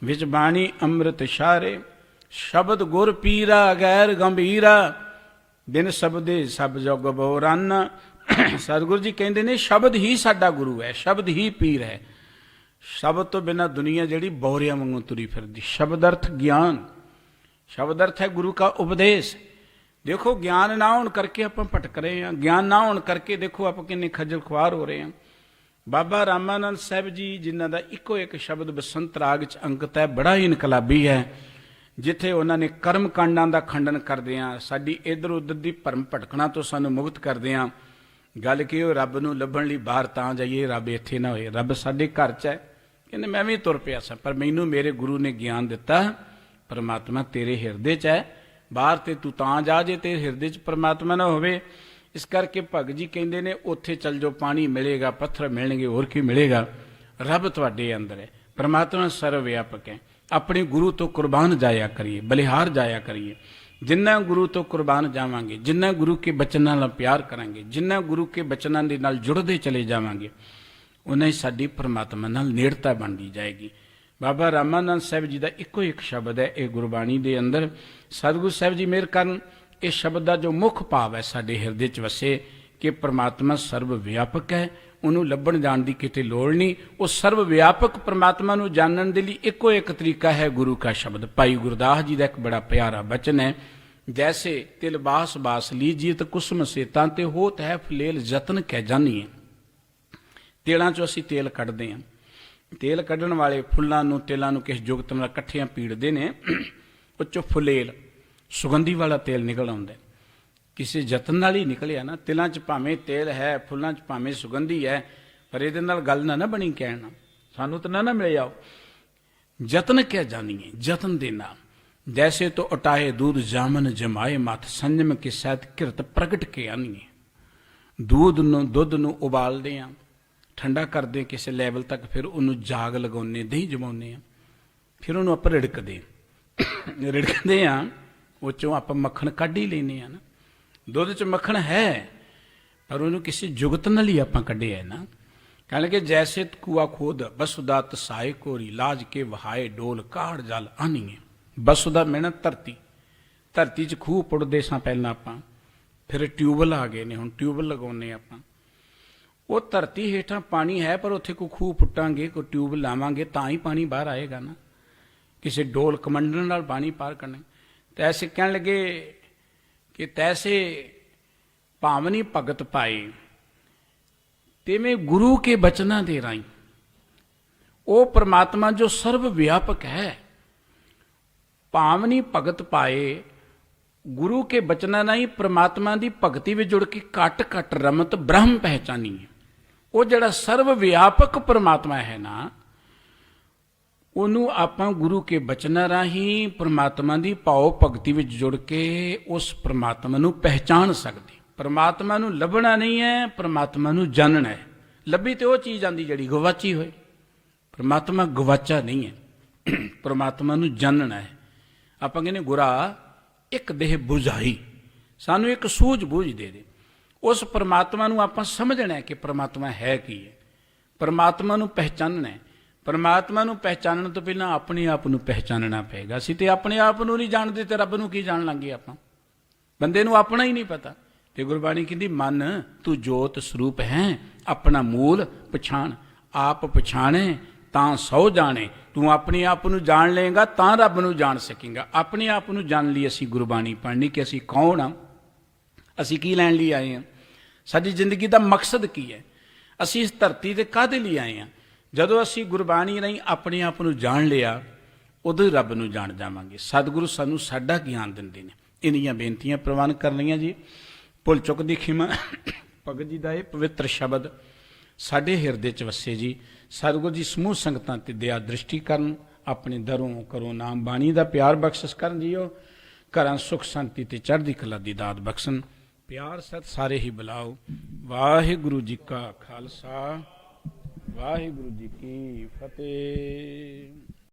ਵਿੱਚ ਬਾਣੀ ਅੰਮ੍ਰਿਤ ਛਾਰੇ, ਸ਼ਬਦ ਗੁਰ ਪੀਰਾ ਗੈਰ ਗੰਭੀਰਾ, ਬਿਨ ਸ਼ਬਦੇ ਸਭ ਜੁਗ ਬੋਰਾਨਾ। ਸਤਿਗੁਰੂ ਜੀ ਕਹਿੰਦੇ ਨੇ ਸ਼ਬਦ ਹੀ ਸਾਡਾ ਗੁਰੂ ਹੈ, ਸ਼ਬਦ ਹੀ ਪੀਰ ਹੈ। ਸ਼ਬਦ ਤੋਂ ਬਿਨਾਂ ਦੁਨੀਆ ਜਿਹੜੀ ਬੋਰਿਆਂ ਵਾਂਗੂ ਤੁਰੀ ਫਿਰਦੀ। ਸ਼ਬਦ ਅਰਥ ਗਿਆਨ, ਸ਼ਬਦ ਅਰਥ ਹੈ ਗੁਰੂ ਕਾ ਉਪਦੇਸ਼। ਦੇਖੋ ਗਿਆਨ ਨਾ ਹੋਣ ਕਰਕੇ ਆਪਾਂ ਭਟਕ ਰਹੇ ਹਾਂ, ਗਿਆਨ ਨਾ ਹੋਣ ਕਰਕੇ ਦੇਖੋ ਆਪਾਂ ਕਿੰਨੇ ਖੱਜਲ ਖੁਆਰ ਹੋ ਰਹੇ ਹਾਂ। ਬਾਬਾ ਰਾਮਾਨੰਦ ਸਾਹਿਬ ਜੀ ਜਿਨ੍ਹਾਂ ਦਾ ਇੱਕੋ ਇੱਕ ਸ਼ਬਦ ਬਸੰਤ ਰਾਗ 'ਚ ਅੰਕਿਤ ਹੈ, ਬੜਾ ਹੀ ਇਨਕਲਾਬੀ ਹੈ, ਜਿੱਥੇ ਉਹਨਾਂ ਨੇ ਕਰਮ ਕਾਂਡਾਂ ਦਾ ਖੰਡਨ ਕਰਦਿਆਂ ਸਾਡੀ ਇੱਧਰ ਉੱਧਰ ਦੀ ਭਰਮ ਭਟਕਣਾ ਤੋਂ ਸਾਨੂੰ ਮੁਕਤ ਕਰਦਿਆਂ ਗੱਲ ਕੀ ਉਹ ਰੱਬ ਨੂੰ ਲੱਭਣ ਲਈ ਬਾਹਰ ਤਾਂ ਜਾਈਏ, ਰੱਬ ਇੱਥੇ ਨਾ ਹੋਏ, ਰੱਬ ਸਾਡੇ ਘਰ 'ਚ ਹੈ। ਕਹਿੰਦੇ ਮੈਂ ਵੀ ਤੁਰ ਪਿਆ ਸਾਂ, ਪਰ ਮੈਨੂੰ ਮੇਰੇ ਗੁਰੂ ਨੇ ਗਿਆਨ ਦਿੱਤਾ ਪਰਮਾਤਮਾ ਤੇਰੇ ਹਿਰਦੇ 'ਚ ਹੈ, ਬਾਹਰ ਤੇ ਤੂੰ ਤਾਂ ਜਾ ਜੇ ਤੇਰੇ ਹਿਰਦੇ 'ਚ ਪਰਮਾਤਮਾ ਨਾ ਹੋਵੇ। ਇਸ ਕਰਕੇ ਭਗਤ ਜੀ ਕਹਿੰਦੇ ਨੇ ਉੱਥੇ ਚੱਲ ਜਾਓ, ਪਾਣੀ ਮਿਲੇਗਾ, ਪੱਥਰ ਮਿਲਣਗੇ, ਹੋਰ ਕੀ ਮਿਲੇਗਾ, ਰੱਬ ਤੁਹਾਡੇ ਅੰਦਰ ਹੈ, ਪਰਮਾਤਮਾ ਸਰਵ ਵਿਆਪਕ ਹੈ। ਆਪਣੇ ਗੁਰੂ ਤੋਂ ਕੁਰਬਾਨ ਜਾਇਆ ਕਰੀਏ, ਬਲਿਹਾਰ ਜਾਇਆ ਕਰੀਏ। ਜਿੰਨਾ ਗੁਰੂ ਤੋਂ ਕੁਰਬਾਨ ਜਾਵਾਂਗੇ, ਜਿੰਨਾ ਗੁਰੂ ਕੇ ਬਚਨਾਂ ਨਾਲ ਪਿਆਰ ਕਰਾਂਗੇ, ਜਿੰਨਾ ਗੁਰੂ ਕੇ ਬਚਨਾਂ ਦੇ ਨਾਲ ਜੁੜਦੇ ਚਲੇ ਜਾਵਾਂਗੇ, ਉਨਾ ਹੀ ਸਾਡੀ ਪਰਮਾਤਮਾ ਨਾਲ ਨੇੜਤਾ ਬਣਦੀ ਜਾਏਗੀ। ਬਾਬਾ ਰਾਮਾਨੰਦ ਸਾਹਿਬ ਜੀ ਦਾ ਇੱਕੋ ਇੱਕ ਸ਼ਬਦ ਹੈ ਇਹ ਗੁਰਬਾਣੀ ਦੇ ਅੰਦਰ। ਸਤਿਗੁਰੂ ਸਾਹਿਬ ਜੀ ਮਿਹਰ ਕਰਨ, ਇਸ ਸ਼ਬਦ ਦਾ ਜੋ ਮੁੱਖ ਭਾਵ ਹੈ ਸਾਡੇ ਹਿਰਦੇ 'ਚ ਵਸੇ ਕਿ ਪਰਮਾਤਮਾ ਸਰਵ ਵਿਆਪਕ ਹੈ, ਉਹਨੂੰ ਲੱਭਣ ਜਾਣ ਦੀ ਕਿਤੇ ਲੋੜ ਨਹੀਂ। ਉਹ ਸਰਵ ਵਿਆਪਕ ਪਰਮਾਤਮਾ ਨੂੰ ਜਾਣਨ ਦੇ ਲਈ ਇੱਕੋ ਇੱਕ ਤਰੀਕਾ ਹੈ ਗੁਰੂ ਕਾ ਸ਼ਬਦ। ਭਾਈ ਗੁਰਦਾਸ ਜੀ ਦਾ ਇੱਕ ਬੜਾ ਪਿਆਰਾ ਬਚਨ ਹੈ, जैसे तिल बास बास लीजिए कुसुम से तांते होत है फलेल जतन कह जानीए। ਤੇਲਾਂ ਚੋਂ ਅਸੀਂ ਤੇਲ ਕੱਢਦੇ ਹਾਂ। ਤੇਲ ਕੱਢਣ ਵਾਲੇ ਫੁੱਲਾਂ ਨੂੰ ਤੇਲਾਂ ਨੂੰ ਕਿਸ ਜੁਗਤ ਨਾਲ ਇਕੱਠਿਆਂ ਪੀੜਦੇ ਨੇ, ਉਹ ਚੋਂ ਫੁਲੇਲ ਸੁਗੰਧੀ ਵਾਲਾ ਤੇਲ ਨਿਕਲ ਆਉਂਦਾ। ਕਿਸੇ ਯਤਨ ਨਾਲ ਹੀ ਨਿਕਲਿਆ ਨਾ। ਤਿਲਾਂ 'ਚ ਭਾਵੇਂ ਤੇਲ ਹੈ, ਫੁੱਲਾਂ 'ਚ ਭਾਵੇਂ ਸੁਗੰਧੀ ਹੈ, ਪਰ ਇਹਦੇ ਨਾਲ ਗੱਲ ਨਾ ਬਣੀ ਕਹਿਣਾ ਸਾਨੂੰ ਤਾਂ ਨਾ ਮਿਲਿਆ। ਯਤਨ ਕਿਆ ਜਾਨੀਏ, ਯਤਨ ਦੇ ਨਾਲ। ਜੈਸੇ ਤੋਂ ਉਟਾਏ दूध जामन जमाए मत संयम के सहित किरत प्रगट के आनीए। ਦੁੱਧ ਨੂੰ ਉਬਾਲਦੇ ਹਾਂ, ਠੰਡਾ ਕਰਦੇ ਕਿਸੇ ਲੈਵਲ ਤੱਕ, ਫਿਰ ਉਹਨੂੰ ਜਾਗ ਲਗਾਉਂਦੇ, ਦਹੀਂ ਜਮਾਉਂਦੇ ਹਾਂ, ਫਿਰ ਉਹਨੂੰ ਆਪਾਂ ਰਿੜਕਦੇ ਹਾਂ, ਉਹ 'ਚੋਂ ਆਪਾਂ ਮੱਖਣ ਕੱਢ ਹੀ ਲੈਂਦੇ ਹਾਂ ਨਾ। ਦੁੱਧ 'ਚ ਮੱਖਣ ਹੈ, ਪਰ ਉਹਨੂੰ ਕਿਸੇ ਜੁਗਤ ਨਾਲ ਹੀ ਆਪਾਂ ਕੱਢਿਆ ਨਾ। ਕਹਿਣਗੇ ਜੈਸੇ ਕੁਆ ਖੋਦ ਬਸੁਦਾ ਤਸਾਏ ਕੋਰੀ ਲਾਜ ਕੇ ਵਹਾਏ ਡੋਲ ਕਾੜ ਜਲ ਆਨੀਏ। ਬਸੁਦਾ ਮਿਹਨਤ ਧਰਤੀ 'ਚ ਖੂਹ ਪੁੱਟਦੇ ਸਾਂ ਪਹਿਲਾਂ ਆਪਾਂ, ਫਿਰ ਟਿਊਬਵੈੱਲ ਆ ਗਏ ਨੇ, ਹੁਣ ਟਿਊਬਵੈੱਲ ਲਗਾਉਂਦੇ ਆਪਾਂ। ਉਹ ਧਰਤੀ ਹੇਠਾਂ ਪਾਣੀ ਹੈ, ਪਰ ਉੱਥੇ ਕੋਈ ਖੂਹ ਪੁੱਟਾਂਗੇ, ਕੋਈ ਟਿਊਬ ਲਾਵਾਂਗੇ ਤਾਂ ਹੀ ਪਾਣੀ ਬਾਹਰ ਆਏਗਾ ਨਾ। ਕਿਸੇ ਡੋਲ ਕਮੰਡਲ ਨਾਲ ਪਾਣੀ ਪਾਰ ਕਰਨਾ। ਤੈਸੇ ਕਹਿਣ ਲੱਗੇ ਕਿ ਤੈਸੇ ਭਾਵਨੀ ਭਗਤ ਪਾਏ ਤਿਵੇਂ ਗੁਰੂ ਕੇ ਬਚਨਾਂ ਦੇ ਰਾਹੀਂ। ਉਹ ਪਰਮਾਤਮਾ ਜੋ ਸਰਵ ਵਿਆਪਕ ਹੈ, ਭਾਵਨੀ ਭਗਤ ਪਾਏ ਗੁਰੂ ਕੇ ਬਚਨਾਂ ਨਾਲ ਹੀ ਪਰਮਾਤਮਾ ਦੀ ਭਗਤੀ ਵਿੱਚ ਜੁੜ ਕੇ ਘਟ ਘਟ ਰਮਤ ਬ੍ਰਹਮ ਪਹਿਚਾਨੀ ਹੈ। ਉਹ ਜਿਹੜਾ ਸਰਵ ਵਿਆਪਕ ਪਰਮਾਤਮਾ ਹੈ ਨਾ, ਉਹਨੂੰ ਆਪਾਂ ਗੁਰੂ ਕੇ ਬਚਨਾਂ ਰਾਹੀਂ ਪਰਮਾਤਮਾ ਦੀ ਭਾਵ ਭਗਤੀ ਵਿੱਚ ਜੁੜ ਕੇ ਉਸ ਪਰਮਾਤਮਾ ਨੂੰ ਪਹਿਚਾਨ ਸਕਦੇ। ਪਰਮਾਤਮਾ ਨੂੰ ਲੱਭਣਾ ਨਹੀਂ ਹੈ, ਪਰਮਾਤਮਾ ਨੂੰ ਜਾਣਨਾ ਹੈ। ਲੱਭੀ ਤੇ ਉਹ ਚੀਜ਼ ਆਂਦੀ ਜਿਹੜੀ ਗਵਾਚੀ ਹੋਏ। ਪਰਮਾਤਮਾ ਗਵਾਚਾ ਨਹੀਂ ਹੈ, ਪਰਮਾਤਮਾ ਨੂੰ ਜਾਣਨਾ ਹੈ। ਆਪਾਂ ਕਹਿੰਦੇ ਗੁਰਾ ਇੱਕ ਦੇਹ ਬੁਝਾਈ, ਸਾਨੂੰ ਇੱਕ ਸੂਝ ਬੂਝ ਦੇ ਦੇ। ਉਸ ਪਰਮਾਤਮਾ ਨੂੰ ਆਪਾਂ ਸਮਝਣਾ ਕਿ ਪਰਮਾਤਮਾ ਹੈ ਕੀ ਹੈ, ਪਰਮਾਤਮਾ ਨੂੰ ਪਹਿਚਾਨਣਾ ਹੈ। ਪਰਮਾਤਮਾ ਨੂੰ ਪਹਿਚਾਨਣ ਤੋਂ ਪਹਿਲਾਂ ਆਪਣੇ ਆਪ ਨੂੰ ਪਹਿਚਾਨਣਾ ਪਏਗਾ। ਅਸੀਂ ਤੇ ਆਪਣੇ ਆਪ ਨੂੰ ਨਹੀਂ ਜਾਣਦੇ ਤੇ ਰੱਬ ਨੂੰ ਕੀ ਜਾਣ ਲੱਗੇ ਆਪਾਂ। ਬੰਦੇ ਨੂੰ ਆਪਣਾ ਹੀ ਨਹੀਂ ਪਤਾ। ਤੇ ਗੁਰਬਾਣੀ ਕਹਿੰਦੀ ਮਨ ਤੂੰ ਜੋਤ ਸਰੂਪ ਹੈ, ਆਪਣਾ ਮੂਲ ਪਛਾਣ। ਆਪ ਪਛਾਣੇ ਤਾਂ ਸੌ ਜਾਣੇ। ਤੂੰ ਆਪਣੇ ਆਪ ਨੂੰ ਜਾਣ ਲਏਗਾ ਤਾਂ ਰੱਬ ਨੂੰ ਜਾਣ ਸਕੇਗਾ। ਆਪਣੇ ਆਪ ਨੂੰ ਜਾਣ ਲਈ ਅਸੀਂ ਗੁਰਬਾਣੀ ਪੜ੍ਹਨੀ ਕਿ ਅਸੀਂ ਕੌਣ ਹਾਂ, ਅਸੀਂ ਕੀ ਲੈਣ ਲਈ ਆਏ ਹਾਂ, ਸਾਡੀ ਜ਼ਿੰਦਗੀ ਦਾ ਮਕਸਦ ਕੀ ਹੈ, ਅਸੀਂ ਇਸ ਧਰਤੀ 'ਤੇ ਕਾਹਦੇ ਲਈ ਆਏ ਹਾਂ। ਜਦੋਂ ਅਸੀਂ ਗੁਰਬਾਣੀ ਰਾਹੀਂ ਆਪਣੇ ਆਪ ਨੂੰ ਜਾਣ ਲਿਆ, ਉਦੋਂ ਹੀ ਰੱਬ ਨੂੰ ਜਾਣ ਜਾਵਾਂਗੇ। ਸਤਿਗੁਰੂ ਸਾਨੂੰ ਸਾਡਾ ਗਿਆਨ ਦਿੰਦੇ ਨੇ। ਇੰਨੀਆਂ ਬੇਨਤੀਆਂ ਪ੍ਰਵਾਨ ਕਰ ਲਈਆਂ ਜੀ। ਭੁੱਲ ਚੁੱਕ ਦੀ ਖਿਮਾ। ਭਗਤ ਜੀ ਦਾ ਇਹ ਪਵਿੱਤਰ ਸ਼ਬਦ ਸਾਡੇ ਹਿਰਦੇ 'ਚ ਵਸੇ ਜੀ। ਸਤਿਗੁਰੂ ਜੀ ਸਮੂਹ ਸੰਗਤਾਂ 'ਤੇ ਦਇਆ ਦ੍ਰਿਸ਼ਟੀ ਕਰਨ, ਆਪਣੇ ਦਰੋਂ ਕਰੋ ਨਾਮ ਬਾਣੀ ਦਾ ਪਿਆਰ ਬਖਸ਼ਿਸ਼ ਕਰਨ ਜੀਓ। ਘਰਾਂ ਸੁਖ ਸ਼ਾਂਤੀ ਤੇ ਚੜ੍ਹਦੀ ਕਲਾ ਦੀ ਦਾਤ ਬਖਸ਼ਣ। ਪਿਆਰ ਸਤ ਸਾਰੇ ਹੀ ਬੁਲਾਓ। ਵਾਹਿਗੁਰੂ ਜੀ ਕਾ ਖਾਲਸਾ, ਵਾਹਿਗੁਰੂ ਜੀ ਕੀ ਫਤਿਹ।